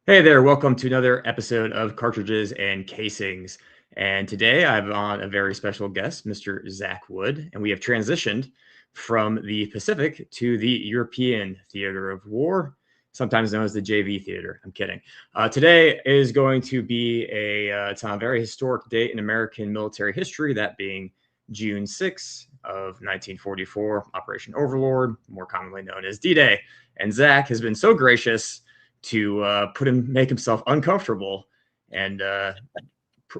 Hey there, welcome to another episode of Cartridges and Casings. And today I have on a very special guest, Mr. Zach Wood, and we have transitioned from the Pacific to the European theater of war, sometimes known as the JV theater. I'm kidding. Today is going to be it's on a very historic date in American military history, that being June 6th of 1944, Operation Overlord, more commonly known as D-Day. And Zach has been so gracious to make himself uncomfortable and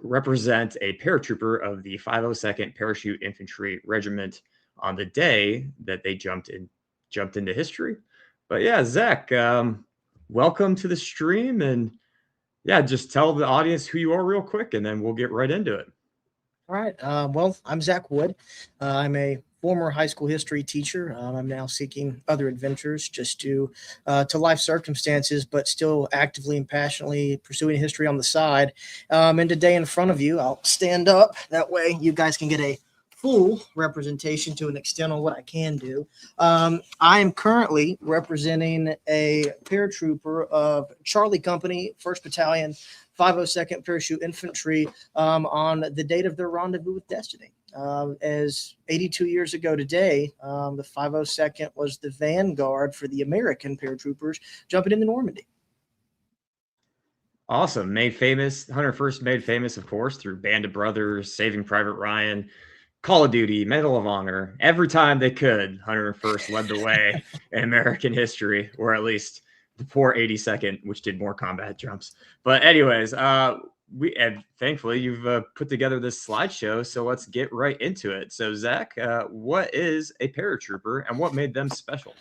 represent a paratrooper of the 502nd Parachute Infantry Regiment on the day that they jumped into history. But yeah, Zach, welcome to the stream, and yeah, just tell the audience who you are real quick, and then we'll get right into it. All right. Well, I'm Zach Wood. I'm a former high school history teacher. I'm now seeking other adventures just to life circumstances, but still actively and passionately pursuing history on the side. And today in front of you, I'll stand up. That way you guys can get a full representation to an extent on what I can do. I am currently representing a paratrooper of Charlie Company, 1st Battalion, 502nd Parachute Infantry on the date of their rendezvous with destiny. As 82 years ago today, the 502nd was the vanguard for the American paratroopers jumping into Normandy. Awesome. Made famous, 101st made famous, of course, through Band of Brothers, Saving Private Ryan, Call of Duty, Medal of Honor. Every time they could, 101st led the way in American history, or at least the poor 82nd, which did more combat jumps. But anyways, thankfully you've put together this slideshow, so let's get right into it. So Zach, what is a paratrooper, and what made them special?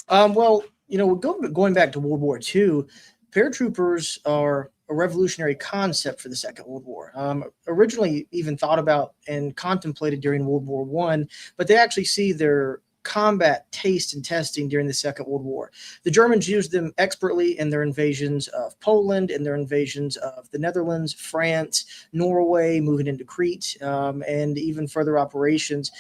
Well, going back to World War II, paratroopers are a revolutionary concept for the Second World War. Originally even thought about and contemplated during World War I, but they actually see their combat taste and testing during the Second World War. The Germans used them expertly in their invasions of Poland, in their invasions of the Netherlands, France, Norway, moving into Crete, and even further operations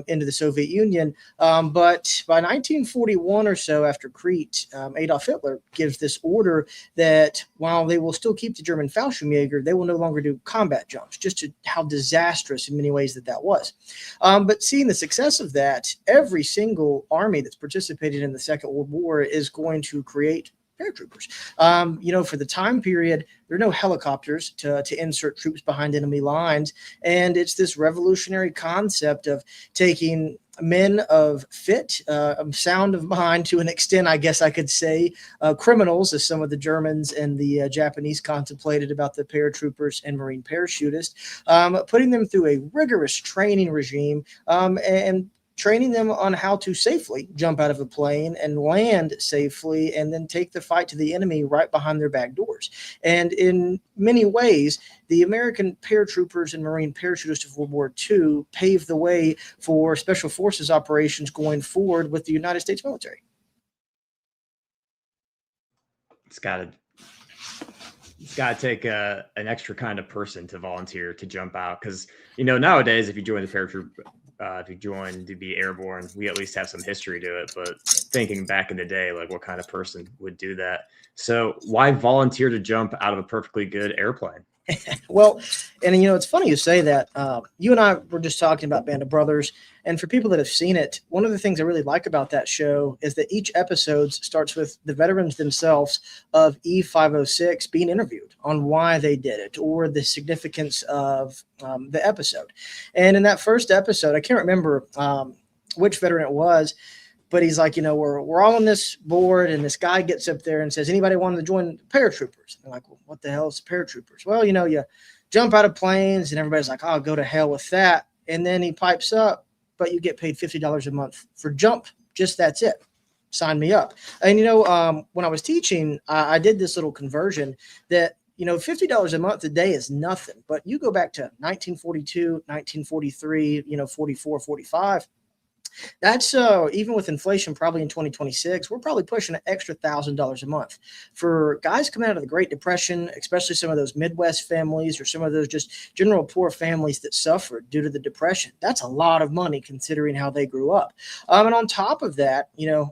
into the Soviet Union. But by 1941 or so, after Crete, Adolf Hitler gives this order that while they will still keep the German Fallschirmjäger, they will no longer do combat jumps, just to how disastrous in many ways that was. But seeing the success of that, every single army that's participated in the Second World War is going to create paratroopers. For the time period, there are no helicopters to insert troops behind enemy lines. And it's this revolutionary concept of taking men of fit, sound of mind to an extent, I guess I could say, criminals, as some of the Germans and the Japanese contemplated about the paratroopers and Marine parachutists, putting them through a rigorous training regime and training them on how to safely jump out of a plane and land safely and then take the fight to the enemy right behind their back doors. And in many ways, the American paratroopers and Marine parachutists of World War II paved the way for special forces operations going forward with the United States military. It's got to take an extra kind of person to volunteer to jump out, because nowadays if you join the paratroop, if you join to be airborne, we at least have some history to it. But thinking back in the day, like, what kind of person would do that? So why volunteer to jump out of a perfectly good airplane? Well, and it's funny you say that. You and I were just talking about Band of Brothers, and for people that have seen it, one of the things I really like about that show is that each episode starts with the veterans themselves of E506 being interviewed on why they did it or the significance of the episode. And in that first episode, I can't remember which veteran it was, but he's like, we're all on this board, and this guy gets up there and says, anybody want to join paratroopers? And they're like, well, what the hell is paratroopers? Well, you jump out of planes, and everybody's like, oh, go to hell with that. And then he pipes up, but you get paid $50 a month for jump. Just that's it. Sign me up. And, when I was teaching, I did this little conversion that, $50 a month a day is nothing. But you go back to 1942, 1943, 44, 45. That's even with inflation, probably in 2026, we're probably pushing an extra $1,000 a month for guys coming out of the Great Depression, especially some of those Midwest families or some of those just general poor families that suffered due to the Depression. That's a lot of money considering how they grew up. And on top of that,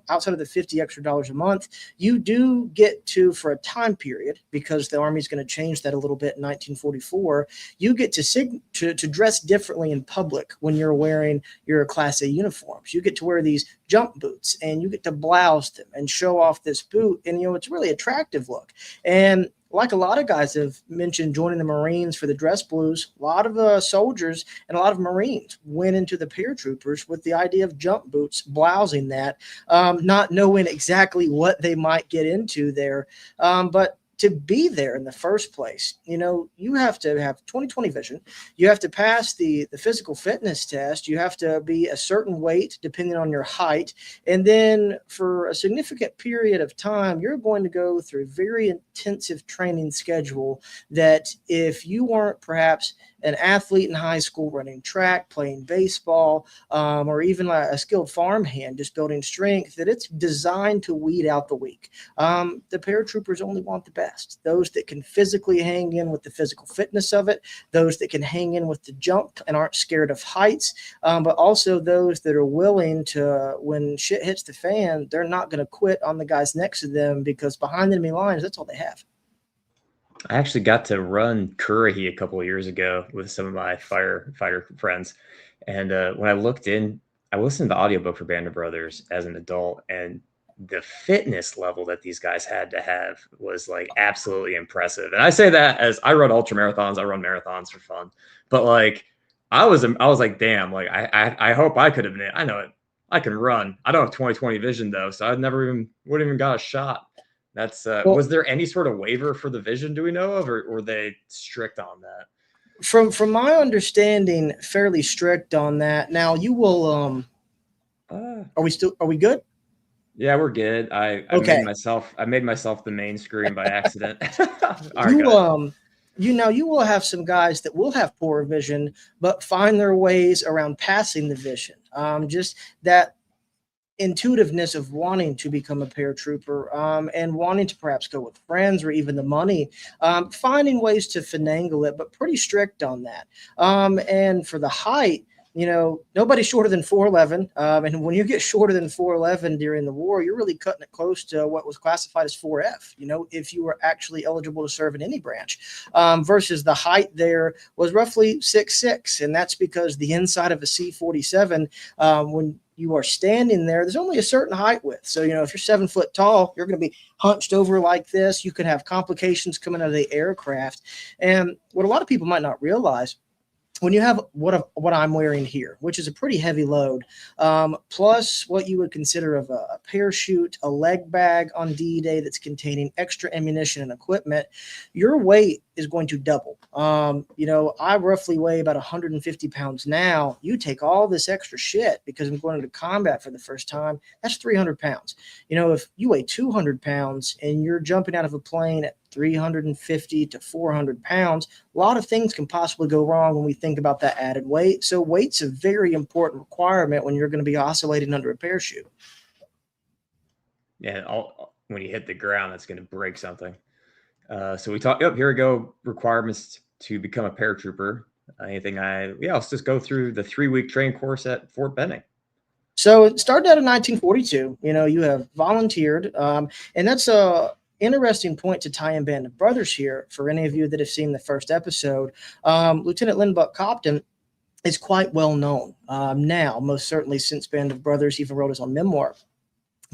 outside of the $50 extra a month, you do get to, for a time period, because the Army's going to change that a little bit in 1944, you get to dress differently in public when you're wearing your Class A uniforms. You get to wear these jump boots and you get to blouse them and show off this boot. And, it's really attractive look. And like a lot of guys have mentioned joining the Marines for the dress blues, a lot of soldiers and a lot of Marines went into the paratroopers with the idea of jump boots, blousing that, not knowing exactly what they might get into there. But to be there in the first place, you have to have 20/20 vision. You have to pass the physical fitness test. You have to be a certain weight depending on your height. And then for a significant period of time, you're going to go through a very intensive training schedule that if you weren't perhaps an athlete in high school running track, playing baseball, or even a skilled farmhand just building strength, that it's designed to weed out the weak. The paratroopers only want the best. Those that can physically hang in with the physical fitness of it, those that can hang in with the jump and aren't scared of heights, but also those that are willing to, when shit hits the fan, they're not going to quit on the guys next to them, because behind enemy lines, that's all they have. I actually got to run Currahee a couple of years ago with some of my firefighter friends. And when I looked in, I listened to the audiobook for Band of Brothers as an adult, and the fitness level that these guys had to have was like absolutely impressive. And I say that as I run ultra marathons, I run marathons for fun, but like I was like, damn, like I hope I could have been. I know it. I can run. I don't have 20/20 vision though, so I'd wouldn't even got a shot. That's was there any sort of waiver for the vision, do we know of, or were they strict on that? From my understanding, fairly strict on that. Now you will are we good? Yeah, we're good. I made myself the main screen by accident. You will have some guys that will have poor vision, but find their ways around passing the vision. Just that intuitiveness of wanting to become a paratrooper, and wanting to perhaps go with friends or even the money, finding ways to finagle it, but pretty strict on that. And for the height, nobody's shorter than 4'11", and when you get shorter than 4'11" during the war, you're really cutting it close to what was classified as 4F, if you were actually eligible to serve in any branch, versus the height there was roughly 6'6", and that's because the inside of a C-47, when you are standing there's only a certain height width. So, if you're 7 foot tall, you're going to be hunched over like this. You can have complications coming out of the aircraft. And what a lot of people might not realize, when you have what I'm wearing here, which is a pretty heavy load, plus what you would consider of a parachute, a leg bag on D-Day that's containing extra ammunition and equipment, your weight is going to double. I roughly weigh about 150 pounds now. You take all this extra shit because I'm going into combat for the first time, that's 300 pounds. If you weigh 200 pounds and you're jumping out of a plane at 350 to 400 pounds, a lot of things can possibly go wrong when we think about that added weight. So weight's a very important requirement when you're going to be oscillating under a parachute. Yeah, when you hit the ground, that's going to break something. So we talked. Here we go. Requirements to become a paratrooper. Let's just go through the 3-week training course at Fort Benning. So it started out in 1942. You have volunteered, and that's a interesting point to tie in Band of Brothers here. For any of you that have seen the first episode, Lieutenant Lynbuck Copton is quite well known now, most certainly since Band of Brothers even wrote his own memoir.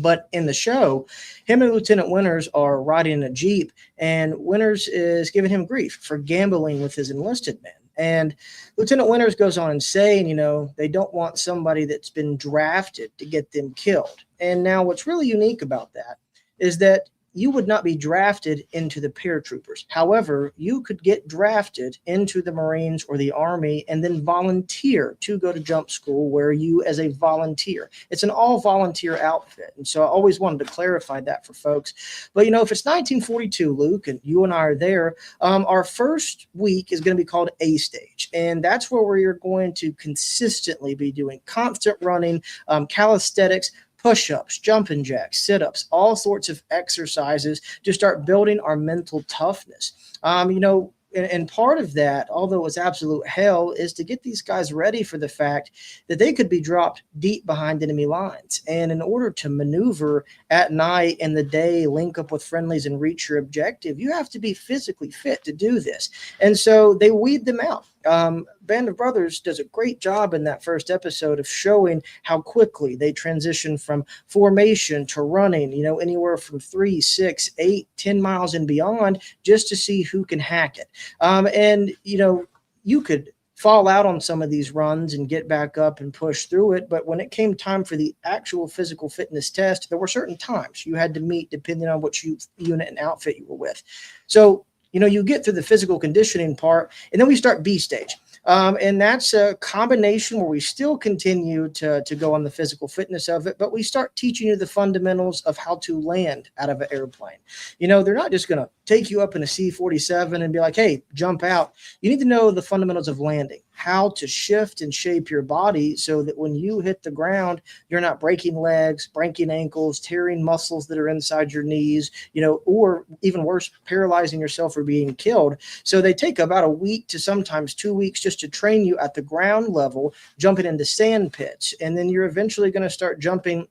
But in the show, him and Lieutenant Winters are riding in a Jeep, and Winters is giving him grief for gambling with his enlisted men. And Lieutenant Winters goes on and saying, they don't want somebody that's been drafted to get them killed. And now what's really unique about that is that you would not be drafted into the paratroopers. However, you could get drafted into the Marines or the Army and then volunteer to go to jump school, where you as a volunteer. It's an all volunteer outfit. And so I always wanted to clarify that for folks. But, if it's 1942, Luke, and you and I are there, our first week is going to be called A stage. And that's where you're going to consistently be doing constant running, calisthenics, push-ups, jumping jacks, sit-ups, all sorts of exercises to start building our mental toughness. And part of that, although it's absolute hell, is to get these guys ready for the fact that they could be dropped deep behind enemy lines. And in order to maneuver at night and the day, link up with friendlies and reach your objective, you have to be physically fit to do this. And so they weed them out. Band of Brothers does a great job in that first episode of showing how quickly they transition from formation to running, anywhere from 3, 6, 8, 10 miles and beyond, just to see who can hack it. And you could fall out on some of these runs and get back up and push through it. But when it came time for the actual physical fitness test, there were certain times you had to meet depending on which unit and outfit you were with. So, you get through the physical conditioning part, and then we start B stage. And that's a combination where we still continue to go on the physical fitness of it, but we start teaching you the fundamentals of how to land out of an airplane. They're not just going to take you up in a C-47 and be like, hey, jump out. You need to know the fundamentals of landing, how to shift and shape your body so that when you hit the ground, you're not breaking legs, breaking ankles, tearing muscles that are inside your knees, or even worse, paralyzing yourself or being killed. So they take about a week to sometimes 2 weeks just to train you at the ground level, jumping into sand pits. And then you're eventually going to start jumping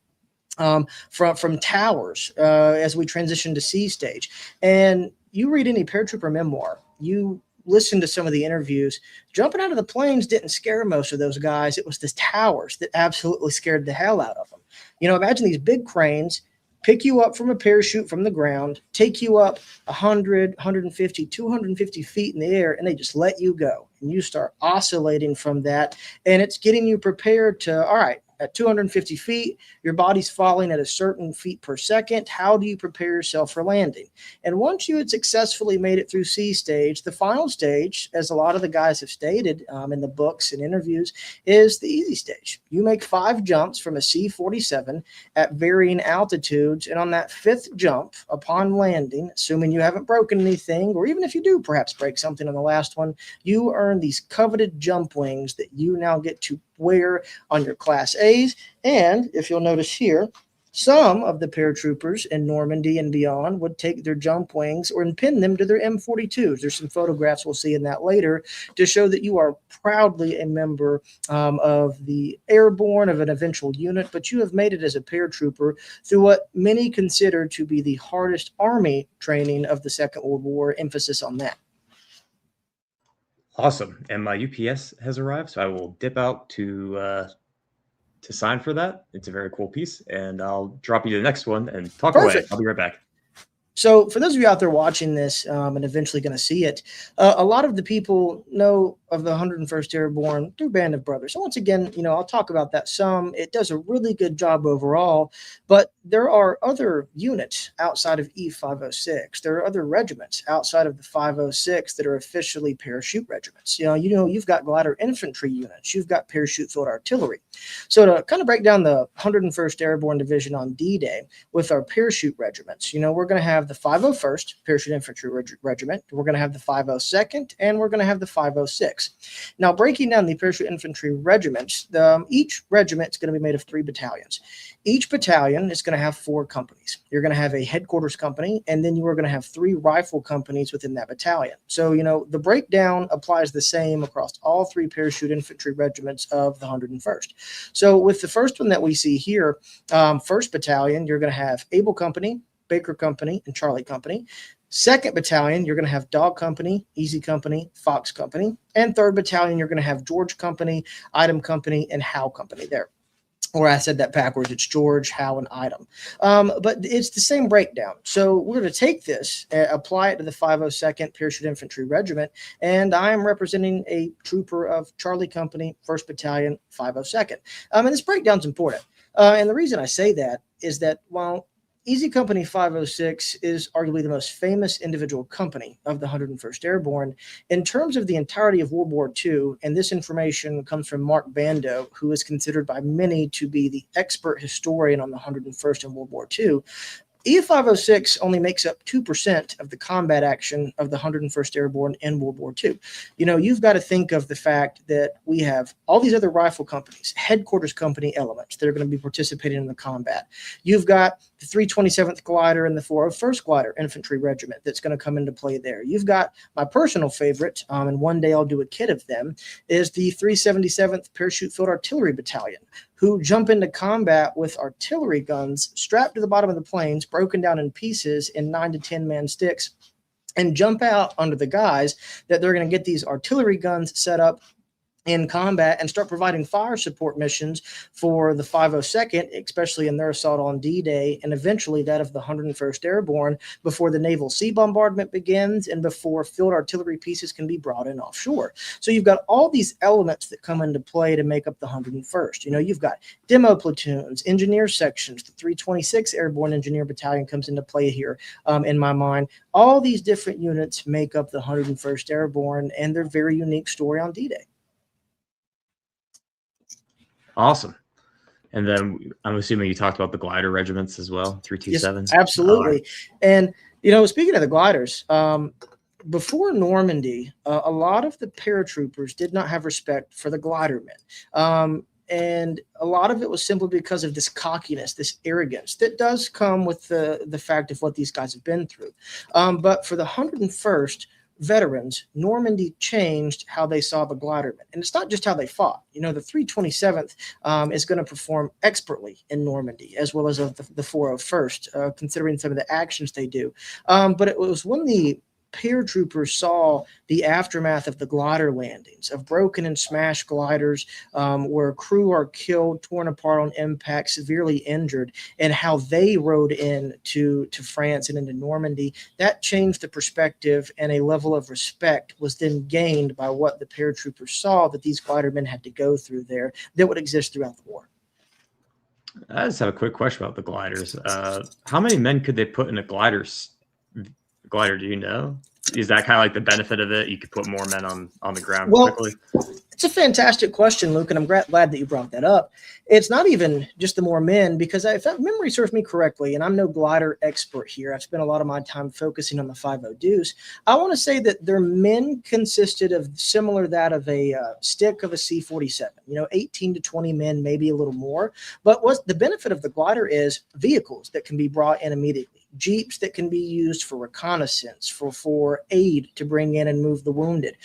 from towers as we transition to C stage. And you read any paratrooper memoir, you listen to some of the interviews, jumping out of the planes didn't scare most of those guys. It was the towers that absolutely scared the hell out of them. Imagine these big cranes pick you up from a parachute from the ground, take you up 100, 150, 250 feet in the air, and they just let you go. And you start oscillating from that. And it's getting you prepared to, all right, at 250 feet, your body's falling at a certain feet per second. How do you prepare yourself for landing? And once you had successfully made it through C stage, the final stage, as a lot of the guys have stated in the books and interviews, is the easy stage. You make 5 jumps from a C-47 at varying altitudes. And on that 5th jump, upon landing, assuming you haven't broken anything, or even if you do perhaps break something on the last one, you earn these coveted jump wings that you now get to wear on your Class A's. And if you'll notice here, some of the paratroopers in Normandy and beyond would take their jump wings and pin them to their M42s. There's some photographs we'll see in that later to show that you are proudly a member of the Airborne, of an eventual unit, but you have made it as a paratrooper through what many consider to be the hardest Army training of the Second World War, emphasis on that. Awesome. And my UPS has arrived, so I will dip out to sign for that. It's a very cool piece, and I'll drop you to the next one and talk away. I'll be right back. So for those of you out there watching this and eventually going to see it, a lot of the people know of the 101st Airborne through Band of Brothers. So once again, I'll talk about that some. It does a really good job overall, but there are other units outside of E506. There are other regiments outside of the 506 that are officially parachute regiments. You've got glider infantry units. You've got parachute field artillery. So to kind of break down the 101st Airborne Division on D-Day with our parachute regiments, we're going to have the 501st Parachute Infantry Regiment, we're going to have the 502nd, and we're going to have the 506. Now, breaking down the Parachute Infantry Regiments, each regiment is going to be made of 3 battalions. Each battalion is going to have 4 companies. You're going to have a headquarters company, and then you are going to have 3 rifle companies within that battalion. So, the breakdown applies the same across all 3 Parachute Infantry Regiments of the 101st. So with the first one that we see here, 1st Battalion, you're going to have Able Company, Baker Company, and Charlie Company. 2nd Battalion, you're going to have Dog Company, Easy Company, Fox Company. And 3rd Battalion, you're going to have George Company, Item Company, and Howe Company there. Or I said that backwards. It's George, Howe, and Item. But it's the same breakdown. So we're going to take this, apply it to the 502nd Parachute Infantry Regiment, and I am representing a trooper of Charlie Company, 1st Battalion, 502nd. And this breakdown is important. And the reason I say that is that while Easy Company 506 is arguably the most famous individual company of the 101st Airborne in terms of the entirety of World War II. And this information comes from Mark Bando, who is considered by many to be the expert historian on the 101st in World War II. E506 only makes up 2% of the combat action of the 101st Airborne in World War II. You've got to think of the fact that we have all these other rifle companies, headquarters company elements that are going to be participating in the combat. You've got the 327th Glider and the 401st Glider Infantry Regiment that's going to come into play there. You've got my personal favorite, and one day I'll do a kit of them, is the 377th Parachute Field Artillery Battalion, who jump into combat with artillery guns strapped to the bottom of the planes, broken down in pieces in 9 to 10 man sticks, and jump out under the guise that they're going to get these artillery guns set up in combat and start providing fire support missions for the 502nd, especially in their assault on D-Day, and eventually that of the 101st Airborne before the naval sea bombardment begins and before field artillery pieces can be brought in offshore. So you've got all these elements that come into play to make up the 101st. You've got demo platoons, engineer sections, the 326 Airborne Engineer Battalion comes into play here in my mind. All these different units make up the 101st Airborne and their very unique story on D-Day. Awesome. And then I'm assuming you talked about the glider regiments as well, 327. Yes, absolutely. And, speaking of the gliders, before Normandy, a lot of the paratroopers did not have respect for the glidermen. And a lot of it was simply because of this cockiness, this arrogance that does come with the fact of what these guys have been through. But for the 101st, veterans, Normandy changed how they saw the glidermen. And it's not just how they fought. The 327th is going to perform expertly in Normandy, as well as the 401st, considering some of the actions they do. But it was when the paratroopers saw the aftermath of the glider landings, of broken and smashed gliders where crew are killed, torn apart on impact, severely injured, and how they rode in to France and into Normandy. That changed the perspective, and a level of respect was then gained by what the paratroopers saw that these glidermen had to go through there that would exist throughout the war. I just have a quick question about the gliders. How many men could they put in a glider? Do you know? Is that kind of like the benefit of it? You could put more men on the ground quickly. It's a fantastic question, Luke, and I'm glad that you brought that up. It's not even just the more men, because if that memory serves me correctly, and I'm no glider expert here, I've spent a lot of my time focusing on the Five-O-Deuce. I want to say that their men consisted of similar that of a stick of a C-47, 18 to 20 men, maybe a little more. But what the benefit of the glider is vehicles that can be brought in immediately. Jeeps that can be used for reconnaissance, for aid to bring in and move the wounded,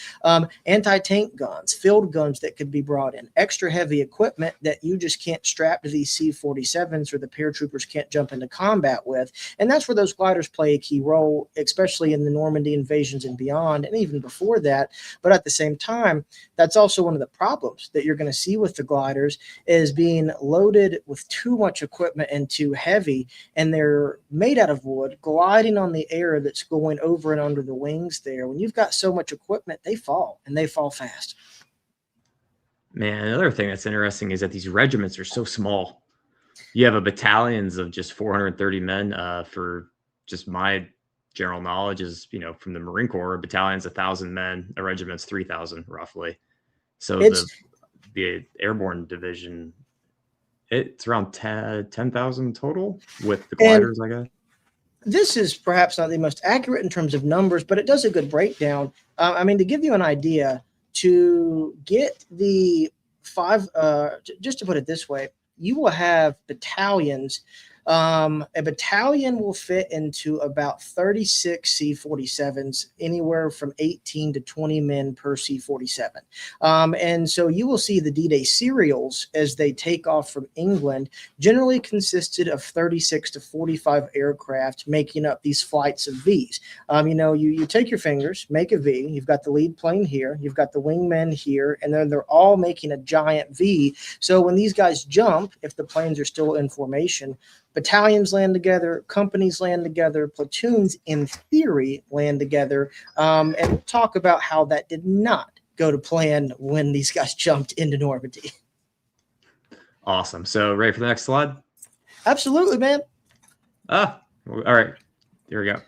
anti-tank guns, field guns that could be brought in, extra heavy equipment that you just can't strap to these C-47s or the paratroopers can't jump into combat with. And that's where those gliders play a key role, especially in the Normandy invasions and beyond, and even before that. But at the same time, that's also one of the problems that you're going to see with the gliders is being loaded with too much equipment and too heavy, and they're made out of wood, gliding on the air that's going over and under the wings there. When you've got so much equipment, they fall, and they fall fast. Man, another thing that's interesting is that these regiments are so small. You have a battalions of just 430 men. For just my general knowledge is, from the Marine Corps, a battalion's 1,000 men, a regiment's 3,000 roughly. So the Airborne Division, it's around 10,000 total with the gliders, I guess. This is perhaps not the most accurate in terms of numbers, but it does a good breakdown. To give you an idea, to get the just to put it this way, you will have battalions. A battalion will fit into about 36 C-47s, anywhere from 18 to 20 men per C-47. And so you will see the D-Day serials as they take off from England generally consisted of 36 to 45 aircraft making up these flights of Vs. You take your fingers, make a V. You've got the lead plane here. You've got the wingmen here, and then they're all making a giant V. So when these guys jump, if the planes are still in formation, battalions land together, companies land together, platoons, in theory, land together. And we'll talk about how that did not go to plan when these guys jumped into Normandy. Awesome. So ready for the next slide? Absolutely, man. All right. Here we go.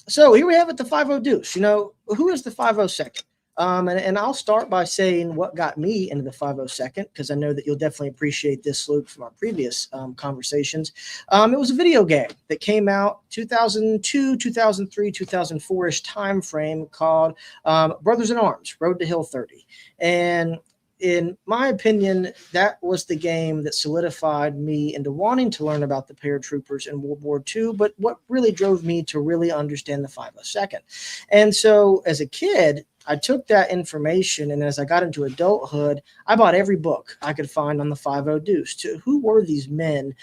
So here we have it, the Five-O-Deuce. Who is the 502nd? And I'll start by saying what got me into the 502nd, because I know that you'll definitely appreciate this, Luke, from our previous conversations. It was a video game that came out 2002, 2003, 2004-ish time frame called Brothers in Arms, Road to Hill 30. And in my opinion, that was the game that solidified me into wanting to learn about the paratroopers in World War II, but what really drove me to really understand the 502nd. And so as a kid, I took that information, and as I got into adulthood, I bought every book I could find on the 5-O-Deuce. Who were these men,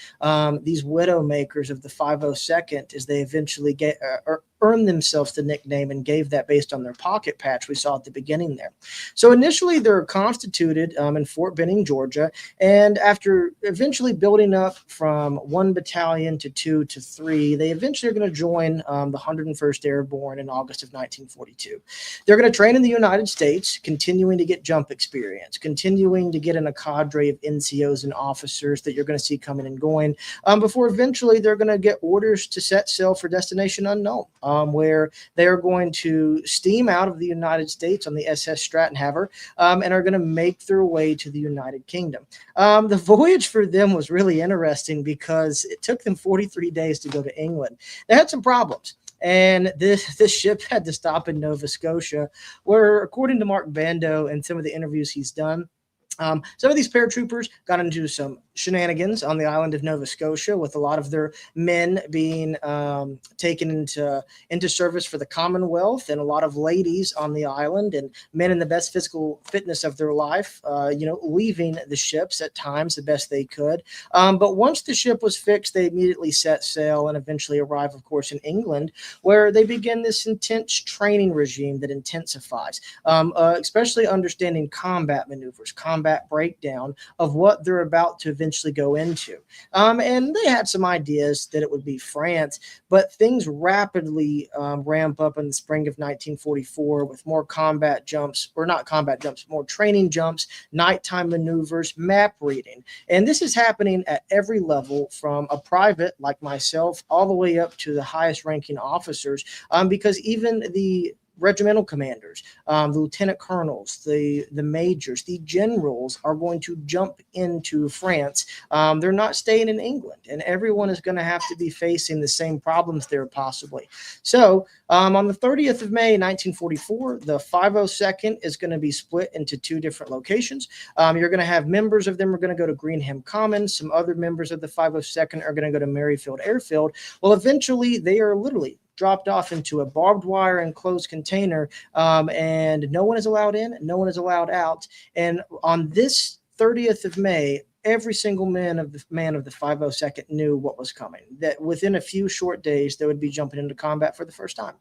these widow makers of the 502nd, as they eventually earned themselves the nickname and gave that based on their pocket patch we saw at the beginning there. So initially, they're constituted in Fort Benning, Georgia, and after eventually building up from 1 battalion to 2 to 3, they eventually are going to join the 101st Airborne in August of 1942. They're going to train in the United States, continuing to get jump experience, continuing to get in a cadre of NCOs and officers that you're going to see coming and going, before eventually they're going to get orders to set sail for destination unknown, where they are going to steam out of the United States on the SS Strattenhaver and are going to make their way to the United Kingdom. The voyage for them was really interesting because it took them 43 days to go to England. They had some problems. And this ship had to stop in Nova Scotia, where, according to Mark Bando and some of the interviews he's done, some of these paratroopers got into some shenanigans on the island of Nova Scotia, with a lot of their men being taken into service for the Commonwealth, and a lot of ladies on the island and men in the best physical fitness of their life, leaving the ships at times the best they could. But once the ship was fixed, they immediately set sail and eventually arrive, of course, in England, where they begin this intense training regime that intensifies, especially understanding combat maneuvers, combat breakdown of what they're about to eventually go into. And they had some ideas that it would be France, but things rapidly ramp up in the spring of 1944 with more combat jumps, or not combat jumps, more training jumps, nighttime maneuvers, map reading. And this is happening at every level, from a private like myself all the way up to the highest ranking officers, because even the regimental commanders, the lieutenant colonels, the majors, the generals are going to jump into France. They're not staying in England, and everyone is going to have to be facing the same problems there possibly. So on the 30th of May, 1944, the 502nd is going to be split into 2 different locations. You're going to have members of them are going to go to Greenham Common. Some other members of the 502nd are going to go to Merrifield Airfield. Well, eventually they are literally dropped off into a barbed wire enclosed container, and no one is allowed in, no one is allowed out. And on this 30th of May, every single man of the 502nd knew what was coming, that within a few short days they would be jumping into combat for the first time.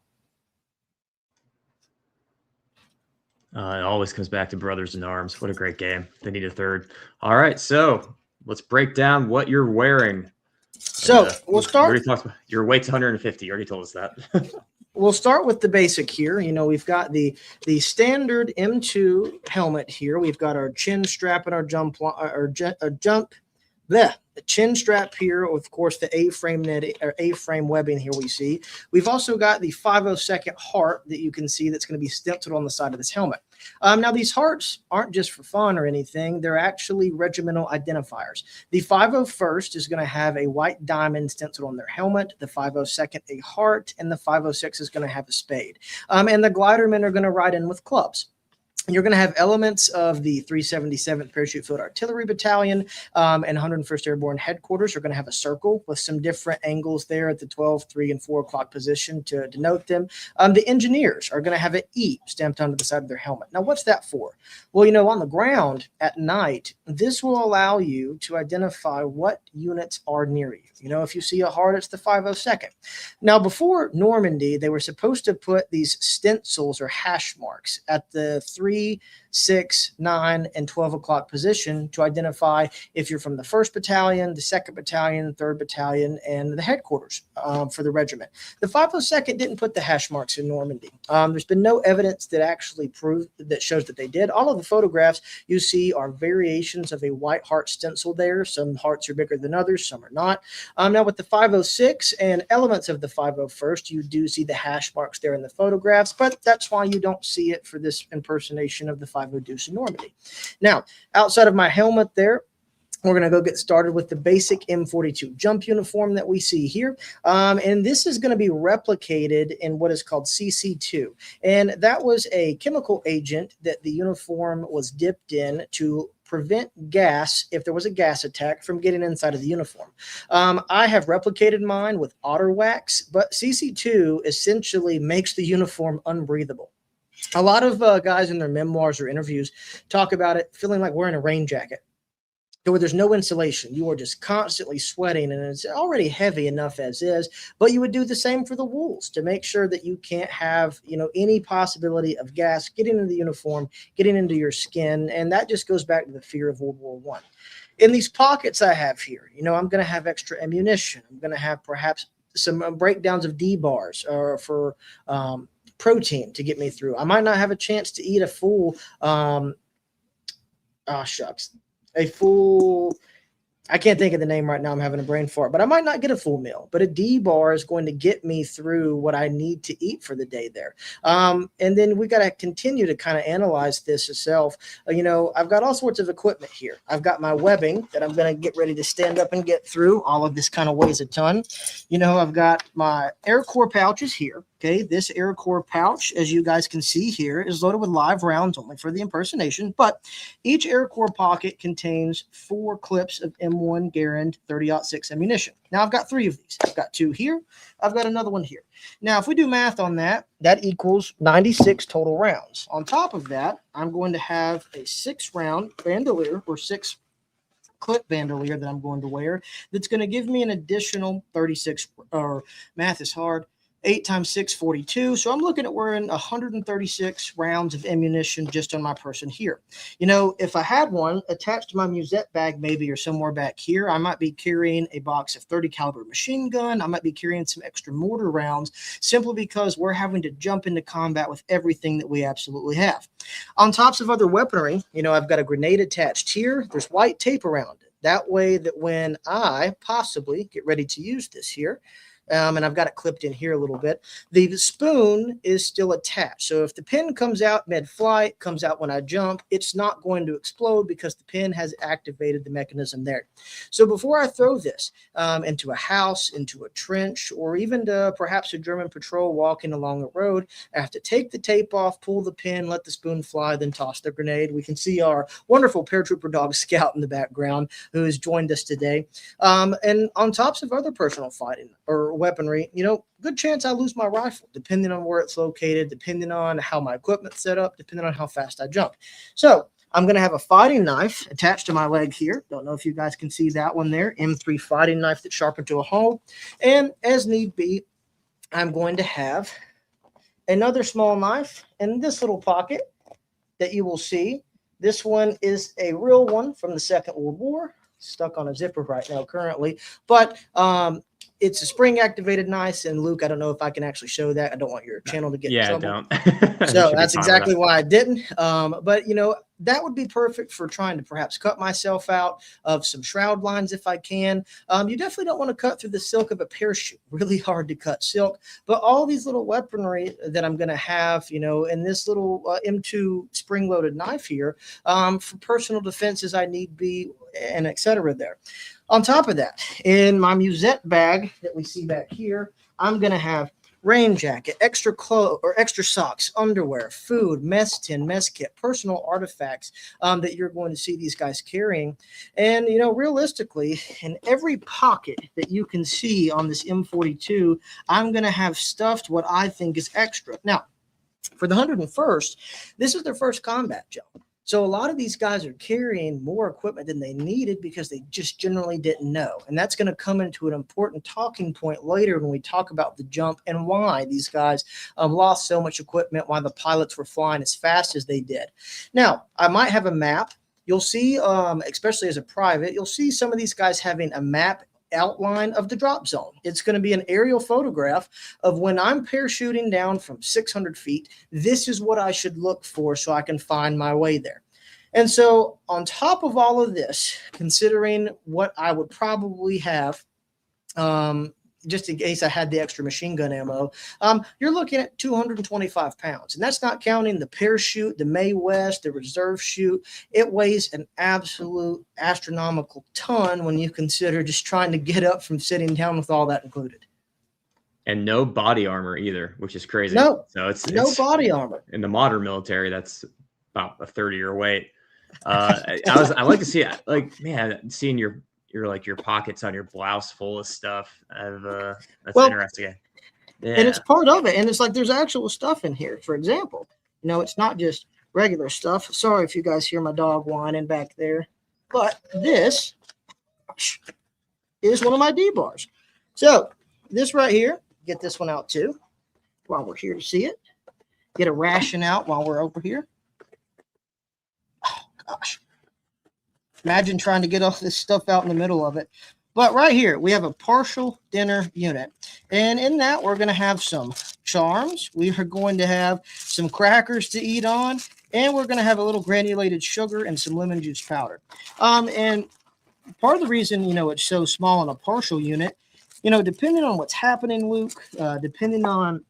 It always comes back to Brothers in Arms. What a great game. They need a third. All right, so let's break down what you're wearing. So we'll start. Already talked about your weight's 150. You already told us that. We'll start with the basic here. We've got the standard M2 helmet here. We've got our chin strap and our the chin strap here, of course, the A-frame webbing here we see. We've also got the 502nd heart that you can see that's going to be stenciled on the side of this helmet. Now, these hearts aren't just for fun or anything. They're actually regimental identifiers. The 501st is going to have a white diamond stenciled on their helmet, the 502nd a heart, and the 506 is going to have a spade. And the glidermen are going to ride in with clubs. You're going to have elements of the 377th Parachute Field Artillery Battalion and 101st Airborne Headquarters are going to have a circle with some different angles there at the 12, 3, and 4 o'clock position to denote them. The engineers are going to have an E stamped onto the side of their helmet. Now, what's that for? Well, on the ground at night, this will allow you to identify what units are near you. If you see a heart, it's the 502nd. Now, before Normandy, they were supposed to put these stencils or hash marks at the 3 3, 6, 9, and 12 o'clock position to identify if you're from the 1st Battalion, the 2nd Battalion, 3rd Battalion, and the headquarters for the regiment. The 502nd didn't put the hash marks in Normandy. There's been no evidence that actually shows that they did. All of the photographs you see are variations of a white heart stencil there. Some hearts are bigger than others, some are not. Now with the 506 and elements of the 501st, you do see the hash marks there in the photographs, but that's why you don't see it for this impersonation of the Five-O-Deuce in Normandy. Now, outside of my helmet there, we're going to go get started with the basic M42 jump uniform that we see here. And this is going to be replicated in what is called CC2. And that was a chemical agent that the uniform was dipped in to prevent gas, if there was a gas attack, from getting inside of the uniform. I have replicated mine with otter wax, but CC2 essentially makes the uniform unbreathable. A lot of guys in their memoirs or interviews talk about it feeling like wearing a rain jacket, where there's no insulation. You are just constantly sweating, and it's already heavy enough as is, but you would do the same for the wools to make sure that you can't have, any possibility of gas getting into the uniform, getting into your skin, and that just goes back to the fear of World War I. In these pockets I have here, I'm going to have extra ammunition. I'm going to have perhaps some breakdowns of D-bars or for protein to get me through. I might not have a chance to eat a full, I can't think of the name right now. I'm having a brain fart, but I might not get a full meal, but a D-bar is going to get me through what I need to eat for the day there. And then we got to continue to kind of analyze this itself. I've got all sorts of equipment here. I've got my webbing that I'm going to get ready to stand up and get through. All of this kind of weighs a ton. I've got my Air Corps pouches here. Okay, this Air Corps pouch, as you guys can see here, is loaded with live rounds only for the impersonation, but each Air Corps pocket contains 4 clips of M1 Garand 30-06 ammunition. Now, I've got 3 of these. I've got 2 here. I've got another one here. Now, if we do math on that, that equals 96 total rounds. On top of that, I'm going to have a 6-round bandolier or 6 clip bandolier that I'm going to wear that's going to give me an additional 36, or math is hard, 8 times 6, 42. So I'm looking at wearing 136 rounds of ammunition just on my person here. If I had one attached to my musette bag maybe or somewhere back here, I might be carrying a box of 30 caliber machine gun. I might be carrying some extra mortar rounds simply because we're having to jump into combat with everything that we absolutely have. On tops of other weaponry, I've got a grenade attached here. There's white tape around it. That way that when I possibly get ready to use this here, and I've got it clipped in here a little bit, the spoon is still attached. So if the pin comes out mid-flight, comes out when I jump, it's not going to explode because the pin has activated the mechanism there. So before I throw this into a house, into a trench, or even to perhaps a German patrol walking along a road, I have to take the tape off, pull the pin, let the spoon fly, then toss the grenade. We can see our wonderful paratrooper dog Scout in the background who has joined us today. And on tops of other personal fighting or weaponry, good chance I lose my rifle, depending on where it's located, depending on how my equipment's set up, depending on how fast I jump. So I'm going to have a fighting knife attached to my leg here. Don't know if you guys can see that one there. M3 fighting knife that's sharpened to a hole. And as need be, I'm going to have another small knife in this little pocket that you will see. This one is a real one from the Second World War. Stuck on a zipper right now currently, but it's a spring activated knife. And Luke, I don't know if I can actually show that. I don't want your channel to get in trouble. Don't. So that's exactly why I didn't. But that would be perfect for trying to perhaps cut myself out of some shroud lines if I can. You definitely don't want to cut through the silk of a parachute. Really hard to cut silk. But all these little weaponry that I'm going to have, in this little M2 spring-loaded knife here, for personal defenses I need be, and etc. there. On top of that, in my musette bag that we see back here, I'm going to have rain jacket, extra clothes or extra socks, underwear, food, mess tin, mess kit, personal artifacts that you're going to see these guys carrying. And, realistically, in every pocket that you can see on this M42, I'm going to have stuffed what I think is extra. Now, for the 101st, this is their first combat jump. So a lot of these guys are carrying more equipment than they needed because they just generally didn't know. And that's going to come into an important talking point later when we talk about the jump and why these guys lost so much equipment, why the pilots were flying as fast as they did. Now, I might have a map. You'll see, especially as a private, you'll see some of these guys having a map outline of the drop zone. It's going to be an aerial photograph of when I'm parachuting down from 600 feet. This is what I should look for so I can find my way there. And so on top of all of this, considering what I would probably have, just in case I had the extra machine gun ammo, you're looking at 225 pounds. And that's not counting the parachute, the Mae West, the reserve chute. It weighs an absolute astronomical ton when you consider just trying to get up from sitting down with all that included. And no body armor either, which is crazy. No, so it's no body armor. In the modern military, that's about a third of your weight. I like to see it, like, man, seeing your pockets on your blouse full of stuff. That's interesting. Yeah. And it's part of it. And it's like there's actual stuff in here. For example, it's not just regular stuff. Sorry if you guys hear my dog whining back there. But this is one of my D-bars. So this right here, get this one out too while we're here to see it. Get a ration out while we're over here. Oh, gosh. Imagine trying to get all this stuff out in the middle of it. But right here, we have a partial dinner unit. And in that, we're going to have some charms. We are going to have some crackers to eat on. And we're going to have a little granulated sugar and some lemon juice powder. And part of the reason, it's so small in a partial unit, depending on what's happening, Luke, depending on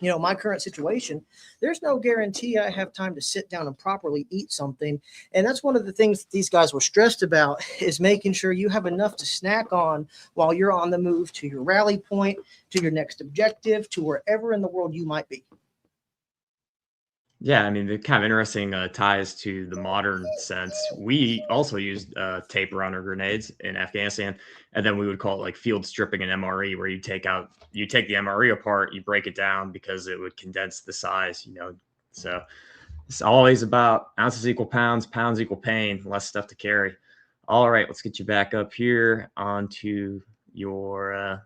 my current situation, there's no guarantee I have time to sit down and properly eat something. And that's one of the things that these guys were stressed about, is making sure you have enough to snack on while you're on the move to your rally point, to your next objective, to wherever in the world you might be. Yeah, I mean, the kind of interesting ties to the modern sense. We also used tape runner grenades in Afghanistan, and then we would call it like field stripping an MRE, where you take the MRE apart, you break it down because it would condense the size, So it's always about ounces equal pounds, pounds equal pain, less stuff to carry. All right, let's get you back up here onto your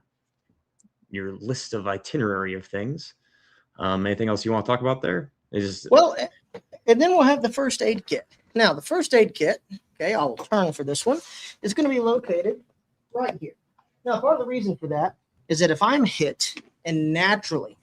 list of itinerary of things. Anything else you want to talk about there? Well, and then we'll have the first aid kit. Now, the first aid kit, okay, I will turn for this one, is going to be located right here. Now, part of the reason for that is that if I'm hit, and naturally,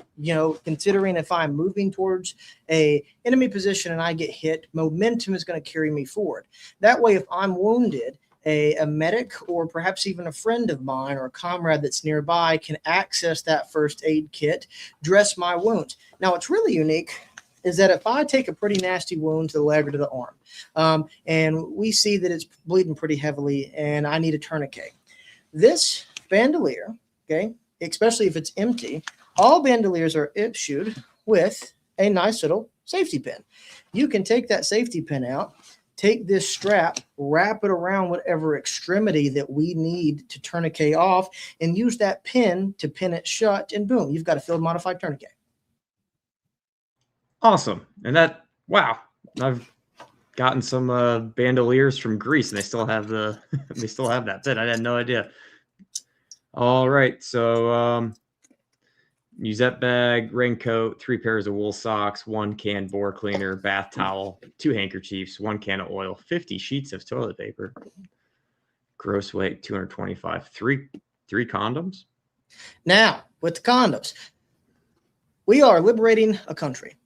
considering if I'm moving towards a enemy position and I get hit, momentum is going to carry me forward. That way, if I'm wounded, a medic or perhaps even a friend of mine or a comrade that's nearby can access that first aid kit, dress my wounds. Now, what's really unique is that if I take a pretty nasty wound to the leg or to the arm, and we see that it's bleeding pretty heavily and I need a tourniquet, this bandolier, okay, especially if it's empty, all bandoliers are issued with a nice little safety pin. You can take that safety pin out, take this strap, wrap it around whatever extremity that we need to tourniquet off, and use that pin to pin it shut, and boom, you've got a field modified tourniquet. Awesome. And wow, I've gotten some bandoliers from Greece, and they still have that pin. I had no idea. All right, so musette bag, raincoat, 3 pairs of wool socks, 1 can bore cleaner, bath towel, 2 handkerchiefs, 1 can of oil, 50 sheets of toilet paper, gross weight 225, 3 condoms. Now, with the condoms, we are liberating a country.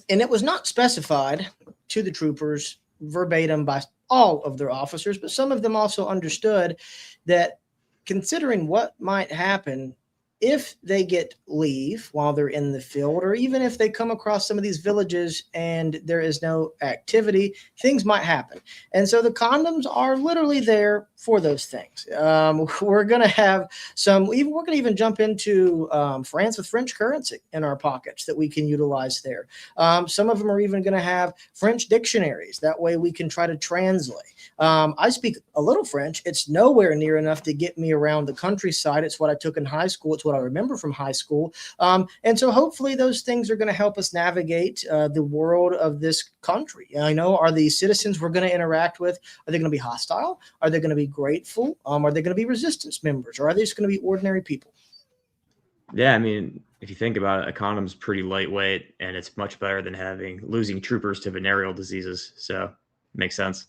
And it was not specified to the troopers verbatim by all of their officers, but some of them also understood that considering what might happen if they get leave while they're in the field, or even if they come across some of these villages and there is no activity, things might happen. And so the condoms are literally there for those things. We're going to have we're going to even jump into France with French currency in our pockets that we can utilize there. Some of them are even going to have French dictionaries. That way we can try to translate. I speak a little French. It's nowhere near enough to get me around the countryside. It's what I took in high school. It's what I remember from high school. And so hopefully those things are going to help us navigate the world of this country. Are the citizens we're going to interact with, are they going to be hostile? Are they going to be grateful? Are they going to be resistance members? Or are they just going to be ordinary people? Yeah, I mean, if you think about it, Econom's pretty lightweight, and it's much better than losing troopers to venereal diseases. So makes sense.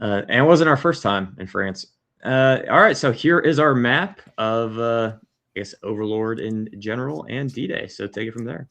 And it wasn't our first time in France. All right, so here is our map of, I guess, Overlord in general and D-Day. So take it from there.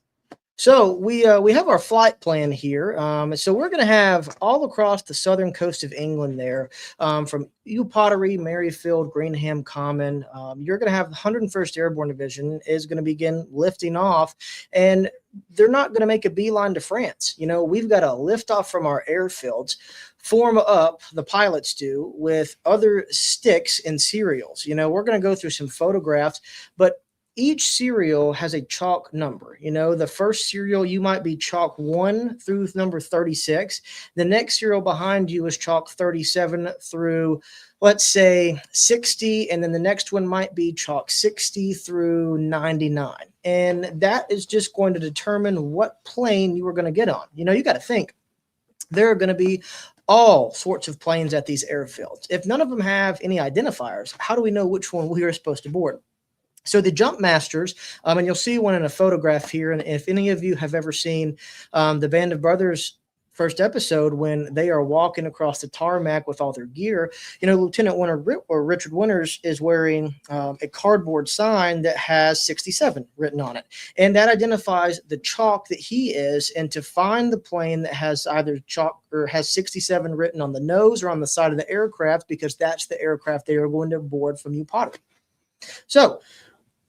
So we have our flight plan here. So we're going to have all across the southern coast of England there, from Eau Pottery, Maryfield, Greenham Common. You're going to have the 101st Airborne Division is going to begin lifting off, and they're not going to make a beeline to France. We've got to lift off from our airfields, form up, the pilots do, with other sticks and serials. We're going to go through some photographs, but each serial has a chalk number. The first serial, you might be chalk 1 through number 36. The next serial behind you is chalk 37 through, let's say, 60. And then the next one might be chalk 60 through 99. And that is just going to determine what plane you are going to get on. You got to think, there are going to be all sorts of planes at these airfields. If none of them have any identifiers, how do we know which one we are supposed to board? So the jump masters, and you'll see one in a photograph here. And if any of you have ever seen the Band of Brothers first episode, when they are walking across the tarmac with all their gear, Lieutenant Winter or Richard Winters is wearing a cardboard sign that has 67 written on it. And that identifies the chalk that he is. And to find the plane that has either chalk or has 67 written on the nose or on the side of the aircraft, because that's the aircraft they are going to board from Eau Pottery. So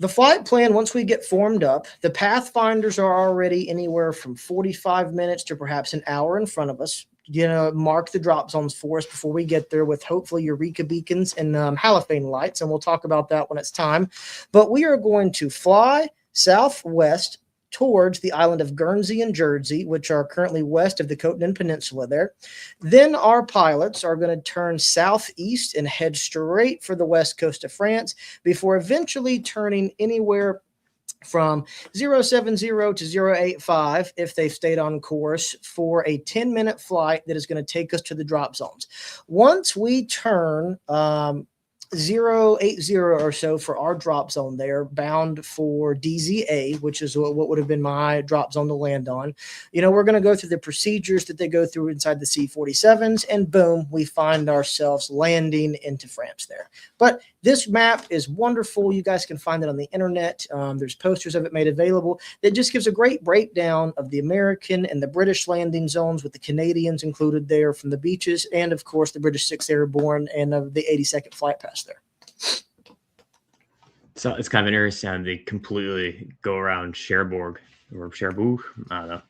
the flight plan, once we get formed up, the pathfinders are already anywhere from 45 minutes to perhaps an hour in front of us. Mark the drop zones for us before we get there with hopefully Eureka beacons and halophane lights, and we'll talk about that when it's time. But we are going to fly southwest towards the island of Guernsey and Jersey, which are currently west of the Cotentin Peninsula there. Then our pilots are going to turn southeast and head straight for the west coast of France before eventually turning anywhere from 070 to 085 if they've stayed on course for a 10-minute flight that is going to take us to the drop zones. Once we turn 080 or so for our drop zone there, bound for DZA, which is what would have been my drop zone to land on. We're going to go through the procedures that they go through inside the C-47s, and boom, we find ourselves landing into France there. But this map is wonderful. You guys can find it on the internet. There's posters of it made available that just gives a great breakdown of the American and the British landing zones, with the Canadians included there from the beaches, and of course the British 6th Airborne and of the 82nd Flight Path there. So it's kind of interesting how they completely go around Cherbourg or Cherbourg. I don't know.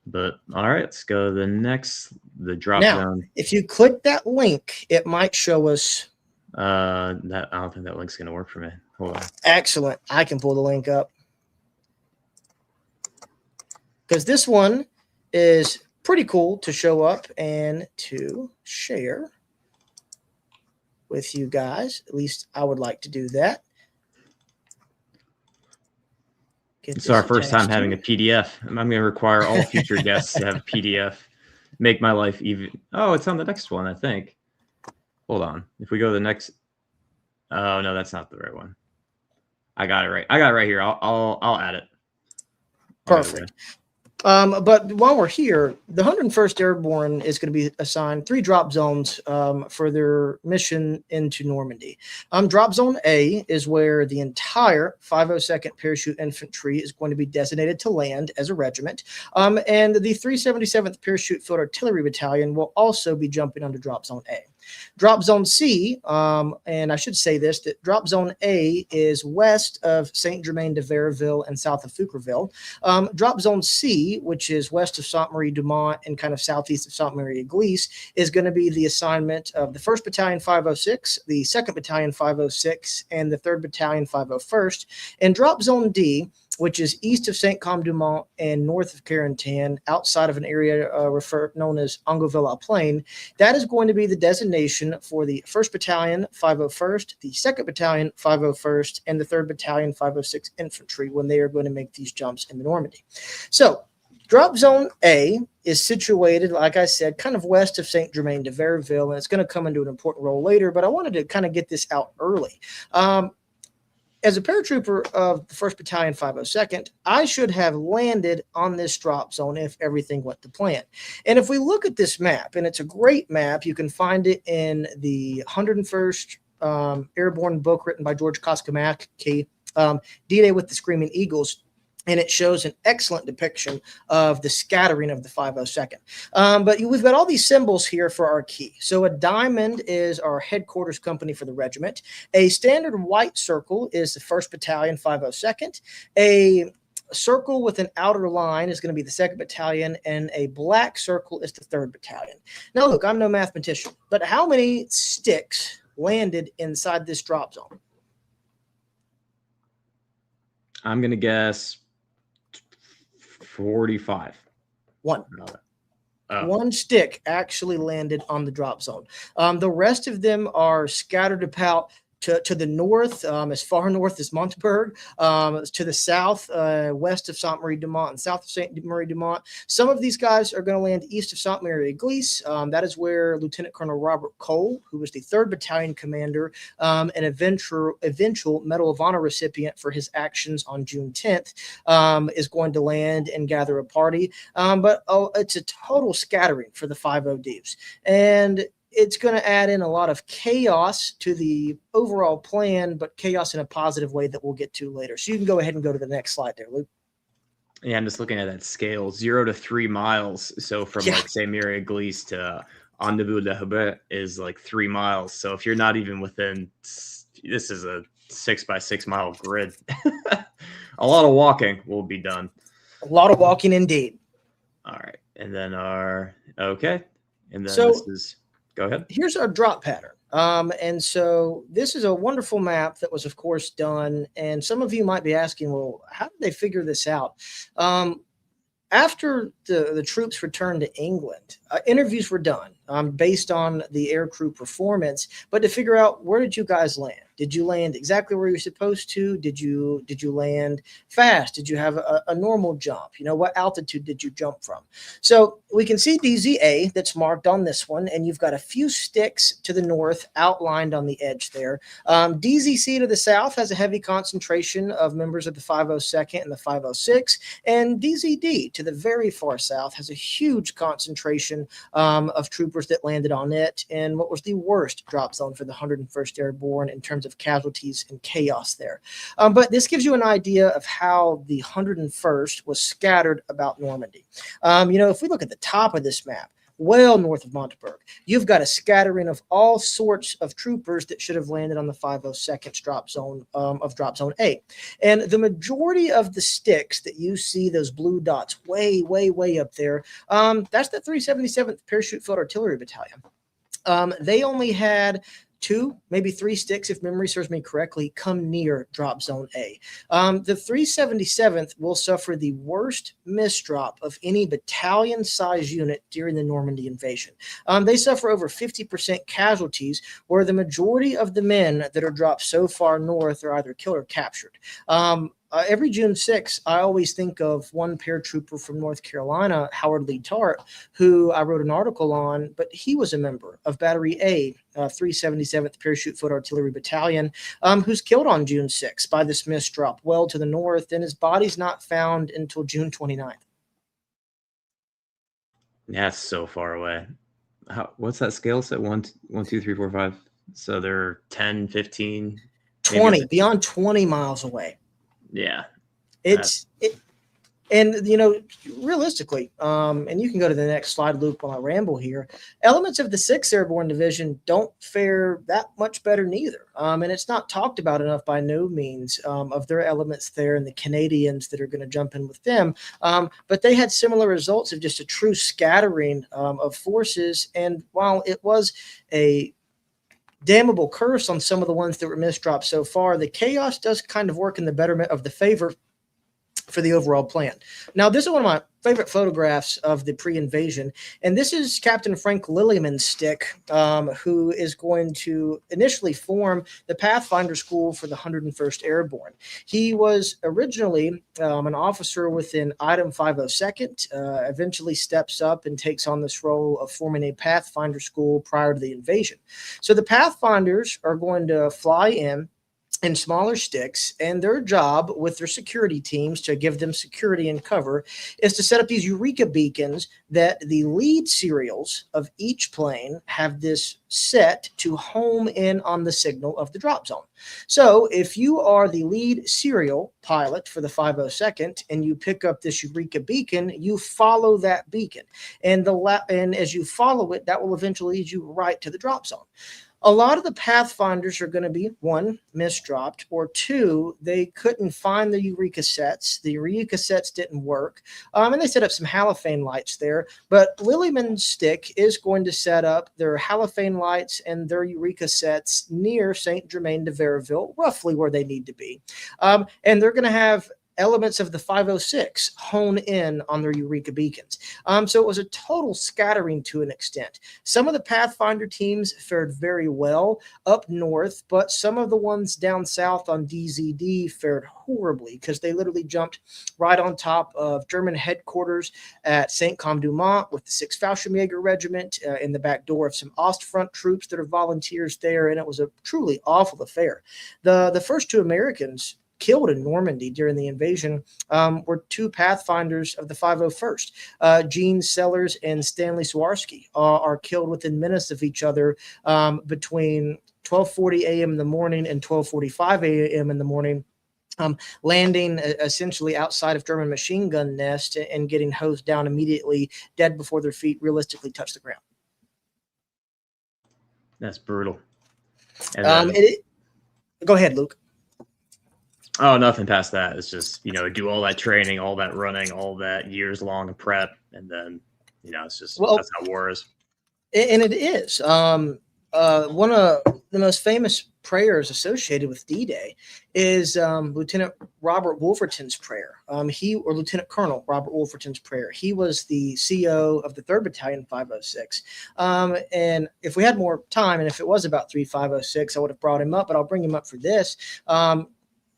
But all right, let's go to the drop zone. If you click that link, it might show us. I don't think that link's gonna work for me. Hold on. Excellent. I can pull the link up, because this one is pretty cool to show up and to share with you guys. At least I would like to do that. It's our first time having a PDF. I'm going to require all future guests to have a PDF. Make my life even. Oh, it's on the next one, I think. Hold on. If we go to the next. Oh no, that's not the right one. I got it right. I got it right here. I'll add it. Perfect. But while we're here, the 101st Airborne is going to be assigned 3 drop zones for their mission into Normandy. Drop zone A is where the entire 502nd Parachute Infantry is going to be designated to land as a regiment. And the 377th Parachute Field Artillery Battalion will also be jumping onto drop zone A. Drop zone C, and I should say this, that drop zone A is west of Saint-Germain-de-Verville and south of Fouquerville. Drop zone C, which is west of Sainte-Marie-du-Mont and kind of southeast of Sainte-Marie-Église, is going to be the assignment of the 1st Battalion 506, the 2nd Battalion 506, and the 3rd Battalion 501st. And drop zone D, which is east of Saint-Côme-du-Mont and north of Carentan, outside of an area known as Angevilla Plain. That is going to be the designation for the 1st Battalion, 501st, the 2nd Battalion, 501st, and the 3rd Battalion, 506 Infantry when they are going to make these jumps into Normandy. So, Drop Zone A is situated, like I said, kind of west of Saint-Germain-de-Verville, and it's going to come into an important role later, but I wanted to kind of get this out early. As a paratrooper of the 1st Battalion, 502nd, I should have landed on this drop zone if everything went to plan. And if we look at this map, and it's a great map, you can find it in the 101st Airborne book written by George Koskamaki, D-Day with the Screaming Eagles, and it shows an excellent depiction of the scattering of the 502nd. But we've got all these symbols here for our key. So a diamond is our headquarters company for the regiment. A standard white circle is the 1st Battalion, 502nd. A circle with an outer line is going to be the 2nd Battalion, and a black circle is the 3rd Battalion. Now, look, I'm no mathematician, but how many sticks landed inside this drop zone? I'm going to guess 45. One. Oh. One stick actually landed on the drop zone. The rest of them are scattered about to the north, as far north as Monteberg, to the south, west of Sainte-Marie-du-Mont and south of Sainte-Marie-du-Mont. Some of these guys are going to land east of Sainte-Marie-Église. That is where Lieutenant Colonel Robert Cole, who was the 3rd Battalion commander, an eventual Medal of Honor recipient for his actions on June 10th, is going to land and gather a party. But it's a total scattering for the Five-O-Deuce. And it's going to add in a lot of chaos to the overall plan, but chaos in a positive way that we'll get to later. So you can go ahead and go to the next slide there, Luke. Yeah, I'm just looking at that scale, 0 to 3 miles. So from like Saint-Marie-Église to Andeville-le-Haubert is like 3 miles. So if you're not even within, this is a 6 by 6 mile grid. A lot of walking will be done. A lot of walking indeed. All right. And then okay. And then so, this is, go ahead. Here's our drop pattern. And so this is a wonderful map that was, of course, done. And some of you might be asking, well, how did they figure this out? After the troops returned to England, interviews were done based on the aircrew performance, but to figure out, where did you guys land? Did you land exactly where you're supposed to? Did you land fast? Did you have a normal jump? You know, what altitude did you jump from? So we can see DZA that's marked on this one, and you've got a few sticks to the north outlined on the edge there. DZC to the south has a heavy concentration of members of the 502nd and the 506, and DZD to the very far south has a huge concentration of troopers that landed on it in what was the worst drop zone for the 101st Airborne in terms of casualties and chaos there. But this gives you an idea of how the 101st was scattered about Normandy. You know, if we look at the top of this map, well north of Monteberg, you've got a scattering of all sorts of troopers that should have landed on the 502nd drop zone of drop zone A. And the majority of the sticks that you see, those blue dots way up there, that's the 377th Parachute Field Artillery Battalion. They only had 2, maybe 3 sticks, if memory serves me correctly, come near drop zone A. The 377th will suffer the worst misdrop of any battalion size unit during the Normandy invasion. They suffer over 50% casualties, where the majority of the men that are dropped so far north are either killed or captured. Every June 6th, I always think of one paratrooper from North Carolina, Howard Lee Tart, who I wrote an article on, but he was a member of Battery A, 377th Parachute Field Artillery Battalion, who's killed on June 6th by this misdrop well to the north, and his body's not found until June 29th. That's so far away. What's that scale set? 1, 2, 3, 4, 5. So they're 10, 15, 20, beyond 20 miles away. Yeah. And you know, realistically, and you can go to the next slide, Luke, while I ramble here. Elements of the 6th Airborne Division don't fare that much better neither. And it's not talked about enough by no means of their elements there and the Canadians that are going to jump in with them. But they had similar results of just a true scattering of forces. And while it was a damnable curse on some of the ones that were misdropped so far, the chaos does kind of work in the betterment of the favor for the overall plan. Now, this is one of my favorite photographs of the pre-invasion, and this is Captain Frank Lillyman's stick, who is going to initially form the Pathfinder School for the 101st Airborne. He was originally an officer within Item 502nd, eventually steps up and takes on this role of forming a Pathfinder School prior to the invasion. So the Pathfinders are going to fly in smaller sticks, and their job with their security teams to give them security and cover is to set up these Eureka beacons that the lead serials of each plane have this set to home in on the signal of the drop zone. So if you are the lead serial pilot for the 502nd and you pick up this Eureka beacon, you follow that beacon, and as you follow it, that will eventually lead you right to the drop zone. A lot of the Pathfinders are going to be, one, misdropped, or two, they couldn't find the Eureka sets. The Eureka sets didn't work, and they set up some halophane lights there. But Lillyman's stick is going to set up their halophane lights and their Eureka sets near Saint-Germain-de-Verville, roughly where they need to be. And they're going to have elements of the 506 hone in on their Eureka beacons. So it was a total scattering to an extent. Some of the Pathfinder teams fared very well up north, but some of the ones down south on DZD fared horribly because they literally jumped right on top of German headquarters at Saint-Côme-du-Mont with the 6th Fallschirmjäger Regiment in the back door of some Ostfront troops that are volunteers there, and it was a truly awful affair. The first two Americans killed in Normandy during the invasion were two Pathfinders of the 501st. Gene Sellers and Stanley Swarsky are killed within minutes of each other between 12:40 a.m. in the morning and 12:45 a.m. in the morning, landing essentially outside of German machine gun nest and getting hosed down immediately, dead before their feet realistically touch the ground. That's brutal. Go ahead, Luke. Oh, nothing past that. It's just, do all that training, all that running, all that years long of prep. And then, it's just, that's how war is. And it is. One of the most famous prayers associated with D-Day is Lieutenant Robert Wolverton's prayer. Lieutenant Colonel Robert Wolverton's prayer. He was the CO of the 3rd Battalion 506. And if we had more time, and if it was about 3506, I would have brought him up, but I'll bring him up for this.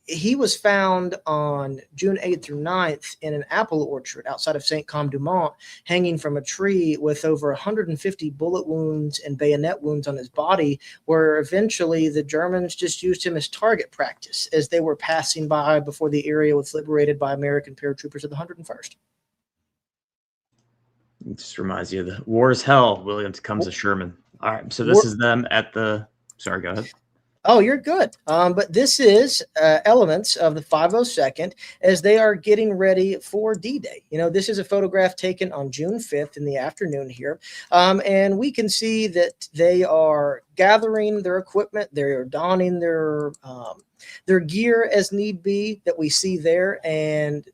He was found on June 8th through 9th in an apple orchard outside of Saint-Côme-du-Mont, hanging from a tree with over 150 bullet wounds and bayonet wounds on his body, where eventually the Germans just used him as target practice as they were passing by before the area was liberated by American paratroopers of the 101st. It just reminds you of the war is hell, William Tecumseh Sherman. All right, so this is them at the – sorry, go ahead. Oh, you're good. But this is elements of the 502nd as they are getting ready for D-Day. This is a photograph taken on June 5th in the afternoon here. And we can see that they are gathering their equipment. They are donning their gear as need be that we see there, and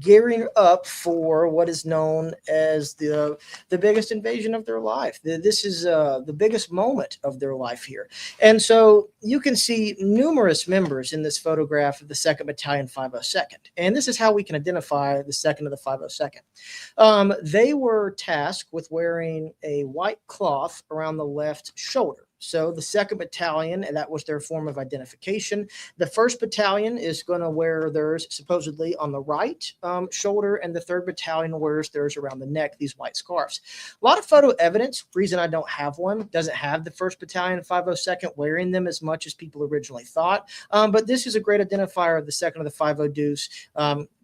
gearing up for what is known as the biggest invasion of their life. This is the biggest moment of their life here. And so you can see numerous members in this photograph of the 2nd Battalion 502nd. And this is how we can identify the 2nd of the 502nd. They were tasked with wearing a white cloth around the left shoulder. So the 2nd Battalion, and that was their form of identification. The 1st Battalion is going to wear theirs supposedly on the right shoulder, and the 3rd Battalion wears theirs around the neck, these white scarves. A lot of photo evidence, reason I don't have one, doesn't have the 1st Battalion 502nd wearing them as much as people originally thought. But this is a great identifier of the 2nd of the Five-O-Deuce,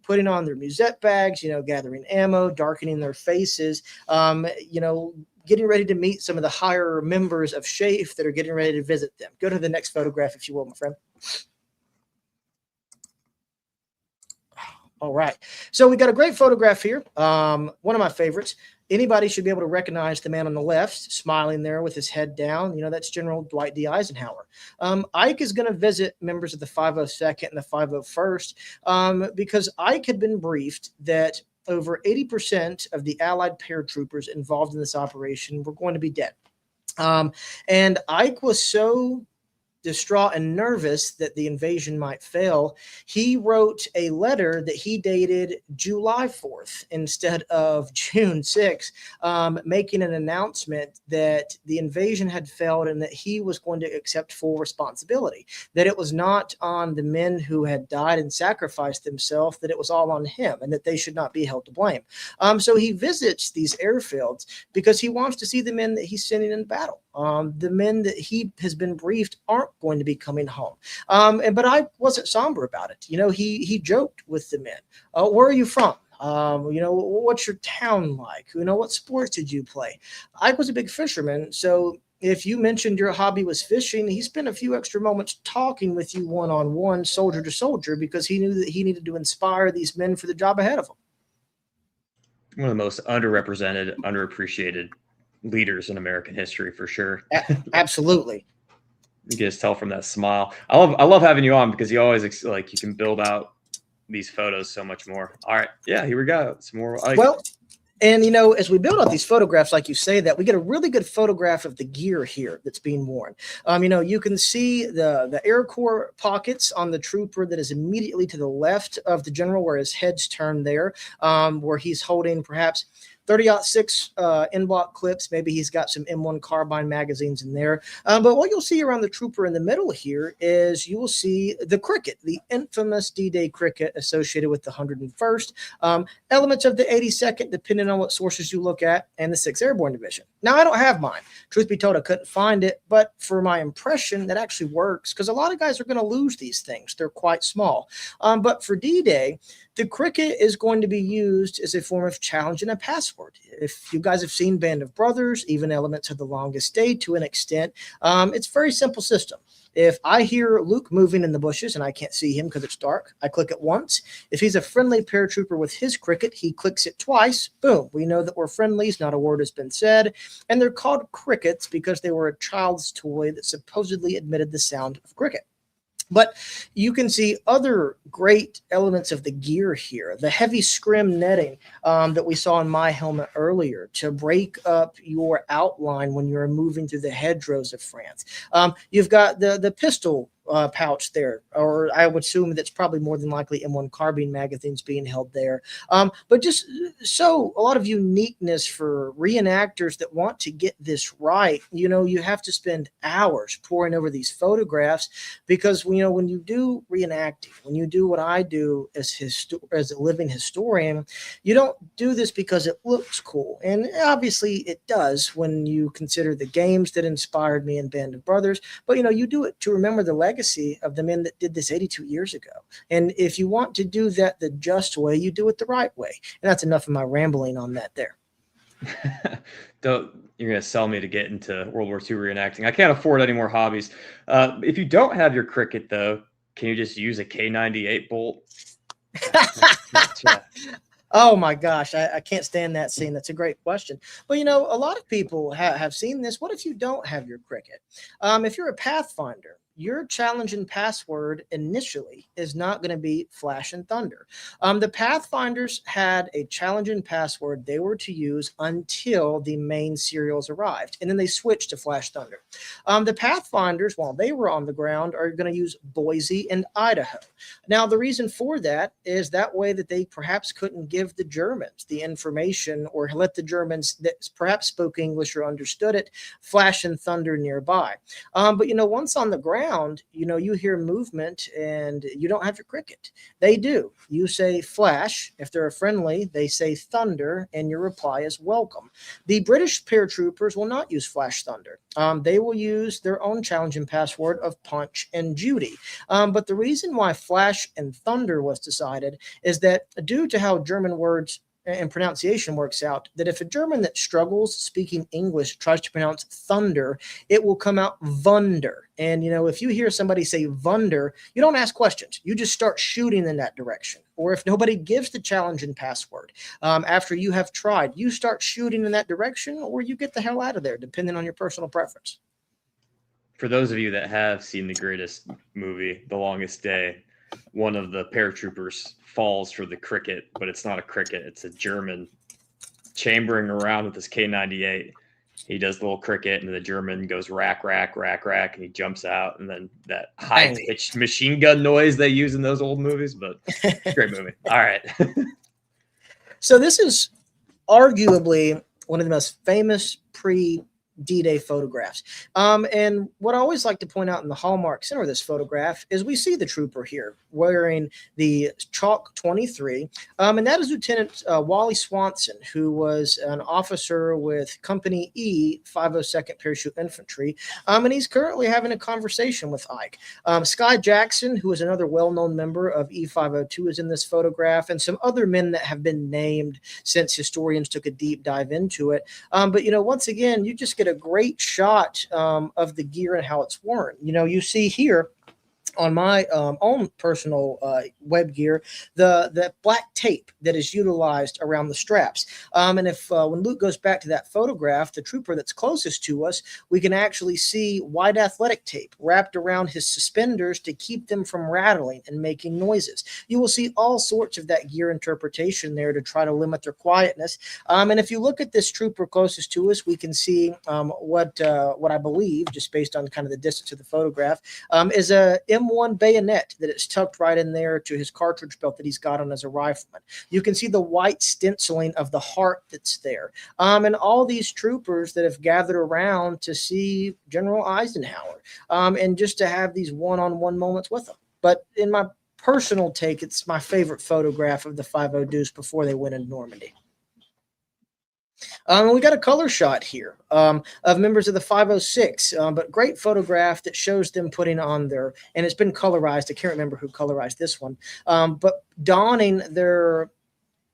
putting on their musette bags, gathering ammo, darkening their faces, getting ready to meet some of the higher members of SHAEF that are getting ready to visit them. Go to the next photograph, if you will, my friend. All right. So we got a great photograph here. One of my favorites. Anybody should be able to recognize the man on the left, smiling there with his head down. That's General Dwight D. Eisenhower. Ike is going to visit members of the 502nd and the 501st because Ike had been briefed that over 80% of the Allied paratroopers involved in this operation were going to be dead. And Ike was so distraught and nervous that the invasion might fail, he wrote a letter that he dated July 4th instead of June 6th, making an announcement that the invasion had failed and that he was going to accept full responsibility, that it was not on the men who had died and sacrificed themselves, that it was all on him, and that they should not be held to blame. So he visits these airfields because he wants to see the men that he's sending in battle. The men that he has been briefed aren't going to be coming home. But I wasn't somber about it. He joked with the men. Where are you from? What's your town like? What sports did you play? I was a big fisherman, so if you mentioned your hobby was fishing, he spent a few extra moments talking with you one-on-one, soldier to soldier, because he knew that he needed to inspire these men for the job ahead of him. One of the most underrepresented, underappreciated leaders in American history, for sure. Absolutely. You can just tell from that smile. I love having you on because you always you can build out these photos so much more. All right, yeah, here we go. Some more. And as we build out these photographs, like you say, that we get a really good photograph of the gear here that's being worn. You can see the Air Corps pockets on the trooper that is immediately to the left of the general, where his head's turned there, where he's holding perhaps 30-06 in-block clips. Maybe he's got some M1 carbine magazines in there. But what you'll see around the trooper in the middle here is you will see the cricket, the infamous D-Day cricket associated with the 101st, elements of the 82nd, depending on what sources you look at, and the 6th Airborne Division. Now, I don't have mine. Truth be told, I couldn't find it, but for my impression, that actually works because a lot of guys are going to lose these things. They're quite small. But for D-Day, the cricket is going to be used as a form of challenge and a password. If you guys have seen Band of Brothers, even elements of The Longest Day to an extent, it's a very simple system. If I hear Luke moving in the bushes and I can't see him because it's dark, I click it once. If he's a friendly paratrooper with his cricket, he clicks it twice. Boom. We know that we're friendlies. Not a word has been said. And they're called crickets because they were a child's toy that supposedly emitted the sound of cricket. But you can see other great elements of the gear here. The heavy scrim netting that we saw in my helmet earlier to break up your outline when you're moving through the hedgerows of France. You've got the pistol pouch there, or I would assume that's probably more than likely M1 carbine magazines being held there. But just so a lot of uniqueness for reenactors that want to get this right. You have to spend hours poring over these photographs because when you do reenacting, when you do what I do as a living historian, you don't do this because it looks cool, and obviously it does when you consider the games that inspired me in Band of Brothers. But you do it to remember the legacy of the men that did this 82 years ago. And if you want to do that the just way, you do it the right way. And that's enough of my rambling on that there. You're going to sell me to get into World War II reenacting. I can't afford any more hobbies. If you don't have your cricket, though, can you just use a K98 bolt? Oh my gosh, I can't stand that scene. That's a great question. But a lot of people have seen this. What if you don't have your cricket? If you're a Pathfinder, your challenge and password initially is not going to be Flash and Thunder. The Pathfinders had a challenge and password they were to use until the main serials arrived, and then they switched to Flash Thunder. The Pathfinders, while they were on the ground, are going to use Boise and Idaho. Now, the reason for that is that way that they perhaps couldn't give the Germans the information or let the Germans that perhaps spoke English or understood it Flash and Thunder nearby. But once on the ground, you hear movement and you don't have your cricket. They do. You say Flash. If they're a friendly, they say Thunder, and your reply is welcome. The British paratroopers will not use Flash Thunder. They will use their own challenge and password of Punch and Judy. But the reason why Flash and Thunder was decided is that due to how German words and pronunciation works out, that if a German that struggles speaking English tries to pronounce thunder, it will come out Wunder. And, if you hear somebody say Wunder, you don't ask questions. You just start shooting in that direction. Or if nobody gives the challenge and password, after you have tried, you start shooting in that direction, or you get the hell out of there, depending on your personal preference. For those of you that have seen the greatest movie, The Longest Day, one of the paratroopers falls for the cricket, but it's not a cricket. It's a German chambering around with his K98. he does the little cricket, and the German goes rack, rack, rack, rack, and he jumps out, and then that high-pitched machine gun noise they use in those old movies. But great movie. All right. So this is arguably one of the most famous pre-D-Day photographs. And what I always like to point out in the hallmark center of this photograph is we see the trooper here wearing the Chalk 23, and that is Lieutenant Wally Swanson, who was an officer with Company E, 502nd Parachute Infantry, and he's currently having a conversation with Ike. Sky Jackson, who is another well-known member of E502, is in this photograph, and some other men that have been named since historians took a deep dive into it. But, once again, you just get a great shot of the gear and how it's worn. You see here on my own personal web gear, the black tape that is utilized around the straps. And if when Luke goes back to that photograph, the trooper that's closest to us, we can actually see white athletic tape wrapped around his suspenders to keep them from rattling and making noises. You will see all sorts of that gear interpretation there to try to limit their quietness. And if you look at this trooper closest to us, we can see what I believe, just based on kind of the distance of the photograph, is a M1 bayonet that is tucked right in there to his cartridge belt that he's got on as a rifleman. You can see the white stenciling of the heart that's there. And all these troopers that have gathered around to see General Eisenhower, and just to have these one-on-one moments with him. But in my personal take, it's my favorite photograph of the Five-O-Deuce before they went into Normandy. We got a color shot here of members of the 506, but great photograph that shows them putting on their, and it's been colorized. I can't remember who colorized this one, but donning their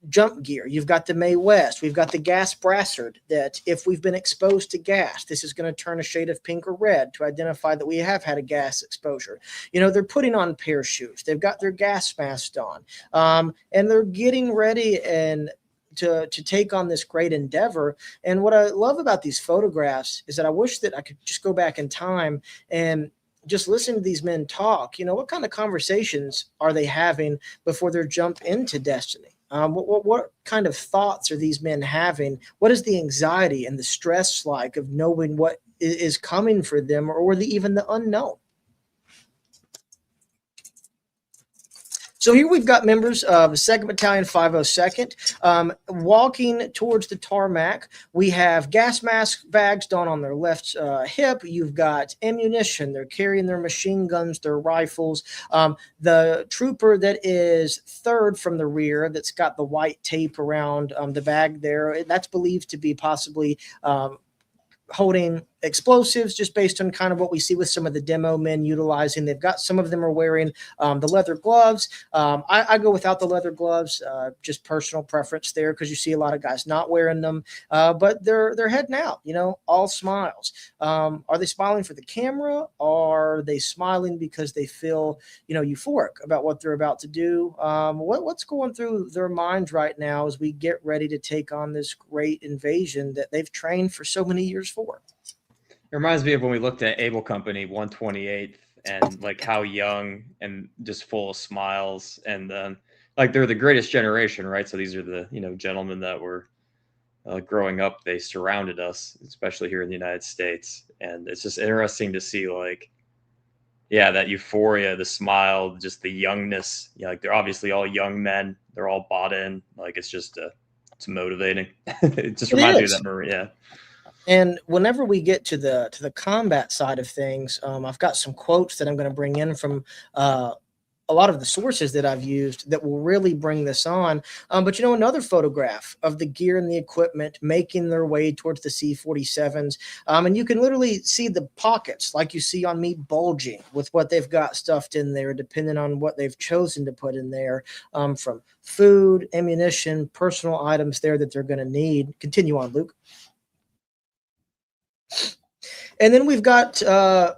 jump gear. You've got the Mae West. We've got the gas brassard that if we've been exposed to gas, this is going to turn a shade of pink or red to identify that we have had a gas exposure. They're putting on parachutes. They've got their gas mask on, and they're getting ready and to take on this great endeavor. And what I love about these photographs is that I wish that I could just go back in time and just listen to these men talk. What kind of conversations are they having before their jump into destiny? What kind of thoughts are these men having? What is the anxiety and the stress like of knowing what is coming for them, or even the unknown? So here we've got members of the 2nd Battalion, 502nd, walking towards the tarmac. We have gas mask bags done on their left hip. You've got ammunition. They're carrying their machine guns, their rifles. The trooper that is third from the rear, that's got the white tape around the bag there, that's believed to be possibly holding explosives, just based on kind of what we see with some of the demo men utilizing. They've got, some of them are wearing the leather gloves. I go without the leather gloves, just personal preference there, because you see a lot of guys not wearing them, but they're heading out, all smiles. Are they smiling for the camera? Or are they smiling because they feel, euphoric about what they're about to do? What's going through their minds right now as we get ready to take on this great invasion that they've trained for so many years for? It reminds me of when we looked at Able Company 128th and like how young and just full of smiles, and like they're the greatest generation, right? So these are the gentlemen that were growing up. They surrounded us, especially here in the United States, and it's just interesting to see that euphoria, the smile, just the youngness. Like they're obviously all young men. They're all bought in. Like it's motivating. It just reminds me of that movie. Yeah. And whenever we get to the combat side of things, I've got some quotes that I'm going to bring in from a lot of the sources that I've used that will really bring this on. But another photograph of the gear and the equipment making their way towards the C-47s. And you can literally see the pockets like you see on me bulging with what they've got stuffed in there, depending on what they've chosen to put in there, from food, ammunition, personal items there that they're going to need. Continue on, Luke. And then we've got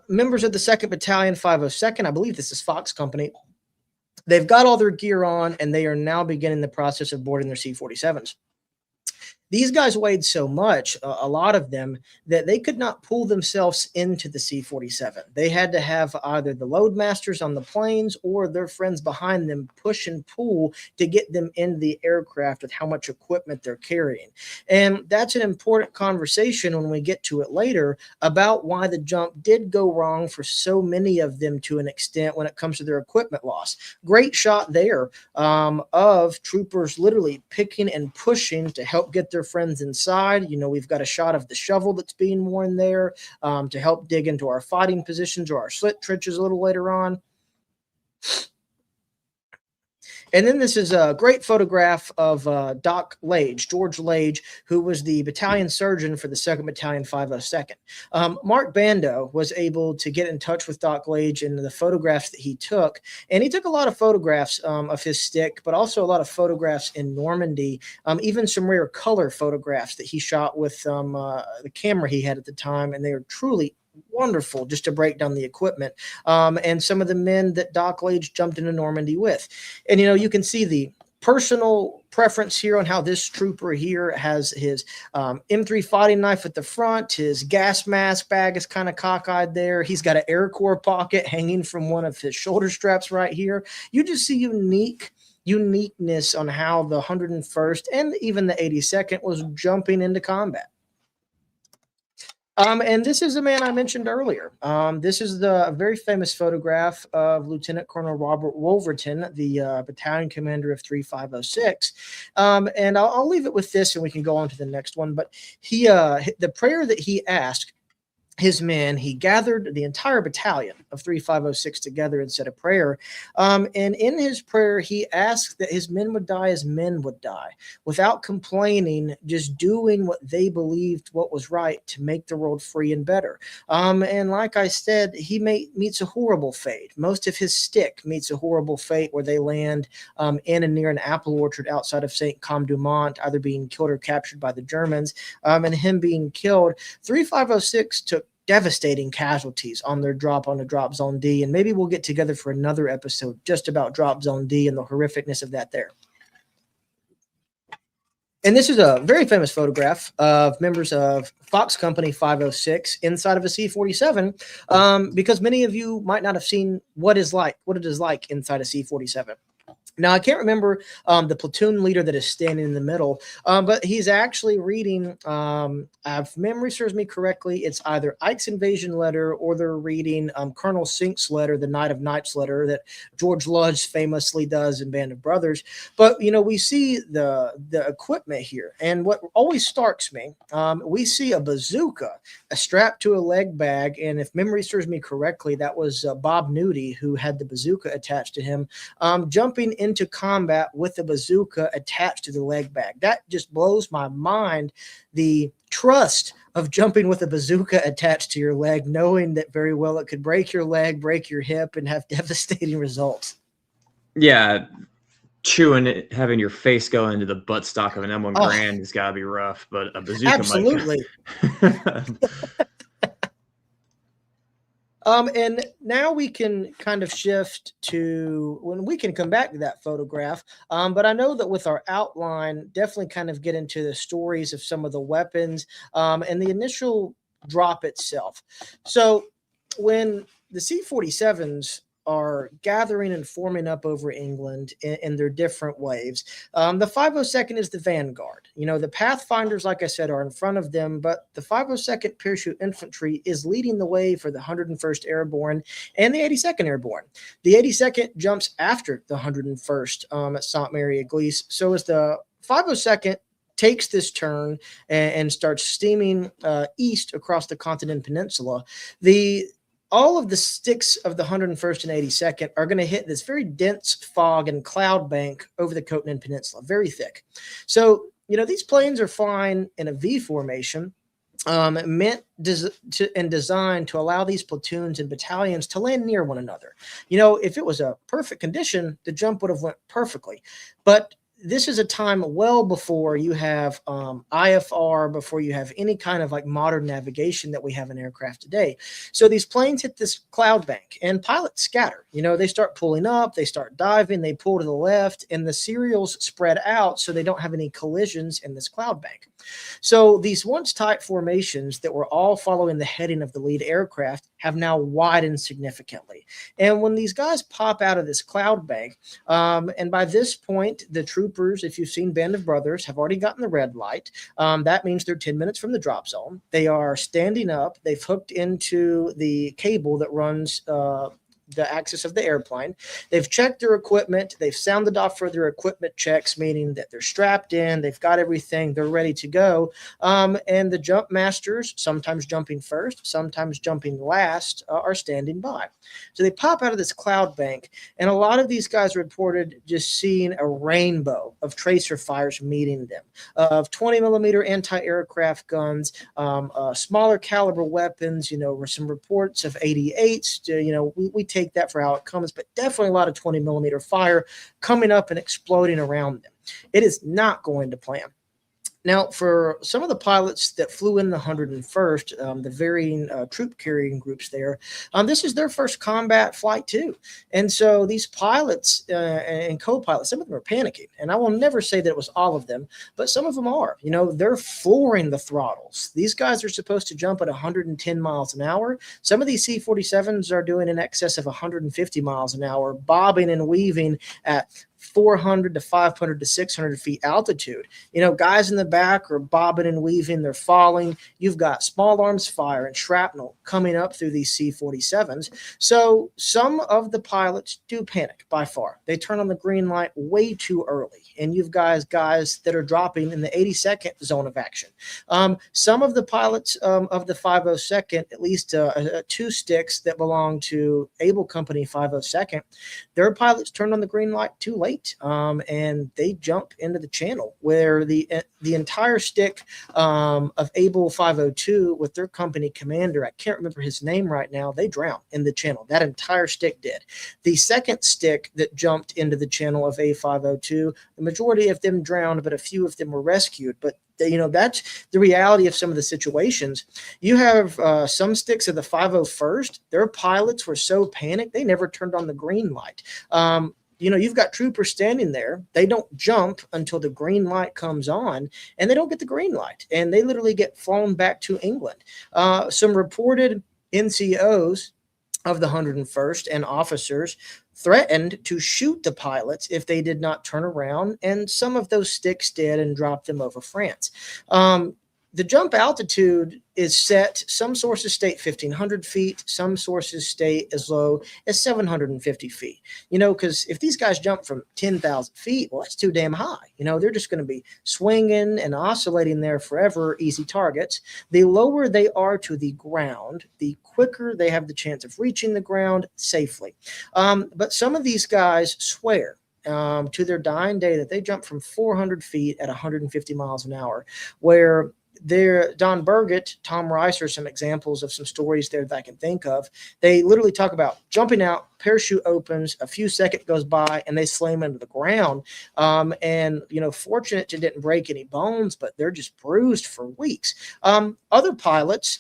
members of the 2nd Battalion, 502nd. I believe this is Fox Company. They've got all their gear on, and they are now beginning the process of boarding their C-47s. These guys weighed so much, a lot of them, that they could not pull themselves into the C-47. They had to have either the loadmasters on the planes or their friends behind them push and pull to get them into the aircraft with how much equipment they're carrying. And that's an important conversation when we get to it later about why the jump did go wrong for so many of them to an extent when it comes to their equipment loss. Great shot there of troopers literally picking and pushing to help get their friends inside. We've got a shot of the shovel that's being worn there to help dig into our fighting positions or our slit trenches a little later on. And then this is a great photograph of Doc Lage, George Lage, who was the battalion surgeon for the 2nd Battalion 502nd. Mark Bando was able to get in touch with Doc Lage in the photographs that he took. And he took a lot of photographs of his stick, but also a lot of photographs in Normandy, even some rare color photographs that he shot with the camera he had at the time. And they are truly wonderful just to break down the equipment and some of the men that Doc Lage jumped into Normandy with. And, you can see the personal preference here on how this trooper here has his M3 fighting knife at the front. His gas mask bag is kind of cockeyed there. He's got an Air Corps pocket hanging from one of his shoulder straps right here. You just see uniqueness on how the 101st and even the 82nd was jumping into combat. And this is a man I mentioned earlier. This is the very famous photograph of Lieutenant Colonel Robert Wolverton, the battalion commander of 3506. And I'll leave it with this and we can go on to the next one. But the prayer that he asked his men, he gathered the entire battalion of 3506 together and said a prayer. And in his prayer, he asked that his men would die as men would die, without complaining, just doing what they believed what was right to make the world free and better. And like I said, he meets a horrible fate. Most of his stick meets a horrible fate where they land in and near an apple orchard outside of Saint-Côme-du-Mont, either being killed or captured by the Germans. And him being killed, 3506 took devastating casualties on their drop on the Drop Zone D. And maybe we'll get together for another episode just about Drop Zone D and the horrificness of that there. And this is a very famous photograph of members of Fox Company 506 inside of a C-47, because many of you might not have seen what it is like inside a C-47. Now, I can't remember the platoon leader that is standing in the middle, but he's actually reading, if memory serves me correctly, it's either Ike's invasion letter or they're reading Colonel Sink's letter, the Night of Nights letter that George Lodge famously does in Band of Brothers. But, we see the equipment here. And what always starks me, we see a bazooka strapped to a leg bag. And if memory serves me correctly, that was Bob Nudie, who had the bazooka attached to him, jumping into combat with a bazooka attached to the leg bag. That just blows my mind, the trust of jumping with a bazooka attached to your leg, knowing that very well it could break your leg, break your hip, and have devastating results. Yeah, chewing it, having your face go into the buttstock of an M1 Garand has got to be rough, but a bazooka absolutely. And now we can kind of shift to when we can come back to that photograph. But I know that with our outline, definitely kind of get into the stories of some of the weapons and the initial drop itself. So when the C-47s are gathering and forming up over England in their different waves, the 502nd is the vanguard. The Pathfinders, like I said, are in front of them, but the 502nd Parachute Infantry is leading the way for the 101st Airborne and the 82nd Airborne. The 82nd jumps after the 101st at Sainte-Marie-Église. So as the 502nd takes this turn and starts steaming east across the Cotentin Peninsula, all of the sticks of the 101st and 82nd are going to hit this very dense fog and cloud bank over the Cotentin Peninsula, very thick. So, these planes are flying in a V formation, meant and designed to allow these platoons and battalions to land near one another. If it was a perfect condition, the jump would have went perfectly. But this is a time well before you have IFR, before you have any kind of like modern navigation that we have in aircraft today. So these planes hit this cloud bank and pilots scatter. They start pulling up, they start diving, they pull to the left, and the serials spread out so they don't have any collisions in this cloud bank. So these once tight formations that were all following the heading of the lead aircraft have now widened significantly. And when these guys pop out of this cloud bank, and by this point, the troopers, if you've seen Band of Brothers, have already gotten the red light. That means they're 10 minutes from the drop zone. They are standing up. They've hooked into the cable that runs the axis of the airplane. They've checked their equipment. They've sounded off for their equipment checks, meaning that they're strapped in. They've got everything. They're ready to go. And the jump masters, sometimes jumping first, sometimes jumping last, are standing by. So they pop out of this cloud bank, and a lot of these guys reported just seeing a rainbow of tracer fires meeting them, of 20 millimeter anti-aircraft guns, smaller caliber weapons. Were some reports of 88s. We take that for how it comes, but definitely a lot of 20 millimeter fire coming up and exploding around them. It is not going to plan. Now, for some of the pilots that flew in the 101st, the varying troop carrying groups there, this is their first combat flight too. And so these pilots and co-pilots, some of them are panicking. And I will never say that it was all of them, but some of them are. They're flooring the throttles. These guys are supposed to jump at 110 miles an hour. Some of these C-47s are doing in excess of 150 miles an hour, bobbing and weaving at 400 to 500 to 600 feet altitude. Guys in the back are bobbing and weaving. They're falling. You've got small arms fire and shrapnel coming up through these C-47s. So some of the pilots do panic by far. They turn on the green light way too early. And you've guys that are dropping in the 82nd zone of action. Some of the pilots of the 502nd, at least two sticks that belong to Able Company 502nd, their pilots turned on the green light too late. And they jump into the channel where the entire stick of Able 502 with their company commander, I can't remember his name right now, they drowned in the channel. That entire stick did. The second stick that jumped into the channel of A502, the majority of them drowned, but a few of them were rescued. But that's the reality of some of the situations. You have some sticks of the 501st, their pilots were so panicked, they never turned on the green light. You've got troopers standing there. They don't jump until the green light comes on, and they don't get the green light, and they literally get flown back to England. Some reported NCOs of the 101st and officers threatened to shoot the pilots if they did not turn around, and some of those sticks did and dropped them over France. The jump altitude is set. Some sources state 1,500 feet. Some sources state as low as 750 feet. Because if these guys jump from 10,000 feet, well, that's too damn high. They're just going to be swinging and oscillating there forever, easy targets. The lower they are to the ground, the quicker they have the chance of reaching the ground safely. But some of these guys swear to their dying day that they jump from 400 feet at 150 miles an hour, where Don Burgett, Tom Rice are some examples of some stories there that I can think of. They literally talk about jumping out, parachute opens, a few seconds goes by, and they slam into the ground. And fortunate it didn't break any bones, but they're just bruised for weeks. Other pilots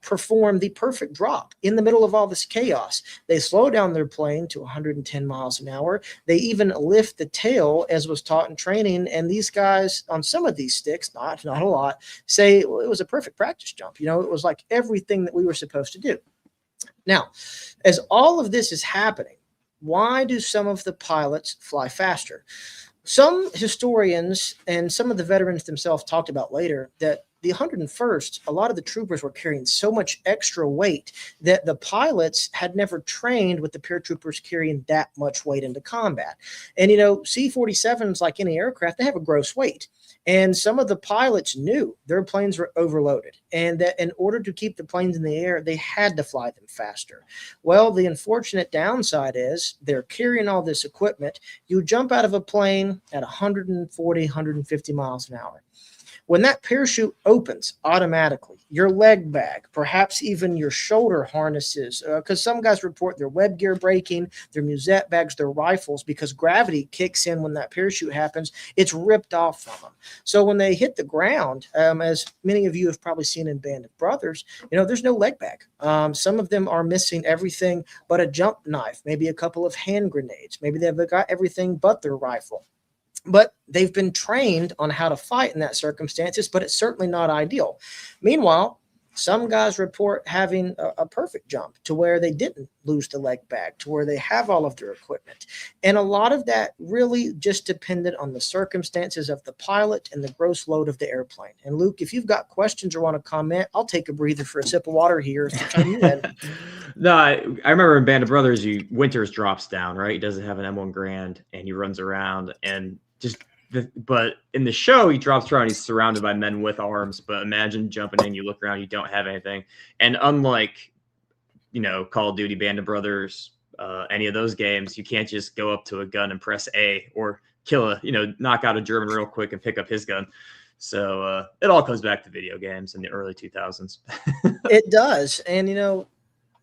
perform the perfect drop in the middle of all this chaos. They slow down their plane to 110 miles an hour. They even lift the tail, as was taught in training. And these guys on some of these sticks, not a lot, say, well, it was a perfect practice jump. It was like everything that we were supposed to do. Now, as all of this is happening, why do some of the pilots fly faster? Some historians and some of the veterans themselves talked about later that the 101st, a lot of the troopers were carrying so much extra weight that the pilots had never trained with the paratroopers carrying that much weight into combat. And, C-47s, like any aircraft, they have a gross weight. And some of the pilots knew their planes were overloaded and that in order to keep the planes in the air, they had to fly them faster. Well, the unfortunate downside is they're carrying all this equipment. You jump out of a plane at 140, 150 miles an hour. When that parachute opens automatically, your leg bag, perhaps even your shoulder harnesses, because some guys report their web gear breaking, their musette bags, their rifles, because gravity kicks in when that parachute happens, it's ripped off from them. So when they hit the ground, as many of you have probably seen in Band of Brothers, there's no leg bag. Some of them are missing everything but a jump knife, maybe a couple of hand grenades. Maybe they've got everything but their rifle. But they've been trained on how to fight in that circumstances, but it's certainly not ideal. Meanwhile, some guys report having a perfect jump to where they didn't lose the leg bag, to where they have all of their equipment. And a lot of that really just depended on the circumstances of the pilot and the gross load of the airplane. And Luke, if you've got questions or want to comment, I'll take a breather for a sip of water here to chime you in. No, I remember in Band of Brothers, Winters drops down, right? He doesn't have an M1 Grand, and he runs around and but in the show, he drops around. He's surrounded by men with arms. But imagine jumping in, you look around, you don't have anything. And unlike, Call of Duty, Band of Brothers, any of those games, you can't just go up to a gun and press A or knock out a German real quick and pick up his gun. So it all comes back to video games in the early 2000s. It does. And,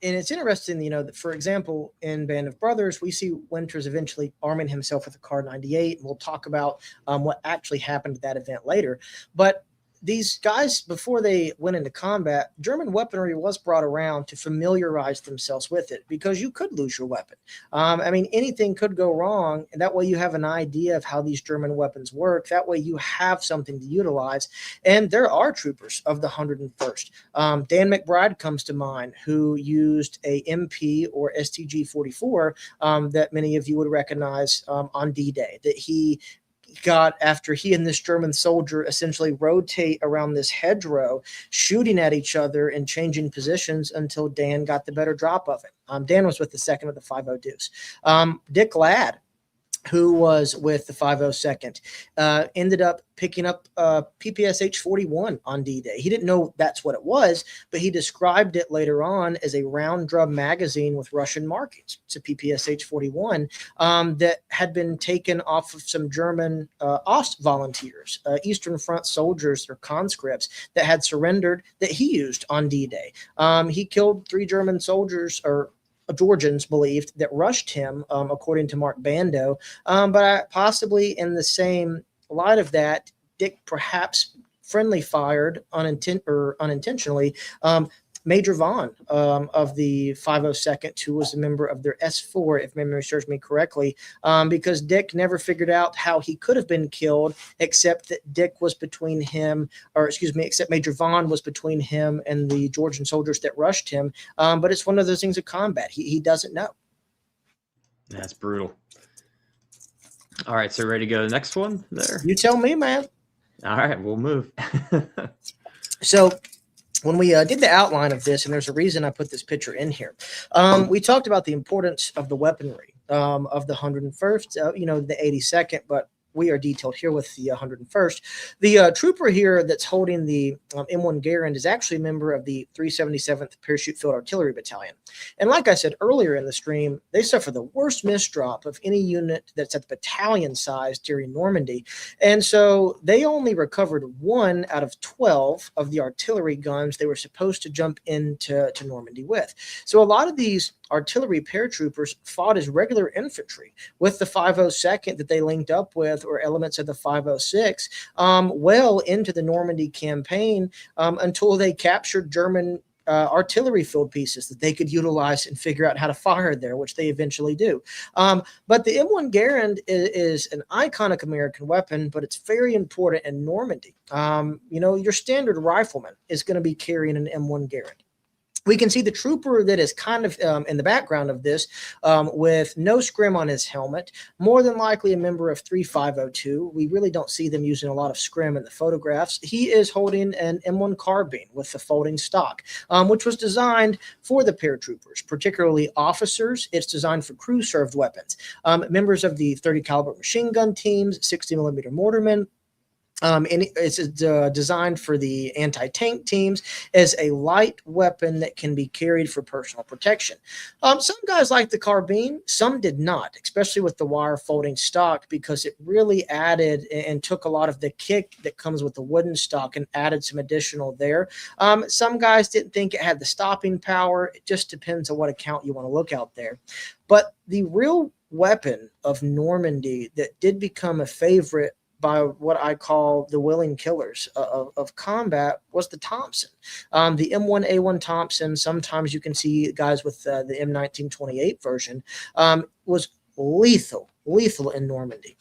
and it's interesting, that, for example, in Band of Brothers, we see Winters eventually arming himself with a Kar 98. And we'll talk about what actually happened at that event later. But these guys, before they went into combat, German weaponry was brought around to familiarize themselves with it, because you could lose your weapon. Anything could go wrong. And that way you have an idea of how these German weapons work. That way you have something to utilize. And there are troopers of the 101st. Dan McBride comes to mind, who used a MP or STG-44 that many of you would recognize on D-Day, that he got after he and this German soldier essentially rotate around this hedgerow, shooting at each other and changing positions until Dan got the better drop of it. Dan was with the 2nd of the Five-O-Deuce. Dick Ladd, who was with the 502nd, ended up picking up PPSH-41 on D-Day. He didn't know that's what it was, but he described it later on as a round drum magazine with Russian markings. It's a PPSH-41 that had been taken off of some German Ost volunteers, Eastern Front soldiers or conscripts that had surrendered, that he used on D-Day. He killed 3 German soldiers, or Georgians believed, that rushed him, according to Mark Bando. But possibly in the same light of that, Dick perhaps friendly fired unintentionally Major Vaughn of the 502nd, who was a member of their S4, if memory serves me correctly, because Dick never figured out how he could have been killed, except that Dick was between him, except Major Vaughn was between him and the Georgian soldiers that rushed him. But it's one of those things of combat. He doesn't know. That's brutal. All right, so ready to go to the next one there? You tell me, man. All right, we'll move. So when we did the outline of this, and there's a reason I put this picture in here, we talked about the importance of the weaponry of the 101st, the 82nd, but we are detailed here with the 101st. The trooper here that's holding the M1 Garand is actually a member of the 377th Parachute Field Artillery Battalion. And like I said earlier in the stream, they suffer the worst misdrop of any unit that's at the battalion size during Normandy. And so they only recovered 1 out of 12 of the artillery guns they were supposed to jump into Normandy with. So a lot of these artillery paratroopers fought as regular infantry with the 502nd that they linked up with, or elements of the 506, well into the Normandy campaign, until they captured German artillery field pieces that they could utilize and figure out how to fire there, which they eventually do. But the M1 Garand is an iconic American weapon, but it's very important in Normandy. Your standard rifleman is going to be carrying an M1 Garand. We can see the trooper that is kind of in the background of this, with no scrim on his helmet, more than likely a member of 3502. We really don't see them using a lot of scrim in the photographs. He is holding an M1 carbine with the folding stock, which was designed for the paratroopers, particularly officers. It's designed for crew-served weapons. Members of the 30 caliber machine gun teams, 60 millimeter mortarmen, And it's designed for the anti-tank teams as a light weapon that can be carried for personal protection. Some guys liked the carbine, some did not, especially with the wire folding stock, because it really added and took a lot of the kick that comes with the wooden stock and added some additional there. Some guys didn't think it had the stopping power. It just depends on what account you want to look out there. But the real weapon of Normandy that did become a favorite by what I call the willing killers of combat was the Thompson. The M1A1 Thompson, sometimes you can see guys with the M1928 version, was lethal in Normandy,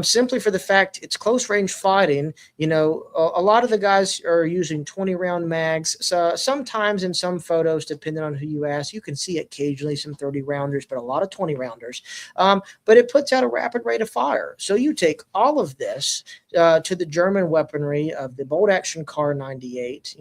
simply for the fact it's close range fighting. A lot of the guys are using 20 round mags. So sometimes in some photos, depending on who you ask, you can see occasionally some 30 rounders, but a lot of 20 rounders. But it puts out a rapid rate of fire. So you take all of this to the German weaponry of the bolt action Car 98.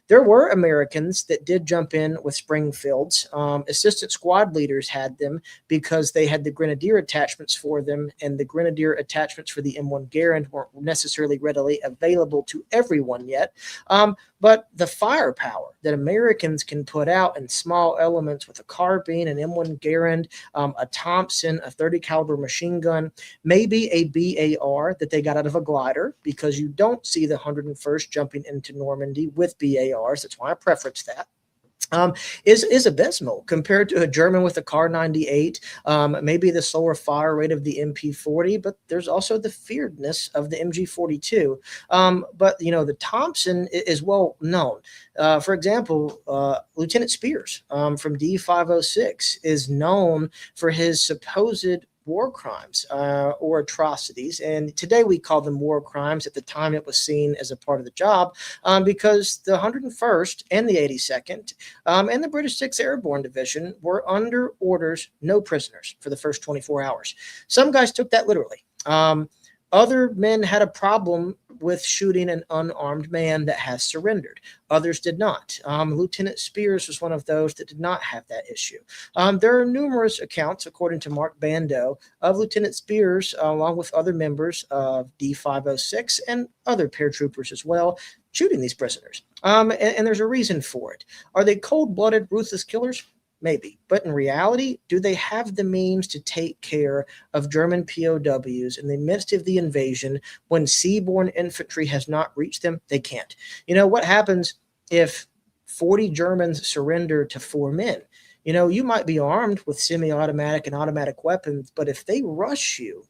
There were Americans that did jump in with Springfields. Assistant squad leaders had them because they had the grenadier attachments for them, and the grenadier attachments for the M1 Garand weren't necessarily readily available to everyone yet. But the firepower that Americans can put out in small elements with a carbine, an M1 Garand, a Thompson, a 30 caliber machine gun, maybe a BAR that they got out of a glider, because you don't see the 101st jumping into Normandy with BARs. That's why I preference that. Is abysmal compared to a German with a Car 98, maybe the slower fire rate of the MP40, but there's also the fearedness of the MG42. But the Thompson is well known. For example, Lieutenant Spears from D506 is known for his supposed war crimes or atrocities, and today we call them war crimes. At the time, it was seen as a part of the job, because the 101st and the 82nd and the British 6th Airborne Division were under orders, no prisoners, for the first 24 hours. Some guys took that literally. Other men had a problem with shooting an unarmed man that has surrendered. Others did not. Lieutenant Spears was one of those that did not have that issue. There are numerous accounts, according to Mark Bando, of Lieutenant Spears, along with other members of D506 and other paratroopers as well, shooting these prisoners. And there's a reason for it. Are they cold-blooded, ruthless killers? Maybe. But in reality, do they have the means to take care of German POWs in the midst of the invasion when seaborne infantry has not reached them? They can't. What happens if 40 Germans surrender to 4 men? You might be armed with semi-automatic and automatic weapons, but if they rush you,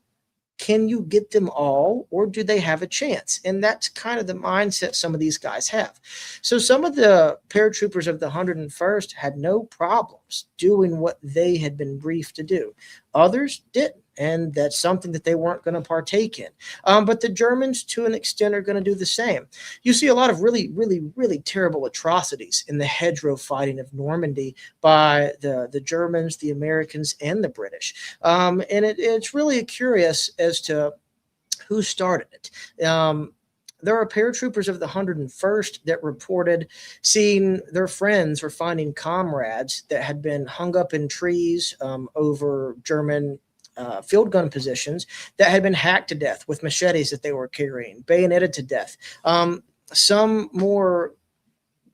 can you get them all, or do they have a chance? And that's kind of the mindset some of these guys have. So some of the paratroopers of the 101st had no problems doing what they had been briefed to do. Others didn't, and that's something that they weren't going to partake in. But the Germans, to an extent, are going to do the same. You see a lot of really, really, really terrible atrocities in the hedgerow fighting of Normandy by the Germans, the Americans, and the British. And it's really curious as to who started it. There are paratroopers of the 101st that reported seeing their friends or finding comrades that had been hung up in trees over German field gun positions that had been hacked to death with machetes that they were carrying, bayoneted to death. Some more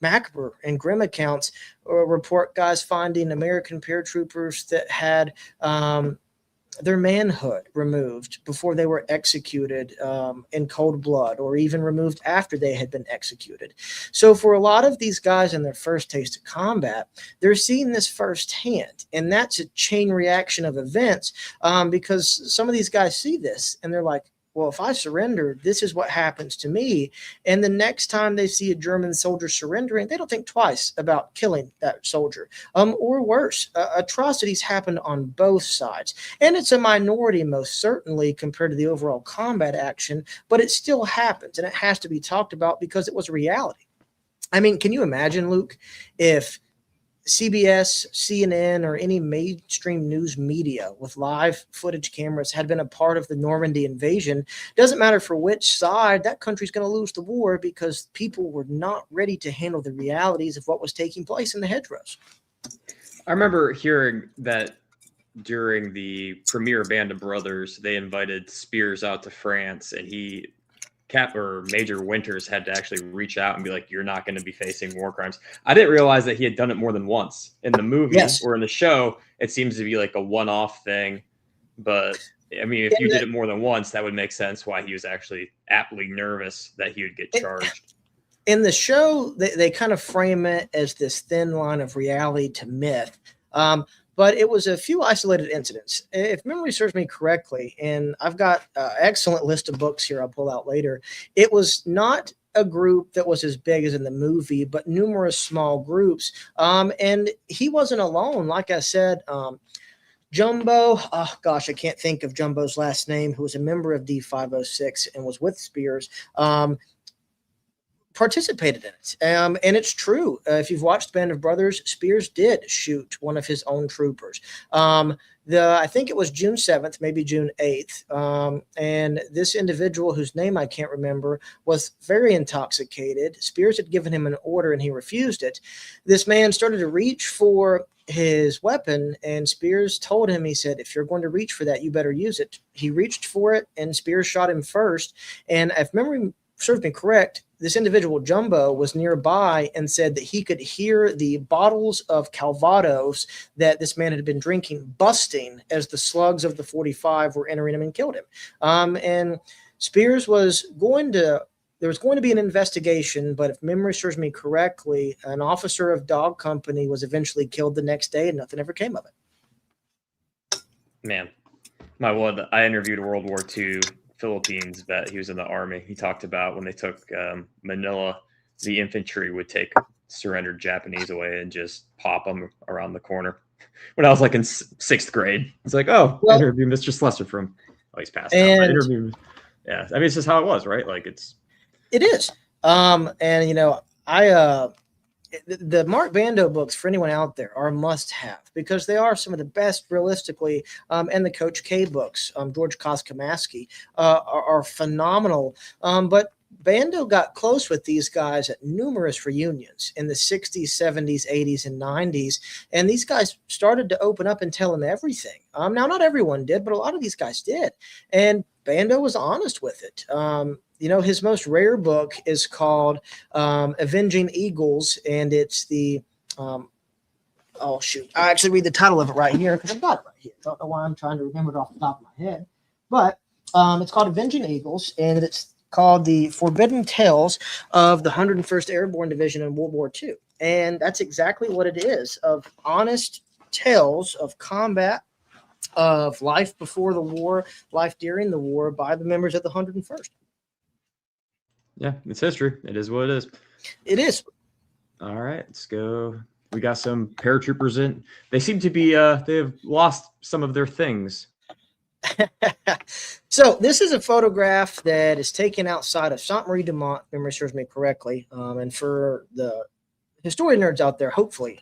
macabre and grim accounts report guys finding American paratroopers that had their manhood removed before they were executed in cold blood, or even removed after they had been executed. So for a lot of these guys in their first taste of combat, they're seeing this firsthand, and that's a chain reaction of events, because some of these guys see this and they're like, well, if I surrender, this is what happens to me. And the next time they see a German soldier surrendering, they don't think twice about killing that soldier. Or worse, atrocities happen on both sides. And it's a minority, most certainly, compared to the overall combat action, but it still happens, and it has to be talked about because it was a reality. I mean, can you imagine, Luke, if CBS, CNN, or any mainstream news media with live footage cameras had been a part of the Normandy invasion? Doesn't matter for which side, that country's going to lose the war because people were not ready to handle the realities of what was taking place in the hedgerows. I remember hearing that during the premiere of Band of Brothers, they invited Spears out to France, and he Major Winters had to actually reach out and be like, "You're not going to be facing war crimes." I didn't realize that he had done it more than once in the movie or in the show. It seems to be like a one-off thing, but I mean, if you did it more than once, that would make sense why he was actually aptly nervous that he would get charged. In the show, they kind of frame it as this thin line of reality to myth. But it was a few isolated incidents. If memory serves me correctly, and I've got an excellent list of books here I'll pull out later, it was not a group that was as big as in the movie, but numerous small groups. And he wasn't alone. Like I said, Jumbo, oh gosh, I can't think of Jumbo's last name, who was a member of D506 and was with Spears, participated in it. And it's true. If you've watched Band of Brothers, Spears did shoot one of his own troopers. I think it was June 7th, maybe June 8th. And this individual, whose name I can't remember, was very intoxicated. Spears had given him an order and he refused it. This man started to reach for his weapon, and Spears told him, he said, "If you're going to reach for that, you better use it." He reached for it, and Spears shot him first. And if memory serves me correct, this individual, Jumbo, was nearby and said that he could hear the bottles of Calvados that this man had been drinking busting as the slugs of the 45 were entering him and killed him. And Spears was going to, there was going to be an investigation, but if memory serves me correctly, an officer of Dog Company was eventually killed the next day and nothing ever came of it. Man, I interviewed a World War II Philippines vet. He was in the army. He talked about when they took Manila, the infantry would take surrendered Japanese away and just pop them around the corner. When I was like in sixth grade, it's like, oh, well, interview Mr. Slessor from, oh, he's passed out. Yeah, I mean, it's just how it was, right? Like it is. And you know, the Mark Bando books, for anyone out there, are a must-have because they are some of the best, realistically, and the Coach K books, George Koskamaski, are phenomenal. But Bando got close with these guys at numerous reunions in the 60s, 70s, 80s, and 90s, and these guys started to open up and tell him everything. Now, not everyone did, but a lot of these guys did, and Bando was honest with it. You know, his most rare book is called Avenging Eagles, and it's the oh shoot, I actually read the title of it right here because I've got it right here. Don't know why I'm trying to remember it off the top of my head, but it's called Avenging Eagles, and it's called The Forbidden Tales of the 101st Airborne Division in World War II, and that's exactly what it is, of honest tales of combat, of life before the war, life during the war by the members of the 101st. Yeah, it's history. It is what it is. It is. All right, let's go. We got some paratroopers in. They seem to be, they have lost some of their things. So this is a photograph that is taken outside of Sainte-Marie-du-Mont, if memory serves me correctly. And for the historian nerds out there, hopefully,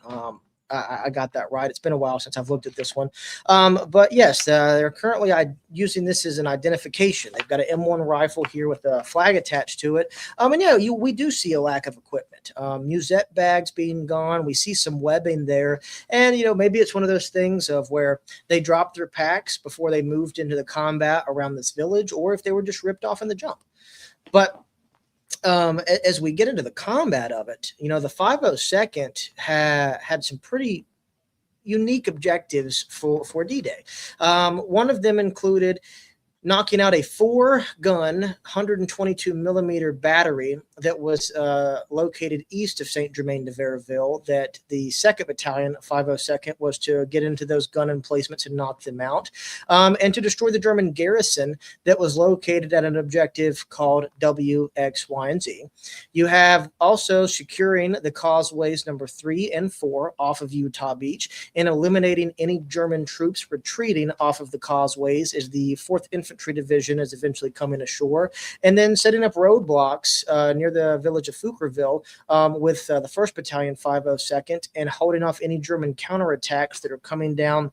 I got that right. It's been a while since I've looked at this one. But yes, they're currently using this as an identification. They've got an M1 rifle here with a flag attached to it. And yeah, we do see a lack of equipment. Musette bags being gone. We see some webbing there. And, you know, maybe it's one of those things of where they dropped their packs before they moved into the combat around this village, or if they were just ripped off in the jump. But as we get into the combat of it, you know, the 502nd had some pretty unique objectives for D-Day. One of them included knocking out a 4-gun, 122 millimeter battery that was located east of Saint-Germain-de-Verville, that the 2nd Battalion, 502nd, was to get into those gun emplacements and knock them out, and to destroy the German garrison that was located at an objective called W, X, Y, and Z. You have also securing the causeways number 3 and 4 off of Utah Beach and eliminating any German troops retreating off of the causeways as the 4th Infantry Division is eventually coming ashore, and then setting up roadblocks near the village of Fouquerville with the 1st Battalion, 502nd, and holding off any German counterattacks that are coming down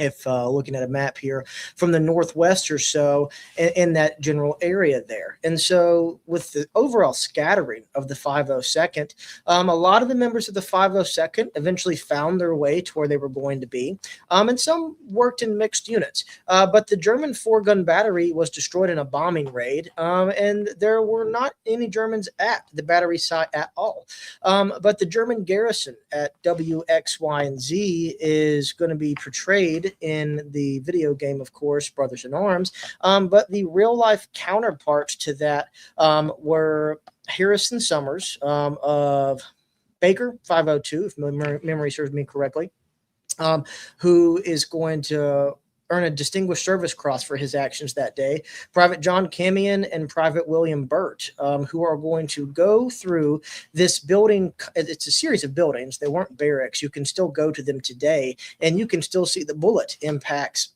if looking at a map here, from the northwest or so in that general area there. And so with the overall scattering of the 502nd, a lot of the members of the 502nd eventually found their way to where they were going to be, and some worked in mixed units. But the German 4-gun battery was destroyed in a bombing raid, and there were not any Germans at the battery site at all. But the German garrison at W, X, Y, and Z is going to be portrayed in the video game, of course, Brothers in Arms. But the real life counterparts to that were Harrison Summers of Baker 502, if memory serves me correctly, who is going to earn a Distinguished Service Cross for his actions that day. Private John Camion and Private William Burt, who are going to go through this building. It's a series of buildings. They weren't barracks. You can still go to them today, and you can still see the bullet impacts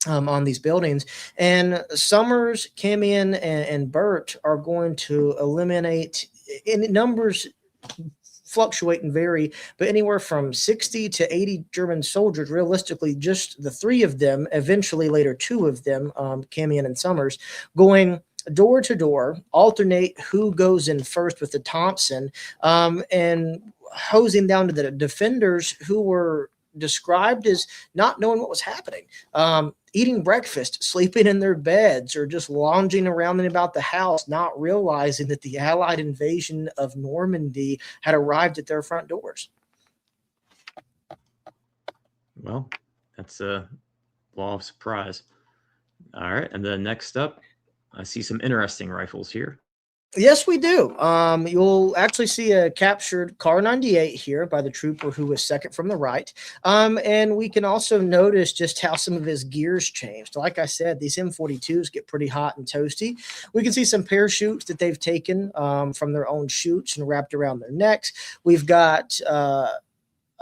on these buildings. And Summers, Camion, and Burt are going to eliminate, in numbers fluctuate and vary, but anywhere from 60 to 80 German soldiers, realistically, just the three of them, eventually later two of them, Camion and Summers, going door to door, alternate who goes in first with the Thompson, and hosing down to the defenders who were described as not knowing what was happening, eating breakfast, sleeping in their beds, or just lounging around and about the house, not realizing that the Allied invasion of Normandy had arrived at their front doors. Well, that's a law of surprise. All right, and then next up, I see some interesting rifles here. Yes, we do. You'll actually see a captured Car 98 here by the trooper who was second from the right. And we can also notice just how some of his gears changed. Like I said, these M42s get pretty hot and toasty. We can see some parachutes that they've taken from their own chutes and wrapped around their necks. We've got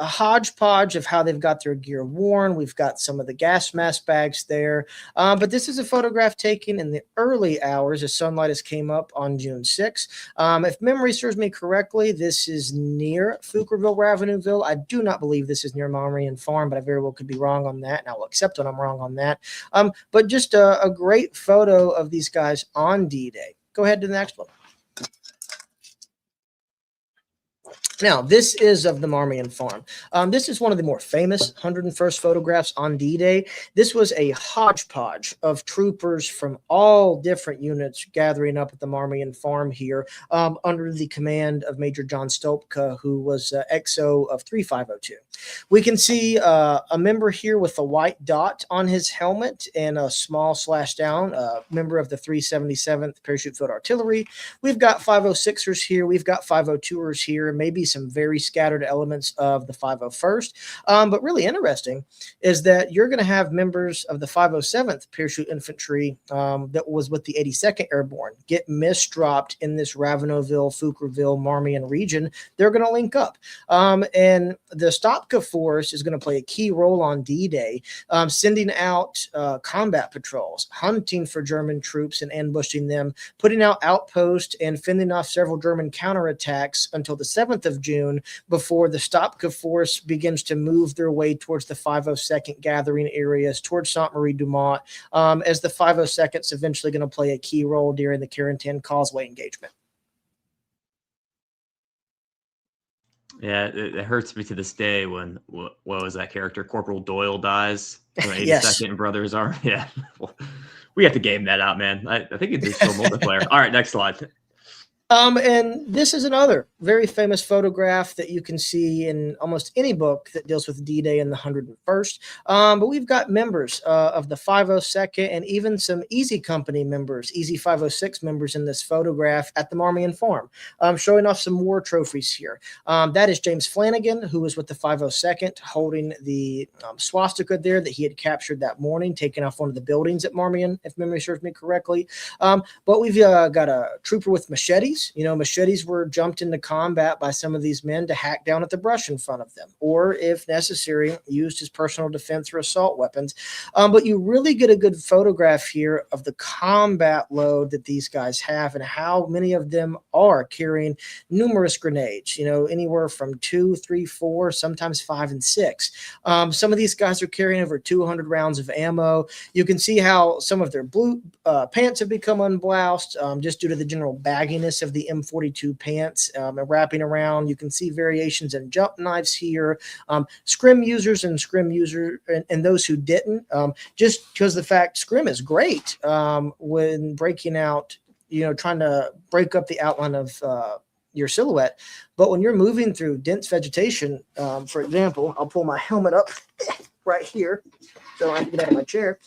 a hodgepodge of how they've got their gear worn. We've got some of the gas mask bags there. But this is a photograph taken in the early hours as sunlight has came up on June 6th. If memory serves me correctly, this is near Fouquerville, Ravenouville. I do not believe this is near Marmion Farm, but I very well could be wrong on that, and I will accept when I'm wrong on that. But just a great photo of these guys on D-Day. Go ahead to the next one. Now, this is of the Marmion Farm. This is one of the more famous 101st photographs on D-Day. This was a hodgepodge of troopers from all different units gathering up at the Marmion Farm here under the command of Major John Stopka, who was XO of 3502. We can see a member here with a white dot on his helmet and a small slash down, member of the 377th Parachute Field Artillery. We've got 506ers here. We've got 502ers here, maybe some very scattered elements of the 501st. But really interesting is that you're going to have members of the 507th Parachute Infantry that was with the 82nd Airborne get misdropped in this Ravennouville, Fouquerville, Marmion region. They're going to link up. And the Stopka force is going to play a key role on D-Day, sending out combat patrols, hunting for German troops and ambushing them, putting out outposts and fending off several German counterattacks until the 7th of June, before the Stopka force begins to move their way towards the 502nd gathering areas, towards Sainte-Marie-du-Mont, as the 502nd is eventually going to play a key role during the Carentan Causeway engagement. Yeah, it hurts me to this day when, what was that character? Corporal Doyle dies. 82nd Yes. and Brothers Army. Yeah. We have to game that out, man. I think it's still multiplayer. All right, next slide. And this is another very famous photograph that you can see in almost any book that deals with D-Day and the 101st. But we've got members of the 502nd and even some Easy Company members, Easy 506 members in this photograph at the Marmion Farm, showing off some war trophies here. That is James Flanagan, who was with the 502nd, holding the swastika there that he had captured that morning, taking off one of the buildings at Marmion, if memory serves me correctly. But we've got a trooper with machetes. machetes. Machetes were jumped into combat by some of these men to hack down at the brush in front of them, or if necessary, used as personal defense or assault weapons. But you really get a good photograph here of the combat load that these guys have and how many of them are carrying numerous grenades, anywhere from 2, 3, 4, sometimes 5 and 6. Some of these guys are carrying over 200 rounds of ammo. You can see how some of their blue pants have become unbloused just due to the general bagginess of the M42 pants and wrapping around. You can see variations in jump knives here, scrim users and and those who didn't, just because the fact scrim is great when breaking out, trying to break up the outline of your silhouette. But when you're moving through dense vegetation, for example, I'll pull my helmet up right here so I have to get out of my chair.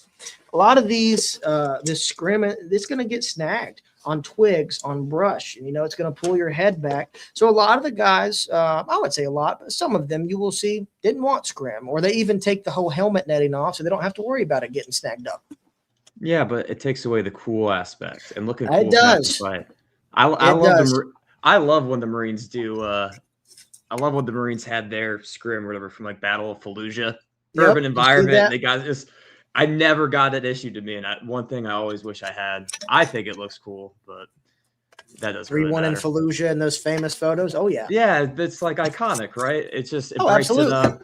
A lot of these, this scrim, it's going to get snagged on twigs, on brush, and it's going to pull your head back. So a lot of the guys, I would say a lot, but some of them you will see didn't want scrim, or they even take the whole helmet netting off so they don't have to worry about it getting snagged up. Yeah, but it takes away the cool aspect, and looking cool it does. I love I love when the Marines do. I love when the Marines had their scrim or whatever from like Battle of Fallujah, urban environment. They got this. I never got it issued to me, and one thing I always wish I had. I think it looks cool, but that doesn't really matter. 3-1 in Fallujah and those famous photos. Oh yeah, yeah, that's like iconic, right? It breaks absolutely. It up.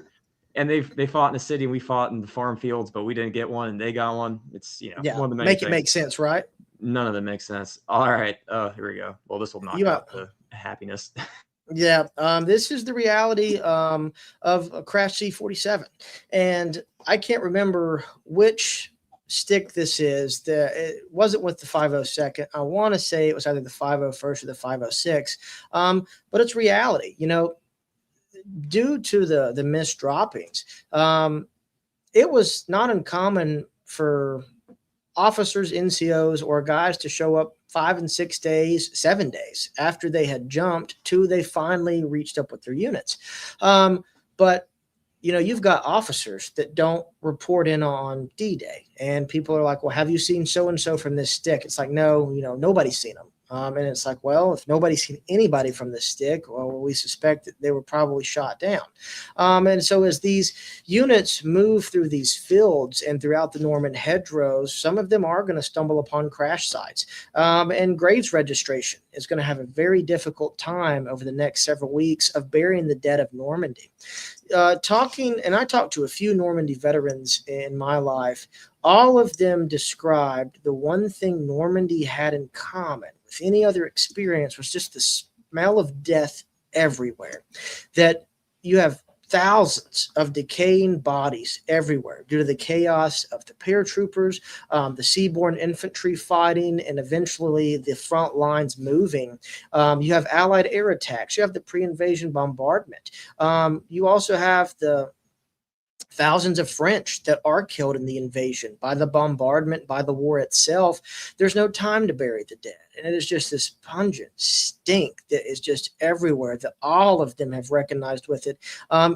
And they fought in the city, and we fought in the farm fields, but we didn't get one, and they got one. It's one of the many things. It make sense, right? None of them makes sense. All right, here we go. Well, this will knock out the happiness. Yeah, this is the reality of a Crash C-47, and I can't remember which stick this is. It wasn't with the 502nd. I want to say it was either the 501st or the 506, but it's reality. Due to the missed droppings, it was not uncommon for officers, NCOs, or guys to show up 5 and 6 days, 7 days after they had jumped to they finally reached up with their units. But you've got officers that don't report in on D-Day, and people are like, well, have you seen so-and-so from this stick? It's like, no, nobody's seen them. And it's like, well, if nobody's seen anybody from this stick, well, we suspect that they were probably shot down. And so as these units move through these fields and throughout the Norman hedgerows, some of them are going to stumble upon crash sites. And graves registration is going to have a very difficult time over the next several weeks of burying the dead of Normandy. I talked to a few Normandy veterans in my life. All of them described the one thing Normandy had in common with any other experience was just the smell of death everywhere. That you have thousands of decaying bodies everywhere due to the chaos of the paratroopers, the seaborne infantry fighting, and eventually the front lines moving. You have Allied air attacks. You have the pre-invasion bombardment. You also have the thousands of French that are killed in the invasion by the bombardment, by the war itself. There's no time to bury the dead. And it is just this pungent stink that is just everywhere, that all of them have recognized with it.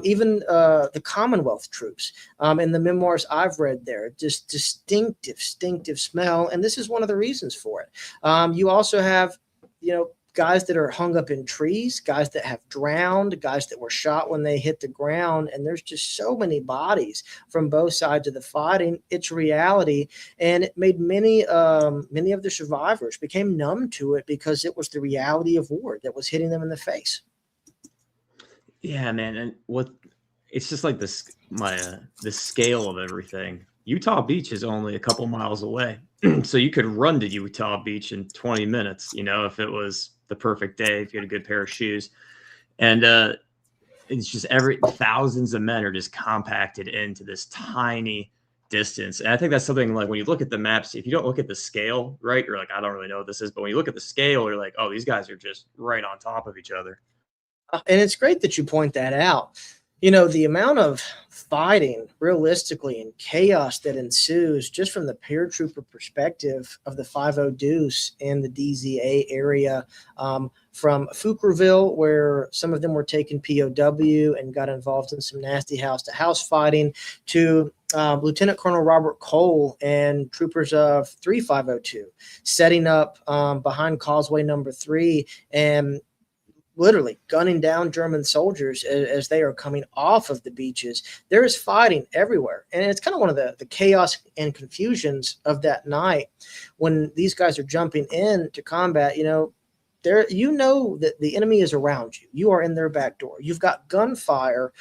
Even the Commonwealth troops in the memoirs I've read there, just distinctive smell. And this is one of the reasons for it. You also have, guys that are hung up in trees, guys that have drowned, guys that were shot when they hit the ground. And there's just so many bodies from both sides of the fighting. It's reality. And it made many of the survivors became numb to it because it was the reality of war that was hitting them in the face. Yeah, man. And it's just like the scale of everything. Utah Beach is only a couple miles away. So you could run to Utah Beach in 20 minutes, if it was the perfect day, if you had a good pair of shoes. And it's just thousands of men are just compacted into this tiny distance. And I think that's something like when you look at the maps, if you don't look at the scale, right, you're like, I don't really know what this is. But when you look at the scale, you're like, oh, these guys are just right on top of each other. And it's great that you point that out. The amount of fighting realistically and chaos that ensues just from the paratrooper perspective of the Five-O-Deuce in the DZA area, from Fouquerville, where some of them were taken POW and got involved in some nasty house-to-house fighting, to Lieutenant Colonel Robert Cole and troopers of 3502 setting up behind Causeway number 3 and literally gunning down German soldiers as they are coming off of the beaches. There is fighting everywhere. And it's kind of one of the chaos and confusions of that night when these guys are jumping into combat. That the enemy is around you. You are in their back door. You've got gunfire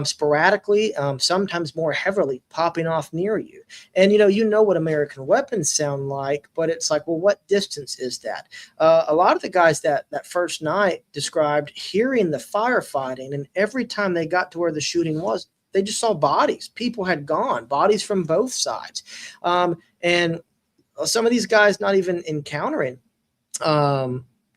sporadically, sometimes more heavily popping off near you. And, you know what American weapons sound like, but it's like, well, what distance is that? A lot of the guys that first night described hearing the firefighting, and every time they got to where the shooting was, they just saw bodies. People had gone, bodies from both sides. And some of these guys not even encountering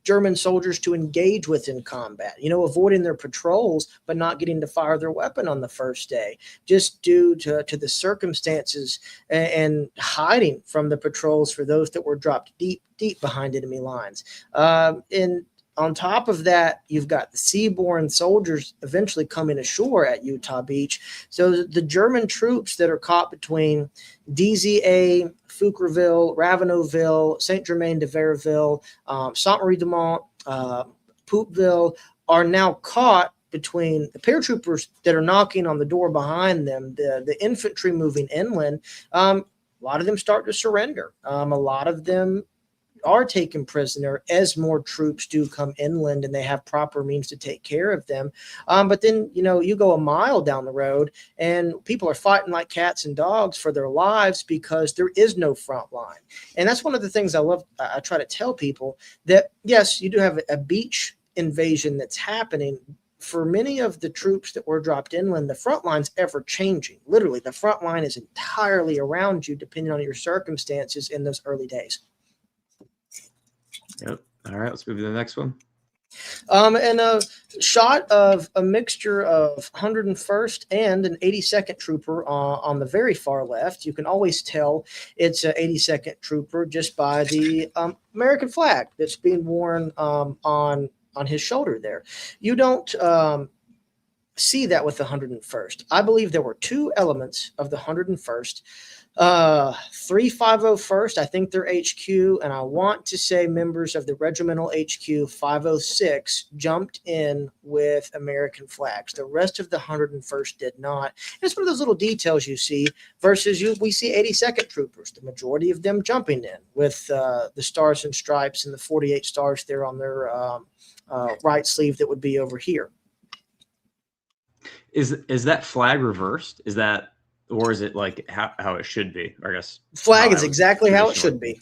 German soldiers to engage with in combat, avoiding their patrols, but not getting to fire their weapon on the first day, just due to the circumstances and hiding from the patrols for those that were dropped deep behind enemy lines. And on top of that, you've got the seaborne soldiers eventually coming ashore at Utah Beach. So the German troops that are caught between DZA, Fouquerville, Ravenelville, Saint-Germain-de-Verville, Sainte-Marie-de-Mont, Poupeville are now caught between the paratroopers that are knocking on the door behind them, the infantry moving inland. A lot of them start to surrender. A lot of them are taken prisoner as more troops do come inland and they have proper means to take care of them. But then, you go a mile down the road and people are fighting like cats and dogs for their lives because there is no front line. And that's one of the things I try to tell people, that yes, you do have a beach invasion that's happening. For many of the troops that were dropped inland, the front line's ever changing. Literally, the front line is entirely around you depending on your circumstances in those early days. Yep. All right, let's move to the next one. And a shot of a mixture of 101st and an 82nd trooper on the very far left. You can always tell it's an 82nd trooper just by the American flag that's being worn on his shoulder there. You don't see that with the 101st. I believe there were two elements of the 101st. 350 I think they're HQ, and I want to say members of the regimental HQ 506 jumped in with American flags. The rest of the 101st did not. And it's one of those little details you see versus we see 82nd troopers, the majority of them jumping in with the stars and stripes and the 48 stars there on their right sleeve that would be over here. Is that flag reversed? Or is it like how it should be? I guess flag is exactly how it should be.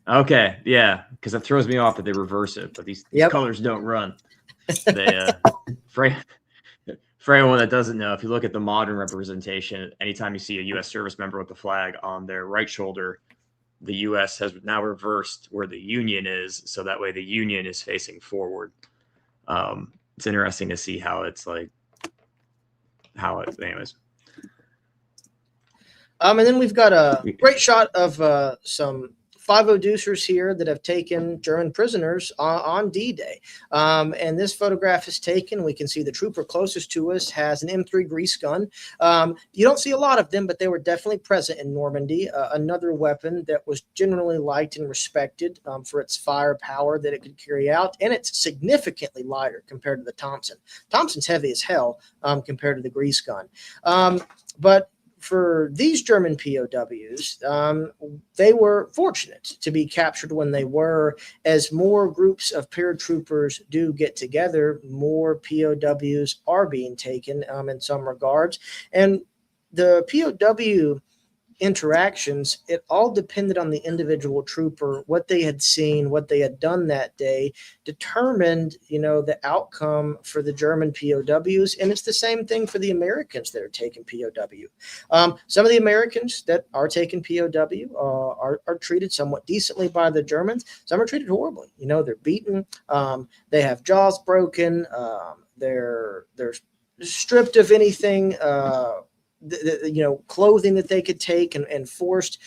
Okay, yeah, because it throws me off that they reverse it, but these colors don't run. They for anyone that doesn't know, if you look at the modern representation, anytime you see a U.S. service member with the flag on their right shoulder, the U.S. has now reversed where the Union is, so that way the Union is facing forward. It's interesting to see anyways. And then we've got a great shot of some 5-O-Deucers here that have taken German prisoners on D-Day. And this photograph is taken. We can see the trooper closest to us has an M3 grease gun. You don't see a lot of them, but they were definitely present in Normandy. Another weapon that was generally liked and respected for its firepower that it could carry out. And it's significantly lighter compared to the Thompson. Thompson's heavy as hell compared to the grease gun. But for these German POWs, they were fortunate to be captured when they were. As more groups of paratroopers do get together, more POWs are being taken in some regards. And the POW interactions, it all depended on the individual trooper, what they had seen, what they had done that day, determined, the outcome for the German POWs. And it's the same thing for the Americans that are taking POW. Some of the Americans that are taking POW are treated somewhat decently by the Germans. Some are treated horribly. They're beaten. They have jaws broken. They're stripped of anything, clothing that they could take, and forced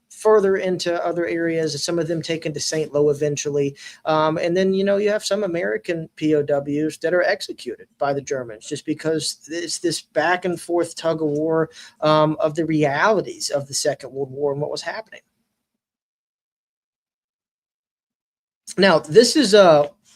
further into other areas. Some of them taken to St. Lo eventually. And then, you have some American POWs that are executed by the Germans just because it's this back and forth tug of war of the realities of the Second World War and what was happening. Now, this is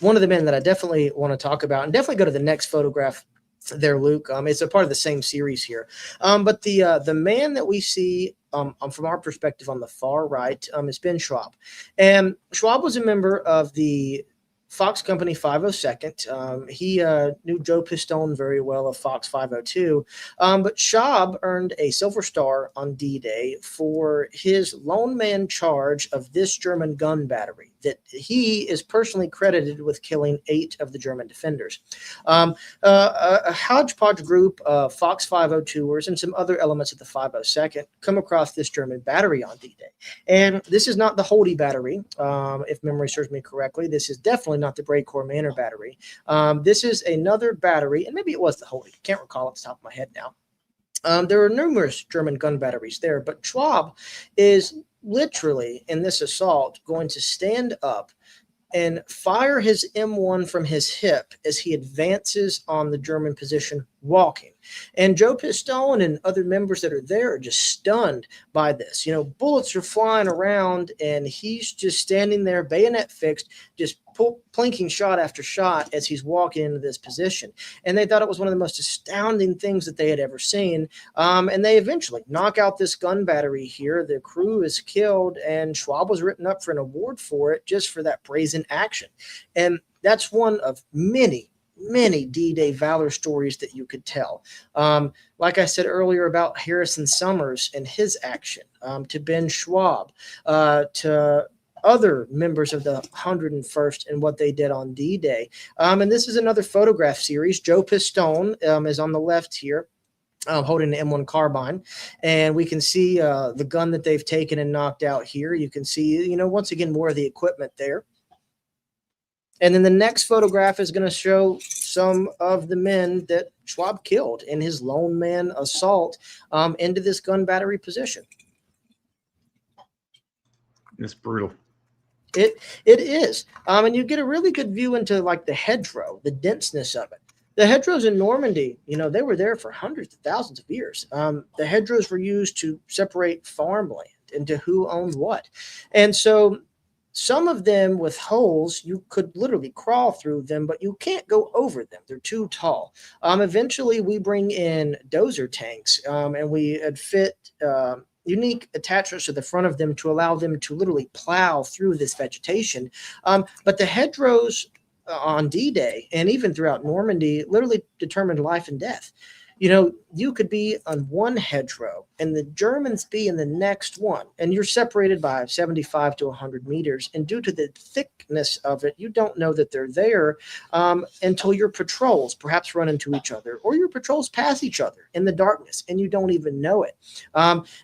one of the men that I definitely want to talk about, and definitely go to the next photograph there, Luke. It's a part of the same series here. But the man that we see from our perspective on the far right is Ben Schwab. And Schwab was a member of the Fox Company 502nd. He knew Joe Pistone very well of Fox 502. But Schwab earned a Silver Star on D-Day for his lone man charge of this German gun battery that he is personally credited with killing 8 of the German defenders. A hodgepodge group of Fox 502ers and some other elements of the 502nd come across this German battery on D-Day. And this is not the Holdy battery, if memory serves me correctly. This is definitely not the Braycore Manor battery. This is another battery, and maybe it was the Holdy. Can't recall off the top of my head now. There are numerous German gun batteries there, but Schwab is literally in this assault going to stand up and fire his M1 from his hip as he advances on the German position walking. And Joe Pistone and other members that are there are just stunned by this. Bullets are flying around, and he's just standing there, bayonet fixed, just plinking shot after shot as he's walking into this position. And they thought it was one of the most astounding things that they had ever seen. And they eventually knock out this gun battery here. The crew is killed, and Schwab was written up for an award for it, just for that brazen action. And that's one of many D-Day valor stories that you could tell. Like I said earlier about Harrison Summers and his action, to Ben Schwab, to other members of the 101st and what they did on D-Day. And this is another photograph series. Joe Pistone is on the left here, holding an M1 carbine, and we can see the gun that they've taken and knocked out here. You can see, once again, more of the equipment there. And then the next photograph is going to show some of the men that Schwab killed in his lone man assault into this gun battery position. It's brutal. It is. And you get a really good view into like the hedgerow, the denseness of it. The hedgerows in Normandy, they were there for hundreds of thousands of years. The hedgerows were used to separate farmland into who owned what. And so some of them with holes, you could literally crawl through them, but you can't go over them. They're too tall. Eventually, we bring in dozer tanks, and we had fit unique attachments to the front of them to allow them to literally plow through this vegetation. But the hedgerows on D-Day and even throughout Normandy literally determined life and death. You could be on one hedgerow and the Germans be in the next one, and you're separated by 75 to 100 meters. And due to the thickness of it, you don't know that they're there until your patrols perhaps run into each other, or your patrols pass each other in the darkness, and you don't even know it.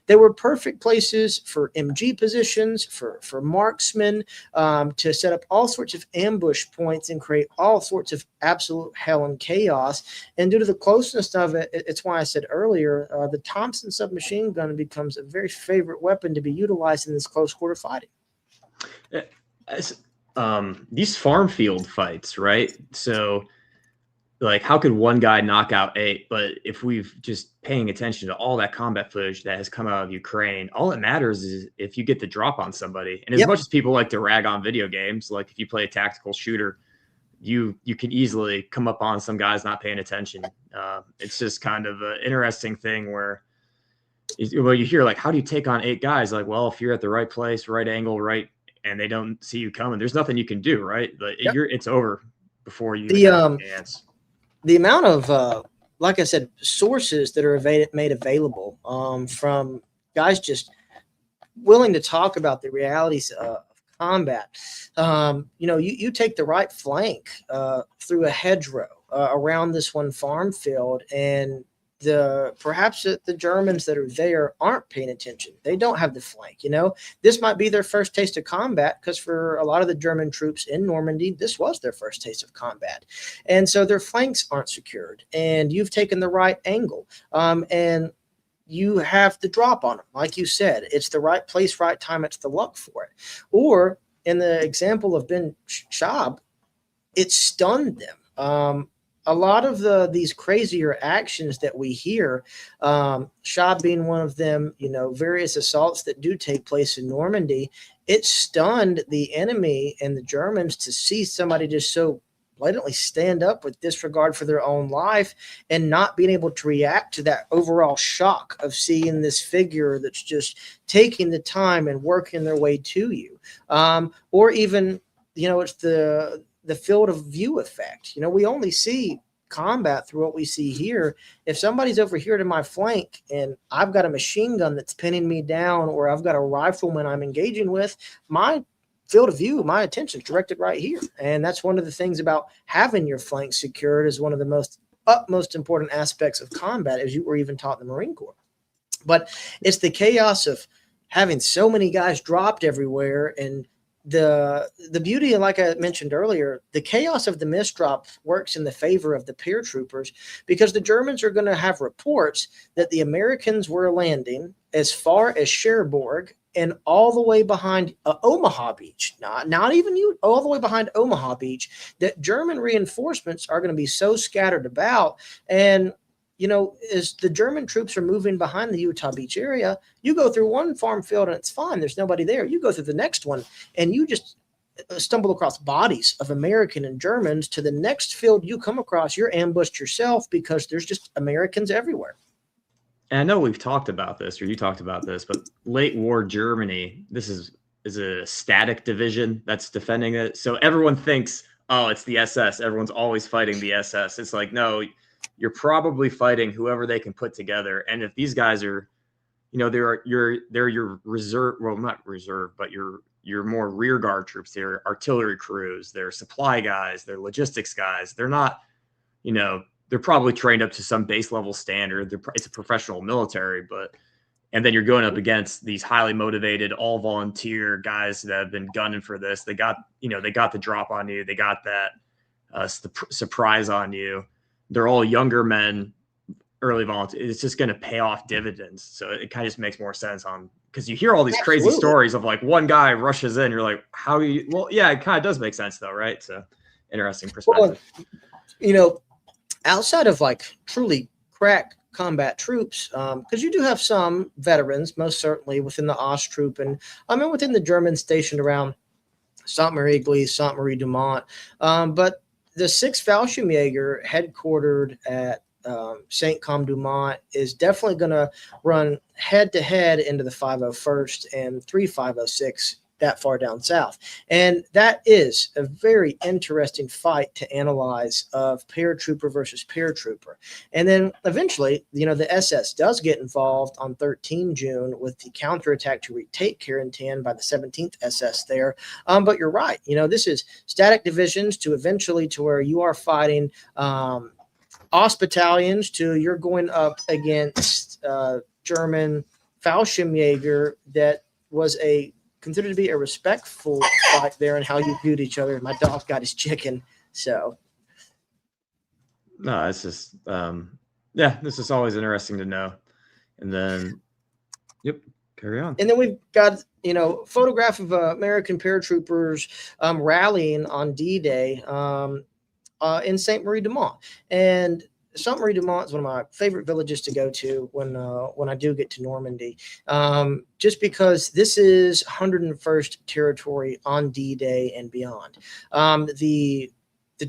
They were perfect places for MG positions, for marksmen, to set up all sorts of ambush points and create all sorts of absolute hell and chaos. And due to the closeness of it, it's why I said earlier, the Thompson submachine gun becomes a very favorite weapon to be utilized in this close quarter fighting. These farm field fights, right? So, like, how could one guy knock out 8? But if we've just paying attention to all that combat footage that has come out of Ukraine, all it matters is if you get the drop on somebody. And as much as people like to rag on video games, like if you play a tactical shooter, you can easily come up on some guys not paying attention. It's just kind of an interesting thing where, you hear like, how do you take on 8 guys? Like, well, if you're at the right place, right angle, right, and they don't see you coming, there's nothing you can do, right? But it's over before you even have a chance. The amount of, like I said, sources that are made available from guys just willing to talk about the realities of combat. You take the right flank through a hedgerow around this one farm field, and perhaps the Germans that are there aren't paying attention. They don't have the flank. This might be their first taste of combat, because for a lot of the German troops in Normandy, this was their first taste of combat, and so their flanks aren't secured. And you've taken the right angle, and you have the drop on them, like you said. It's the right place, right time. It's the luck for it. Or in the example of Ben Schaub, it stunned them. A lot of these crazier actions that we hear, Schaub being one of them, various assaults that do take place in Normandy, it stunned the enemy and the Germans to see somebody just so blatantly stand up with disregard for their own life and not being able to react to that overall shock of seeing this figure that's just taking the time and working their way to you. Or even, it's the field of view effect. We only see combat through what we see here. If somebody's over here to my flank and I've got a machine gun that's pinning me down, or I've got a rifleman I'm engaging with, my field of view, my attention is directed right here. And that's one of the things about having your flank secured, is one of the utmost important aspects of combat, as you were even taught in the Marine Corps. But it's the chaos of having so many guys dropped everywhere, and the beauty, like I mentioned earlier, the chaos of the misdrop works in the favor of the paratroopers, because the Germans are going to have reports that the Americans were landing as far as Cherbourg and all the way behind Omaha Beach, not even all the way behind Omaha Beach, that German reinforcements are going to be so scattered about. And as the German troops are moving behind the Utah Beach area, you go through one farm field and it's fine. There's nobody there. You go through the next one and you just stumble across bodies of American and Germans. To the next field you come across, you're ambushed yourself, because there's just Americans everywhere. And I know we've talked about this, or you talked about this, but late war Germany, this is a static division that's defending it. So everyone thinks, oh, it's the SS. Everyone's always fighting the SS. It's like, no, you're probably fighting whoever they can put together. And if these guys are, they're your reserve, well, not reserve, but your more rear guard troops, they're artillery crews, they're supply guys, they're logistics guys. They're not, they're probably trained up to some base level standard. It's a professional military, and then you're going up against these highly motivated, all volunteer guys that have been gunning for this. They got the drop on you. They got that surprise on you. They're all younger men, early volunteers. It's just going to pay off dividends. So it kind of just makes more sense because you hear all these crazy stories of like one guy rushes in. You're like, how you? Well, yeah, it kind of does make sense though, right? So interesting perspective. Well, outside of like truly crack combat troops, because you do have some veterans, most certainly within the Osttroop and within the Germans stationed around Sainte-Marie-Église, Sainte-Marie-du-Mont, but the 6th Fallschirmjäger, headquartered at Saint-Côme-du-Mont, is definitely going to run head-to-head into the 501st and 3506 that far down south. And that is a very interesting fight to analyze of paratrooper versus paratrooper. And then eventually, the SS does get involved on 13 June with the counterattack to retake Carentan by the 17th SS there. But you're right. This is static divisions to eventually to where you are fighting Ost battalions to you're going up against German Fallschirmjäger that was considered to be a respectful fight there, and how you viewed each other. My dog got his chicken, so. No, it's just, this is always interesting to know. And then, yep, carry on. And then we've got, photograph of American paratroopers rallying on D-Day in Sainte-Marie-du-Mont. And Sainte-Marie-du-Mont is one of my favorite villages to go to when I do get to Normandy, just because this is 101st territory on D-Day and beyond. The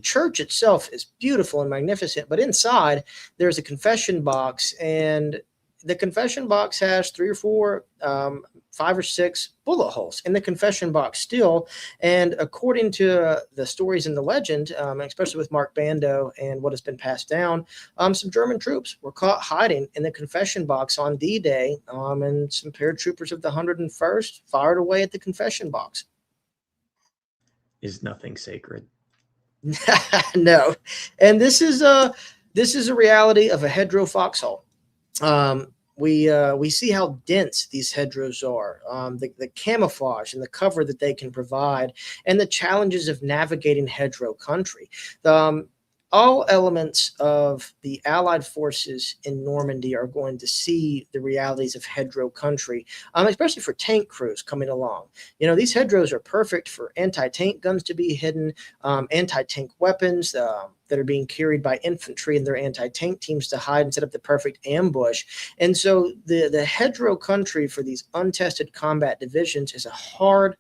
church itself is beautiful and magnificent, but inside there's a confession box, and the confession box has 3 or 4, 5 or 6 bullet holes in the confession box still. And according to the stories in the legend, especially with Mark Bando and what has been passed down, some German troops were caught hiding in the confession box on D-Day, and some paratroopers of the 101st fired away at the confession box. Is nothing sacred? No. And this is This is a reality of a hedgerow foxhole. We see how dense these hedgerows are, the camouflage and the cover that they can provide, and the challenges of navigating hedgerow country. All elements of the Allied forces in Normandy are going to see the realities of hedgerow country, especially for tank crews coming along. These hedgerows are perfect for anti-tank guns to be hidden, anti-tank weapons that are being carried by infantry and their anti-tank teams to hide and set up the perfect ambush. And so the hedgerow country for these untested combat divisions is a hard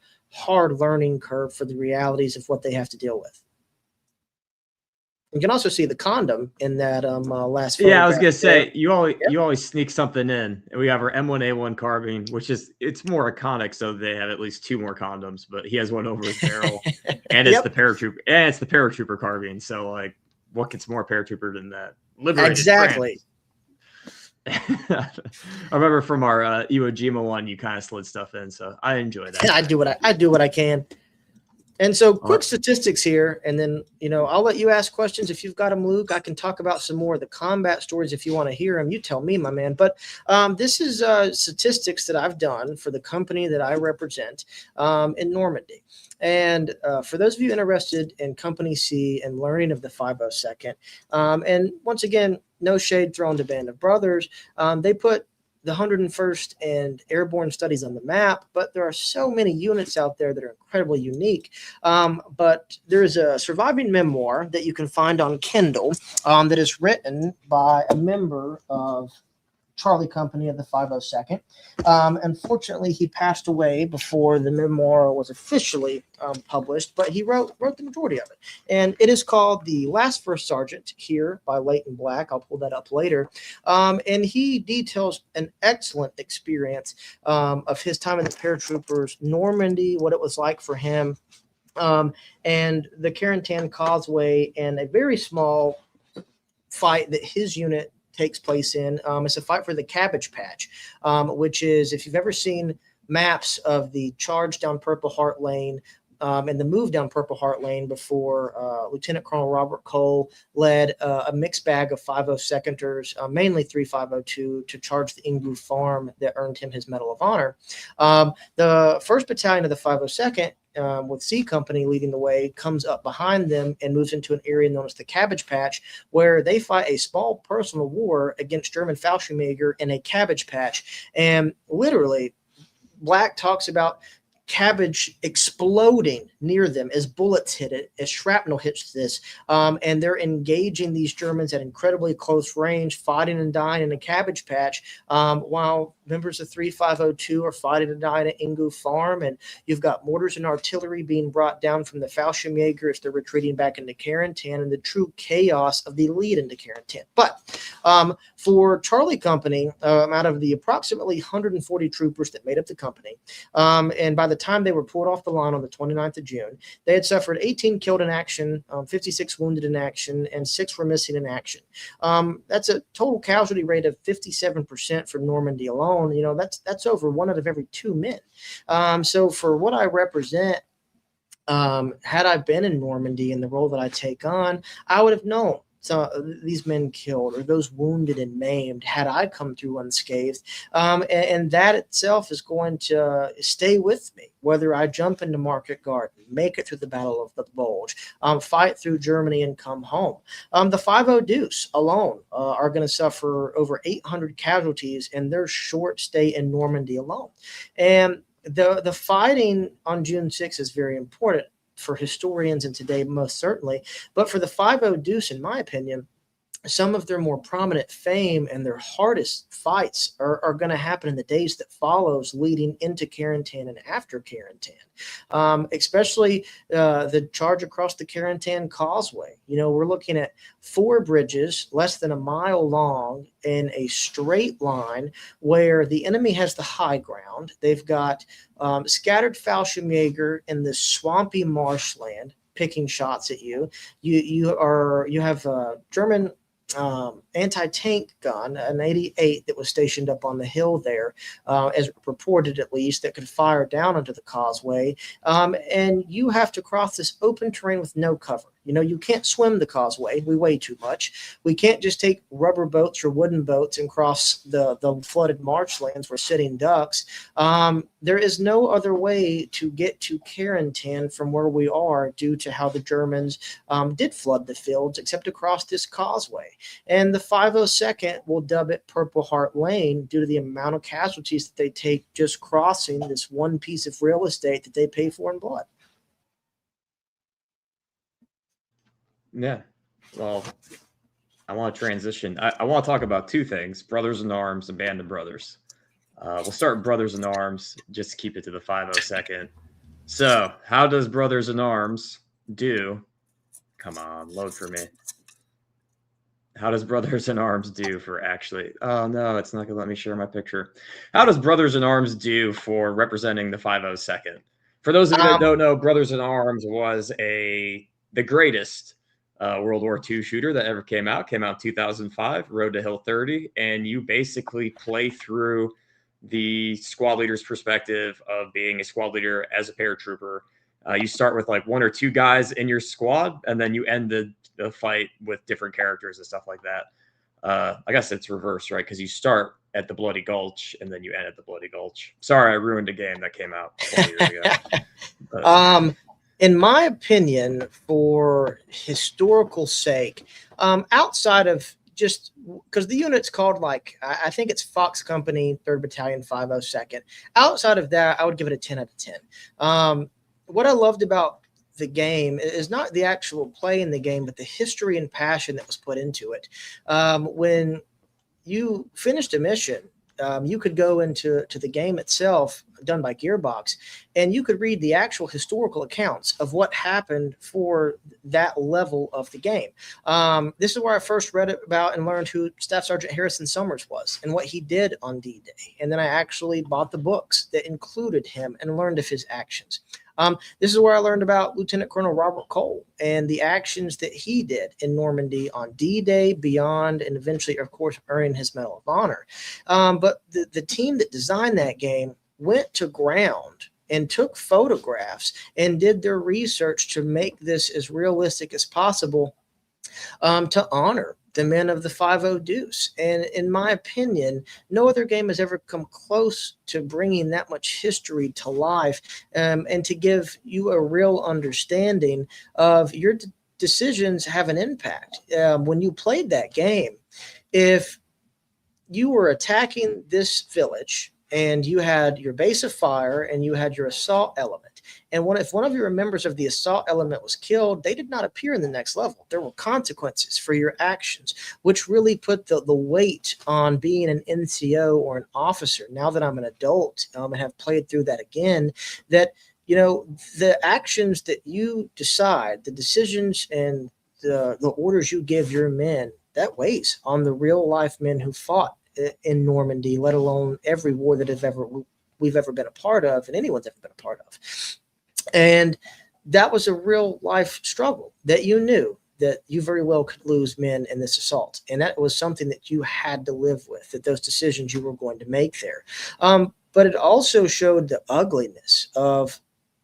learning curve for the realities of what they have to deal with. You can also see the condom in that last photograph. Yeah, I was gonna say you always sneak something in. And we have our M1A1 carbine, which it's more iconic, so they have at least 2 more condoms. But he has one over his barrel, and it's the paratrooper, and it's the paratrooper carbine. So like, what gets more paratrooper than that? Liberated exactly. I remember from our Iwo Jima one, you kind of slid stuff in, so I enjoy that. I do what I can. And so quick statistics here, and then, I'll let you ask questions if you've got them, Luke. I can talk about some more of the combat stories if you want to hear them. You tell me, my man. But this is statistics that I've done for the company that I represent in Normandy. And for those of you interested in Company C and learning of the 502nd, and once again, no shade thrown to Band of Brothers, they put the 101st and Airborne Studies on the map, but there are so many units out there that are incredibly unique. But there is a surviving memoir that you can find on Kindle that is written by a member of Charlie Company of the 502nd. Unfortunately, he passed away before the memoir was officially published, but he wrote the majority of it. And it is called The Last First Sergeant here by Leighton Black. I'll pull that up later. And he details an excellent experience of his time in the paratroopers, Normandy, what it was like for him, and the Carentan Causeway, and a very small fight that his unit takes place in. It's a fight for the Cabbage Patch, which is, if you've ever seen maps of the charge down Purple Heart Lane and the move down Purple Heart Lane before Lieutenant Colonel Robert Cole led a mixed bag of 502nders, mainly 3502, to charge the Ingu farm that earned him his Medal of Honor. The 1st Battalion of the 502nd, with C Company leading the way, comes up behind them and moves into an area known as the Cabbage Patch, where they fight a small personal war against German Fallschirmjäger in a cabbage patch. And literally, Black talks about cabbage exploding near them as bullets hit it, as shrapnel hits this, and they're engaging these Germans at incredibly close range, fighting and dying in a cabbage patch, while members of 3502 are fighting and dying at Ingu Farm, and you've got mortars and artillery being brought down from the Fallschirmjäger as they're retreating back into Carentan, and the true chaos of the lead into Carentan. But for Charlie Company, out of the approximately 140 troopers that made up the company, and by the time they were pulled off the line on the 29th of June, they had suffered 18 killed in action, 56 wounded in action, and 6 were missing in action. That's a total casualty rate of 57% for Normandy alone. That's over 1 out of every 2 men. So for what I represent, had I been in Normandy in the role that I take on, I would have known these men killed or those wounded and maimed had I come through unscathed. And that itself is going to stay with me, whether I jump into Market Garden, make it through the Battle of the Bulge, fight through Germany and come home. The Five-O-Deuce alone are going to suffer over 800 casualties in their short stay in Normandy alone. And the fighting on June 6th is very important for historians and today, most certainly. But for the Five-O-Deuce, in my opinion, some of their more prominent fame and their hardest fights are going to happen in the days that follows leading into Carentan and after Carentan, especially the charge across the Carentan Causeway. We're looking at 4 bridges less than a mile long in a straight line where the enemy has the high ground. They've got scattered Fallschirmjäger in this swampy marshland picking shots at you. You have German anti-tank gun, an 88 that was stationed up on the hill there, as reported at least, that could fire down onto the causeway. And you have to cross this open terrain with no cover. You can't swim the causeway. We weigh too much. We can't just take rubber boats or wooden boats and cross the flooded marshlands for sitting ducks. There is no other way to get to Carentan from where we are due to how the Germans did flood the fields, except across this causeway. And the 502nd will dub it Purple Heart Lane due to the amount of casualties that they take just crossing this one piece of real estate that they pay for in blood. Yeah. Well, I want to transition. I want to talk about two things: Brothers in Arms and Band of Brothers. We'll start with Brothers in Arms, just to keep it to the 502nd. So, how does Brothers in Arms do? Come on, load for me. How does Brothers in Arms do for actually? Oh, no, it's not going to let me share my picture. How does Brothers in Arms do for representing the 502nd? For those of you that don't know, Brothers in Arms was the greatest World War II shooter that ever came out. Came out in 2005, Road to Hill 30, and you basically play through the squad leader's perspective of being a squad leader as a paratrooper. You start with like one or two guys in your squad, and then you end the fight with different characters and stuff like that. I guess it's reversed, right? Because you start at the Bloody Gulch and then you end at the Bloody Gulch. Sorry, I ruined a game that came out 20 years ago. But, in my opinion, for historical sake, outside of just because the unit's called I think it's Fox Company, 3rd Battalion, 502nd. Outside of that, I would give it a 10 out of 10. What I loved about the game is not the actual play in the game, but the history and passion that was put into it. When you finished a mission, you could go into the game itself, done by Gearbox, and you could read the actual historical accounts of what happened for that level of the game. This is where I first read about and learned who Staff Sergeant Harrison Summers was and what he did on D-Day. And then I actually bought the books that included him and learned of his actions. This is where I learned about Lieutenant Colonel Robert Cole and the actions that he did in Normandy on D-Day, beyond, and eventually, of course, earning his Medal of Honor. But the team that designed that game went to ground and took photographs and did their research to make this as realistic as possible, to honor the men of the Five-O-Deuce. And in my opinion, no other game has ever come close to bringing that much history to life, and to give you a real understanding of your decisions have an impact. When you played that game, if you were attacking this village and you had your base of fire and you had your assault element, and if one of your members of the assault element was killed, they did not appear in the next level. There were consequences for your actions, which really put the weight on being an NCO or an officer. Now that I'm an adult and have played through that again, that the actions that you decide, the decisions and the orders you give your men, that weighs on the real life men who fought in Normandy, let alone every war that we've ever been a part of and anyone's ever been a part of. And that was a real life struggle that you knew that you very well could lose men in this assault. And that was something that you had to live with, that those decisions you were going to make there. But it also showed the ugliness of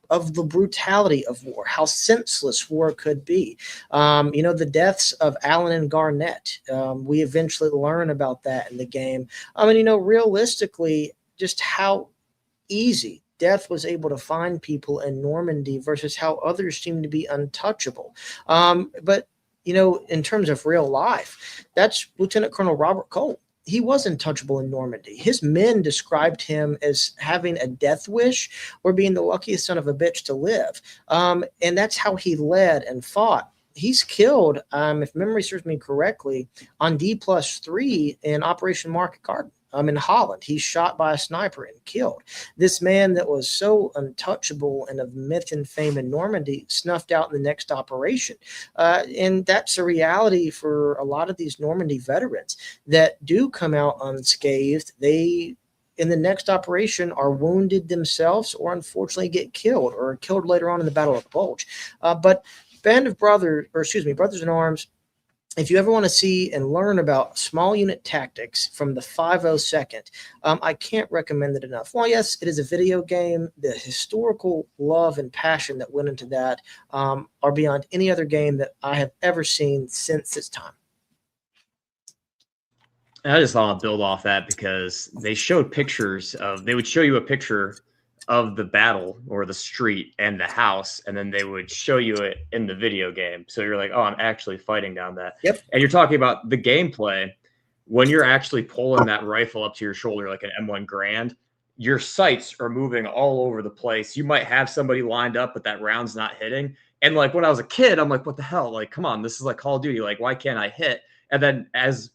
the brutality of war, how senseless war could be. The deaths of Allen and Garnett, we eventually learn about that in the game. Realistically, just how easy death was able to find people in Normandy versus how others seem to be untouchable. But in terms of real life, that's Lieutenant Colonel Robert Cole. He was untouchable in Normandy. His men described him as having a death wish or being the luckiest son of a bitch to live. And that's how he led and fought. He's killed, if memory serves me correctly, on D+3 in Operation Market Garden. In Holland. He's shot by a sniper and killed. This man that was so untouchable and of myth and fame in Normandy snuffed out in the next operation. And that's a reality for a lot of these Normandy veterans that do come out unscathed. They, in the next operation, are wounded themselves or unfortunately get killed or killed later on in the Battle of the Bulge. But Brothers in Arms if you ever want to see and learn about small unit tactics from the 502nd, I can't recommend it enough. Well, yes, it is a video game. The historical love and passion that went into that are beyond any other game that I have ever seen since its time. And I just want to build off that because they showed pictures of, they would show you a picture of the battle or the street and the house, and then they would show you it in the video game. So you're like, oh, I'm actually fighting down that. Yep. And you're talking about the gameplay when you're actually pulling that rifle up to your shoulder like an M1 Grand. Your sights are moving all over the place. You might have somebody lined up, but that round's not hitting. And like when I was a kid, I'm like, what the hell? Like, come on, this is like Call of Duty. Like, why can't I hit? And then as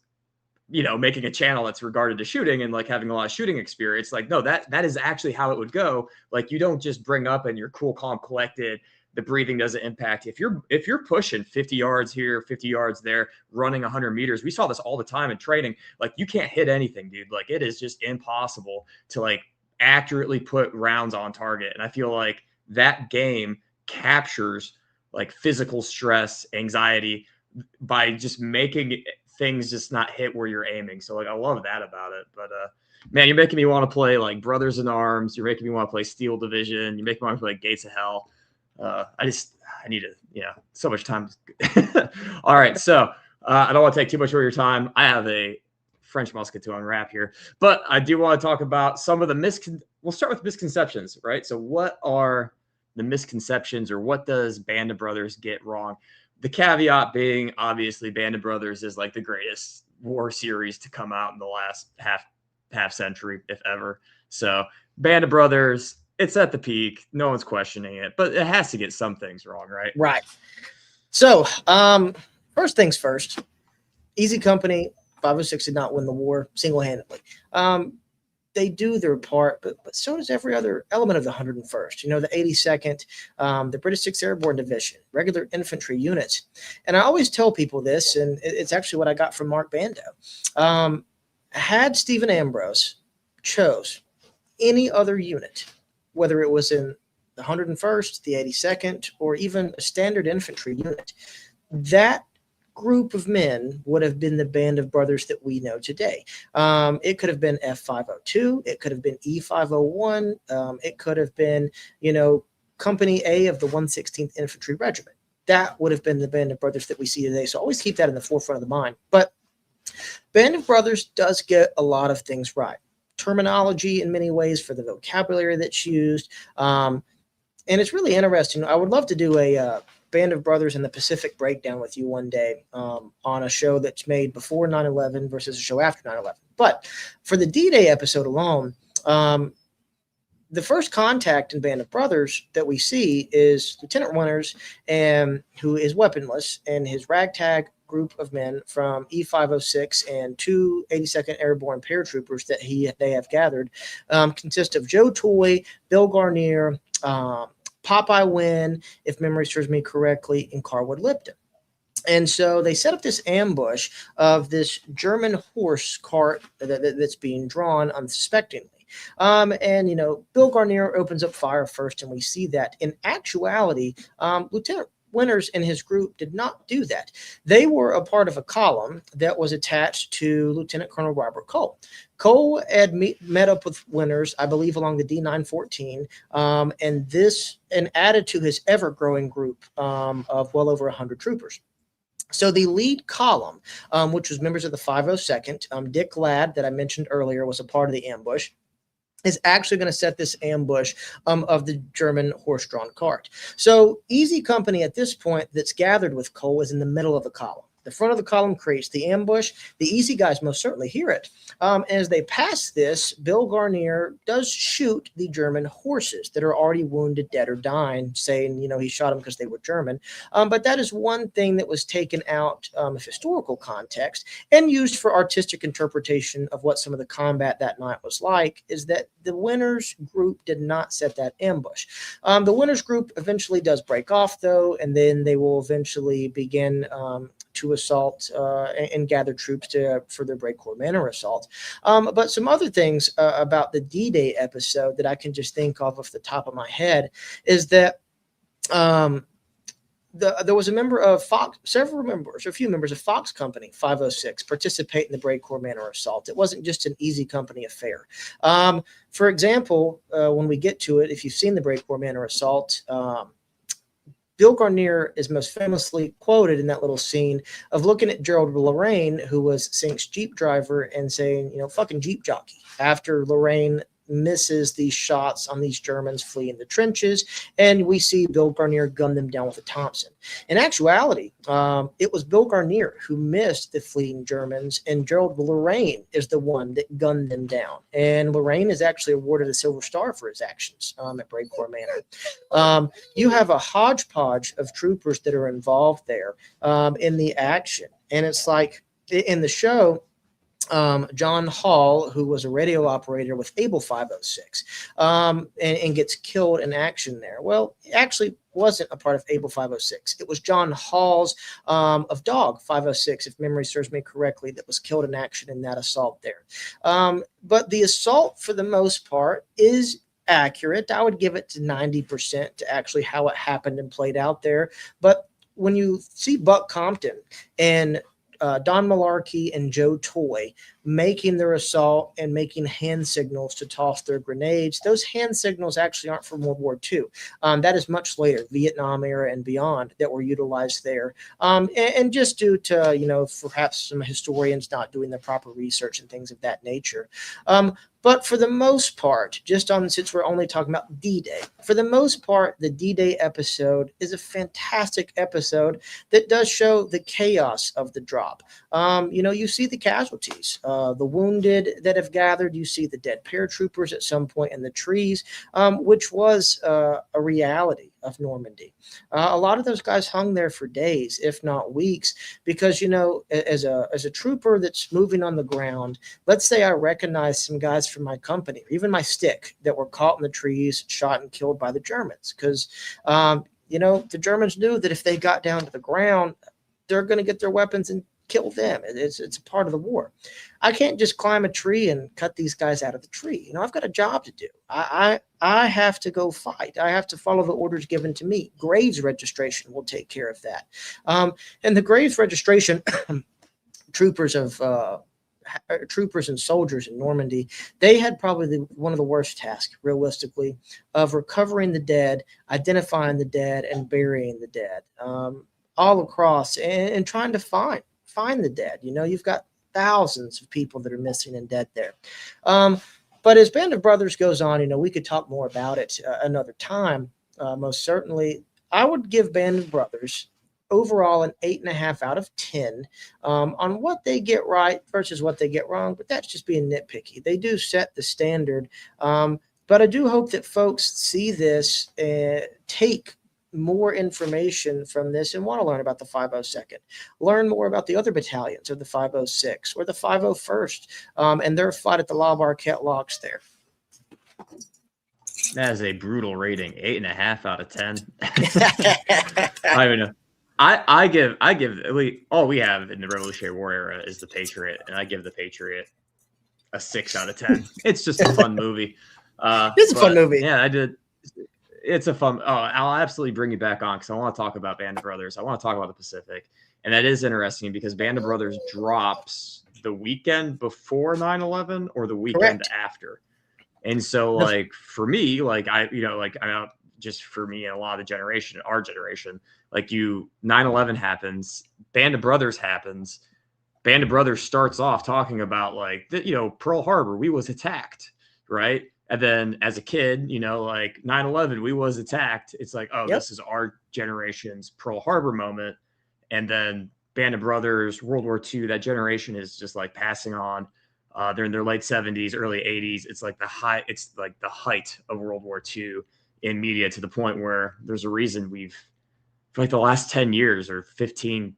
you know, making a channel that's regarded to shooting and like having a lot of shooting experience, like, no, that is actually how it would go. Like, you don't just bring up and you're cool, calm, collected. The breathing doesn't impact. If you're pushing 50 yards here, 50 yards there, running 100 meters, we saw this all the time in training. Like, you can't hit anything, dude. Like, it is just impossible to like accurately put rounds on target. And I feel like that game captures like physical stress, anxiety by just making things just not hit where you're aiming. So like, I love that about it. But man, you're making me want to play like Brothers in Arms. You're making me want to play Steel Division. You're making me want to play Gates of Hell. I need to, so much time. All right. So I don't want to take too much of your time. I have a French musket to unwrap here, but I do want to talk about some of the we'll start with misconceptions, right? So what are the misconceptions, or what does Band of Brothers get wrong? The caveat being, obviously, Band of Brothers is like the greatest war series to come out in the last half century, if ever. So Band of Brothers, it's at the peak. No one's questioning it, but it has to get some things wrong, right? Right. So first things first, Easy Company, 506 did not win the war single-handedly. They do their part, but so does every other element of the 101st. You know, the 82nd, the British 6th Airborne Division, regular infantry units. And I always tell people this, and it's actually what I got from Mark Bando. Had Stephen Ambrose chose any other unit, whether it was in the 101st, the 82nd, or even a standard infantry unit, that group of men would have been the Band of Brothers that we know today. It could have been F502. It could have been E501. It could have been, Company A of the 116th Infantry Regiment. That would have been the Band of Brothers that we see today. So always keep that in the forefront of the mind. But Band of Brothers does get a lot of things right. Terminology in many ways for the vocabulary that's used. And it's really interesting. I would love to do a Band of Brothers in the Pacific breakdown with you one day on a show that's made before 9/11 versus a show after 9/11. But for the D-Day episode alone, the first contact in Band of Brothers that we see is Lieutenant Winters, who is weaponless, and his ragtag group of men from E506 and two 82nd Airborne paratroopers that they have gathered consist of Joe Toy, Bill Garnier, Popeye Wynn, if memory serves me correctly, and Carwood Lipton. And so they set up this ambush of this German horse cart that's being drawn unsuspectingly. And Bill Garnier opens up fire first, and we see that. In actuality, Lieutenant Winters and his group did not do that. They were a part of a column that was attached to Lieutenant Colonel Robert Cole. Cole had met up with Winters, I believe, along the D914, and added to his ever-growing group of well over 100 troopers. So the lead column, which was members of the 502nd, Dick Ladd, that I mentioned earlier, was a part of the ambush, is actually going to set this ambush of the German horse-drawn cart. So Easy Company at this point that's gathered with Cole is in the middle of the column. The front of the column creates the ambush. The Easy guys most certainly hear it. As they pass this, Bill Garnier does shoot the German horses that are already wounded, dead, or dying, saying, he shot them because they were German. But that is one thing that was taken out of historical context and used for artistic interpretation of what some of the combat that night was like, is that the Winters group did not set that ambush. The Winters group eventually does break off, though, and then they will eventually begin to assault and gather troops for their Break Corps Manor assault. But some other things about the D-Day episode that I can just think of off the top of my head is that there was a member of Fox, a few members of Fox Company 506 participate in the Bray Corps Manor assault. It wasn't just an easy company affair. For example, when we get to it, if you've seen the Bray Corps Manor assault, Bill Garnier is most famously quoted in that little scene of looking at Gerald Lorraine, who was Sink's Jeep driver, and saying, fucking Jeep jockey, after Lorraine misses these shots on these Germans fleeing the trenches, and we see Bill Garnier gun them down with a Thompson. In actuality, it was Bill Garnier who missed the fleeing Germans, and Gerald Lorraine is the one that gunned them down. And Lorraine is actually awarded a Silver Star for his actions at Bray Corps Manor. You have a hodgepodge of troopers that are involved there in the action, and it's like in the show, John Hall, who was a radio operator with Able 506, and gets killed in action there. Well, it actually wasn't a part of Able 506. It was John Hall's of Dog 506, if memory serves me correctly, that was killed in action in that assault there. But the assault, for the most part, is accurate. I would give it to 90% to actually how it happened and played out there. But when you see Buck Compton and Don Malarkey and Joe Toy making their assault and making hand signals to toss their grenades, those hand signals actually aren't from World War II. That is much later, Vietnam era and beyond, that were utilized there. And just due to, perhaps some historians not doing the proper research and things of that nature. But for the most part, since we're only talking about D-Day, for the most part, the D-Day episode is a fantastic episode that does show the chaos of the drop. You see the casualties, the wounded that have gathered. You see the dead paratroopers at some point in the trees, which was a reality of Normandy. A lot of those guys hung there for days, if not weeks, because, as a trooper that's moving on the ground, let's say I recognize some guys from my company, or even my stick, that were caught in the trees, shot and killed by the Germans. Because, the Germans knew that if they got down to the ground, they're going to get their weapons and kill them. It's a part of the war. I can't just climb a tree and cut these guys out of the tree. I've got a job to do. I have to go fight. I have to follow the orders given to me. Graves registration will take care of that. And the Graves registration, troopers and soldiers in Normandy, they had probably one of the worst tasks, realistically, of recovering the dead, identifying the dead, and burying the dead, all across, and trying to find the dead. You've got thousands of people that are missing and dead there. But as Band of Brothers goes on, we could talk more about it another time. Most certainly, I would give Band of Brothers overall an 8.5 out of 10 on what they get right versus what they get wrong. But that's just being nitpicky. They do set the standard. But I do hope that folks see this, take more information from this, and want to learn about the 502nd, learn more about the other battalions of the 506 or the 501st, and their fight at the La Barquette locks there. That is a brutal rating, 8.5 out of 10. I don't even know. I give all we have in the Revolutionary War era is the Patriot, and I give the Patriot a 6 out of 10. It's just a fun movie. It's a fun movie. Yeah, I did. It's a fun. Oh, I'll absolutely bring you back on because I want to talk about Band of Brothers. I want to talk about the Pacific, and that is interesting because Band of Brothers drops the weekend before 9/11 or the weekend after. And so, for me, just for me and a lot of our generation, 9/11 happens, Band of Brothers happens. Band of Brothers starts off talking about Pearl Harbor, we was attacked, right? And then as a kid, 9/11, we was attacked. It's This is our generation's Pearl Harbor moment. And then Band of Brothers, World War II, that generation is just passing on. They're in their late 70s, early 80s. It's the height of World War II in media, to the point where there's a reason for the last 10 years or 15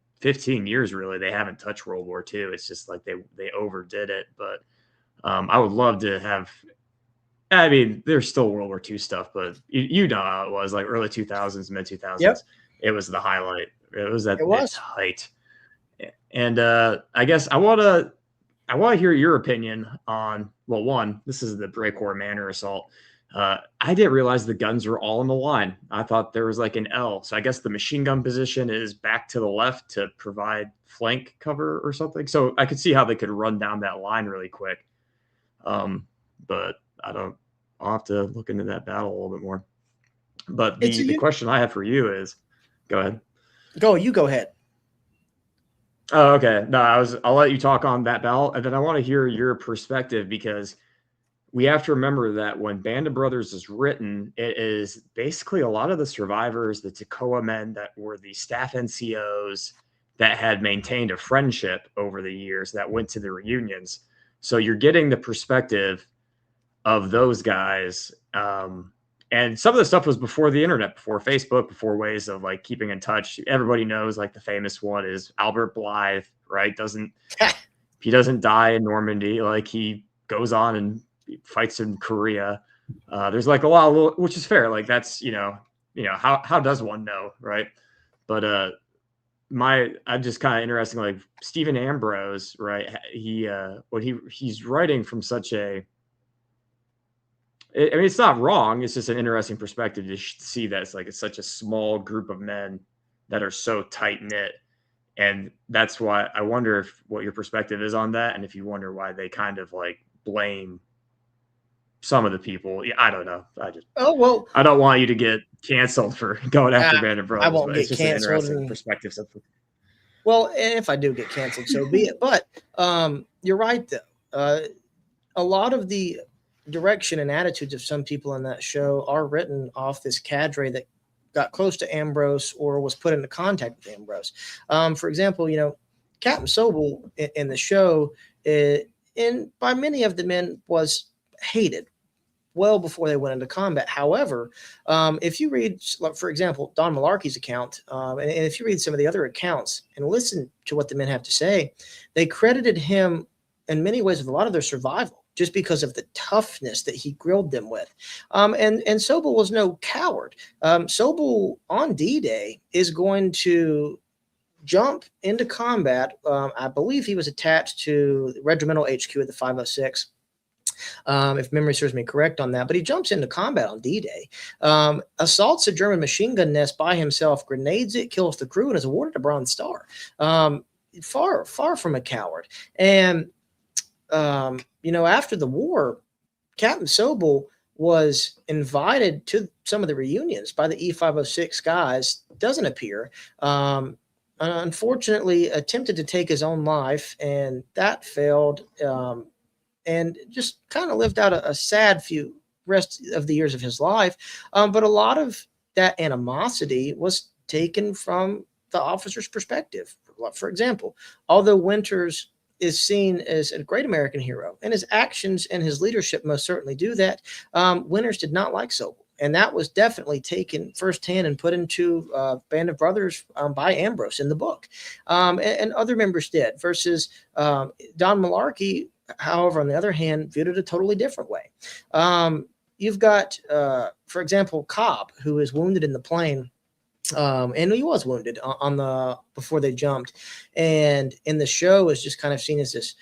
years, really, they haven't touched World War II. It's just they overdid it. But I would love to have. I mean, there's still World War II stuff, but you know how it was, early 2000s, mid 2000s. Yep. It was the highlight. It was at its height. And I guess I want to hear your opinion on, well, one, this is the Bray Corps Manor assault. I didn't realize the guns were all in the line. I thought there was like an L. So I guess the machine gun position is back to the left to provide flank cover or something. So I could see how they could run down that line really quick. But I'll have to look into that battle a little bit more. But the question I have for you is, go ahead. You go ahead. Oh, okay. No, I'll let you talk on that battle, and then I want to hear your perspective, because we have to remember that when Band of Brothers is written, it is basically a lot of the survivors, the Toccoa men that were the staff NCOs that had maintained a friendship over the years that went to the reunions. So you're getting the perspective of those guys. And some of the stuff was before the internet, before Facebook, before ways of like keeping in touch. Everybody knows like the famous one is Albert Blythe, right? He doesn't die in Normandy. Like he goes on and fights in Korea. There's like a lot of which is fair. Like that's, how does one know, right? But I'm just kind of interesting, like Stephen Ambrose, right? He's writing from such a, I mean, it's not wrong. It's just an interesting perspective to see that it's such a small group of men that are so tight knit. And that's why I wonder what your perspective is on that. And if you wonder why they kind of like blame some of the people. Yeah, I don't know. I don't want you to get canceled for going after Band of Brothers. I won't get canceled. An interesting perspective. Well, if I do get canceled, so be it. But you're right, though. A lot of the direction and attitudes of some people in that show are written off this cadre that got close to Ambrose or was put into contact with Ambrose. For example, Captain Sobel in the show, by many of the men, was hated well before they went into combat. However, if you read, for example, Don Malarkey's account, and if you read some of the other accounts and listen to what the men have to say, they credited him in many ways with a lot of their survival, just because of the toughness that he grilled them with. And Sobel was no coward. Sobel on D-Day is going to jump into combat. I believe he was attached to the regimental HQ at the 506. If memory serves me correct on that, but he jumps into combat on D-Day, assaults a German machine gun nest by himself, grenades it, kills the crew, and is awarded a Bronze Star. Far from a coward. And after the war, Captain Sobel was invited to some of the reunions by the E506 guys, doesn't appear. Unfortunately, attempted to take his own life, and that failed, and just kind of lived out a sad few rest of the years of his life. But a lot of that animosity was taken from the officer's perspective. For example, although Winters is seen as a great American hero, and his actions and his leadership most certainly do that, Winters did not like Sobel. And that was definitely taken firsthand and put into Band of Brothers by Ambrose in the book. And other members did, versus Don Malarkey, however, on the other hand, viewed it a totally different way. You've got, for example, Cobb, who is wounded in the plane. And he was wounded before they jumped, and in the show is just kind of seen as this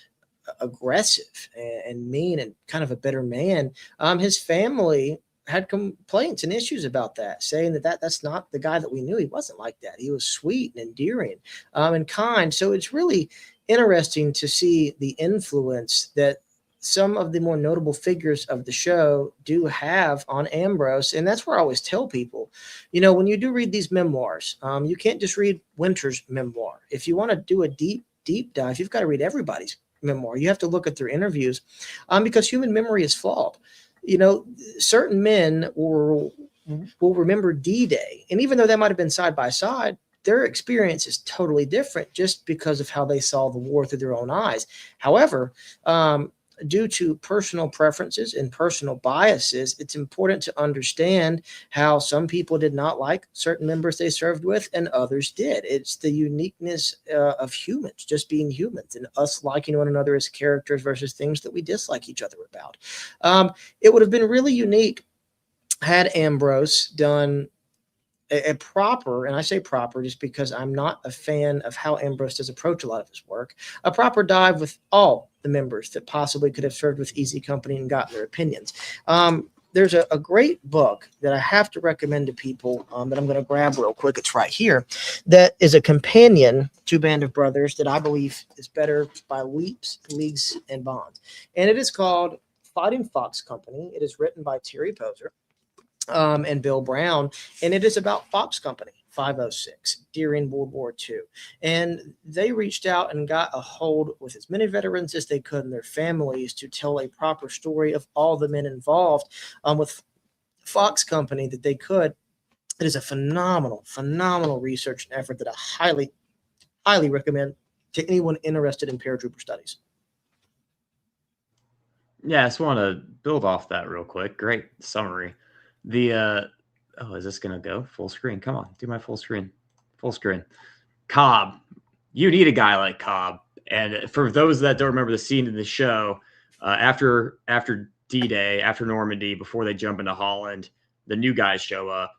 aggressive and mean and kind of a bitter man. His family had complaints and issues about that, saying that's not the guy that we knew. He wasn't like that. He was sweet and endearing, and kind. So it's really interesting to see the influence that some of the more notable figures of the show do have on Ambrose. And that's where I always tell people, when you do read these memoirs, you can't just read Winters' memoir. If you want to do a deep dive, you've got to read everybody's memoir. You have to look at their interviews, because human memory is flawed. Certain men will remember D-Day. And even though that might have been side by side, their experience is totally different just because of how they saw the war through their own eyes. However, due to personal preferences and personal biases, it's important to understand how some people did not like certain members they served with and others did. It's the uniqueness of humans, just being humans, and us liking one another as characters versus things that we dislike each other about. It would have been really unique had Ambrose done a proper, and I say proper just because I'm not a fan of how Ambrose does approach a lot of his work, a proper dive with all the members that possibly could have served with Easy Company and gotten their opinions. there's a great book that I have to recommend to people that I'm going to grab real quick. It's right here. That is a companion to Band of Brothers that I believe is better by leaps, leagues, and bounds. And it is called Fighting Fox Company. It is written by Terry Poser and Bill Brown, and it is about Fox Company 506 during World War II. And they reached out and got a hold with as many veterans as they could and their families to tell a proper story of all the men involved with Fox Company that they could. It is a phenomenal, phenomenal research and effort that I highly, highly recommend to anyone interested in paratrooper studies. Yeah, I just want to build off that real quick. Great summary. The oh, is this gonna go full screen? Come on, do my full screen. Full screen. Cobb, you need a guy like Cobb. And for those that don't remember the scene in the show, after D-Day, after Normandy, before they jump into Holland, the new guys show up,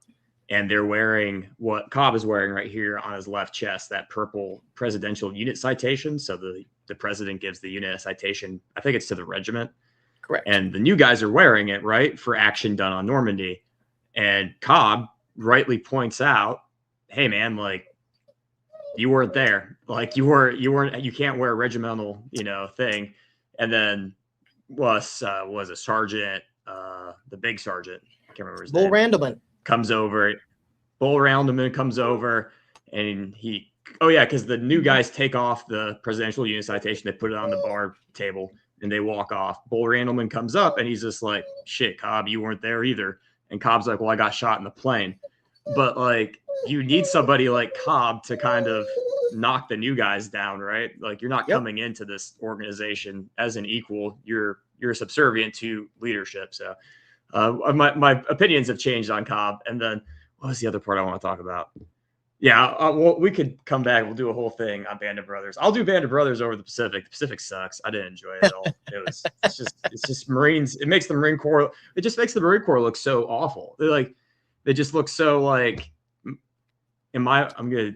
and they're wearing what Cobb is wearing right here on his left chest, that purple presidential unit citation. So the president gives the unit a citation. I think it's to the regiment. Correct. And the new guys are wearing it, right, for action done on Normandy. And Cobb rightly points out, hey, man, like, you weren't there. Like, you can't wear a regimental, thing. And then was a sergeant, the big sergeant, I can't remember his name. Bull Randleman Comes over. Bull Randleman comes over, and because the new guys take off the presidential unit citation, they put it on the bar table, and they walk off. Bull Randleman comes up, and he's just like, shit, Cobb, you weren't there either. And Cobb's like, well, I got shot in the plane. But, like, you need somebody like Cobb to kind of knock the new guys down, right? Like, you're not coming into this organization as an equal. You're subservient to leadership. So my opinions have changed on Cobb. And then what was the other part I want to talk about? Yeah, well, we could come back. We'll do a whole thing on Band of Brothers. I'll do Band of Brothers over the Pacific. The Pacific sucks. I didn't enjoy it at all. It's just Marines. It makes the Marine Corps. It just makes the Marine Corps look so awful. They just look so like. I'm gonna,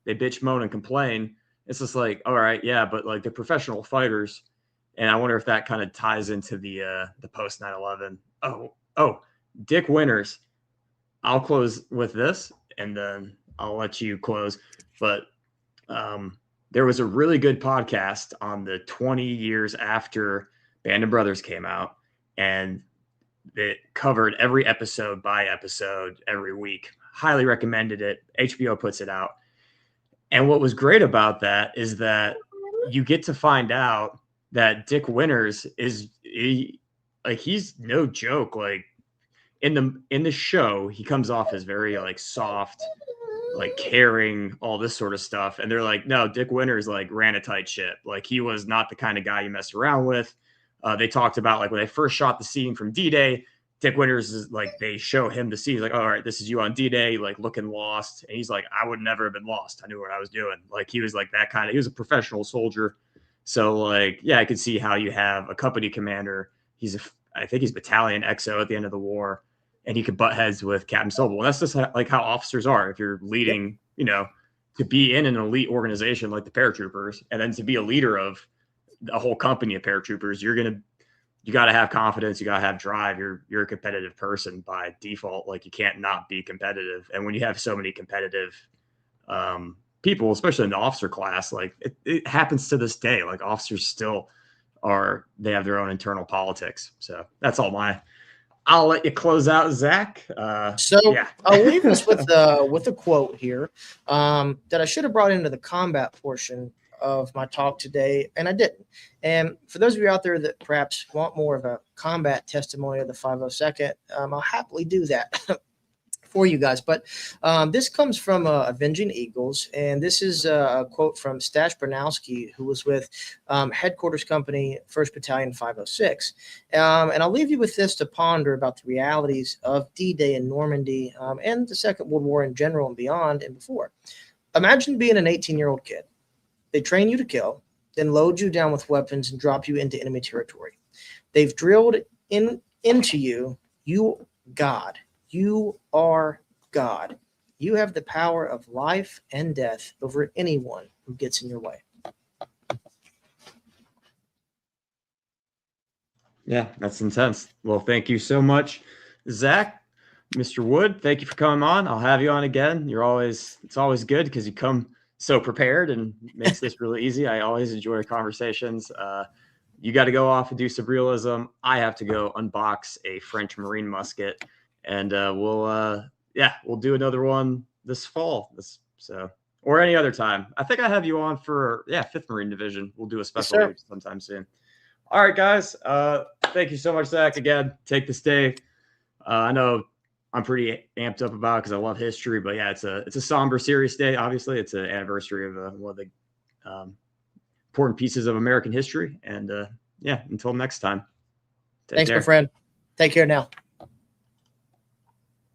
they bitch, moan, and complain. It's just like, all right, yeah, but like they're professional fighters, and I wonder if that kind of ties into the post 9/11. Oh, Dick Winters. I'll close with this, and then I'll let you close. But there was a really good podcast on the 20 years after Band of Brothers came out, and it covered every episode by episode every week. Highly recommended it. HBO puts it out. And what was great about that is that you get to find out that Dick Winters he's no joke. Like, in the show, he comes off as very like soft, like caring, all this sort of stuff. And they're like, no, Dick Winters like ran a tight ship. Like, he was not the kind of guy you mess around with. They talked about, like, when they first shot the scene from D-Day, Dick Winters is like, they show him the scene. He's like, all right, this is you on D-Day, like looking lost. And he's like, I would never have been lost. I knew what I was doing. Like, he was like that kind of, he was a professional soldier. So, like, yeah, I could see how you have a company commander. I think he's battalion XO at the end of the war, and he could butt heads with Captain Sobel. And that's just like how officers are. If you're leading, to be in an elite organization like the paratroopers, and then to be a leader of a whole company of paratroopers, you got to have confidence. You got to have drive. You're a competitive person by default. Like, you can't not be competitive. And when you have so many competitive people, especially in the officer class, like it happens to this day. Like, officers still they have their own internal politics. So that's all I'll let you close out, Zach. Yeah. I'll leave us with a quote here that I should have brought into the combat portion of my talk today, and I didn't. And for those of you out there that perhaps want more of a combat testimony of the 502nd, I'll happily do that for you guys. But this comes from Avenging Eagles, and this is a quote from Stash Bernowski, who was with Headquarters Company, 1st Battalion 506. And I'll leave you with this to ponder about the realities of D-Day in Normandy and the Second World War in general and beyond and before. Imagine being an 18-year-old kid. They train you to kill, then load you down with weapons and drop you into enemy territory. They've drilled into you, God. You are God. You have the power of life and death over anyone who gets in your way. Yeah, that's intense. Well, thank you so much, Zach. Mr. Wood, thank you for coming on. I'll have you on again. It's always good because you come so prepared and makes this really easy. I always enjoy our conversations. You got to go off and do some realism. I have to go unbox a French Marine musket, and we'll do another one this fall. Or any other time. I think I have you on for 5th Marine Division. We'll do a Yes, special sir. sometime soon. All right, guys. Thank you so much, Zach. Again, take this day. I know I'm pretty amped up about it because I love history, but yeah, it's a somber, serious day. Obviously, it's an anniversary of one of the important pieces of American history. And until next time, take Thanks, my care. friend. Take care now.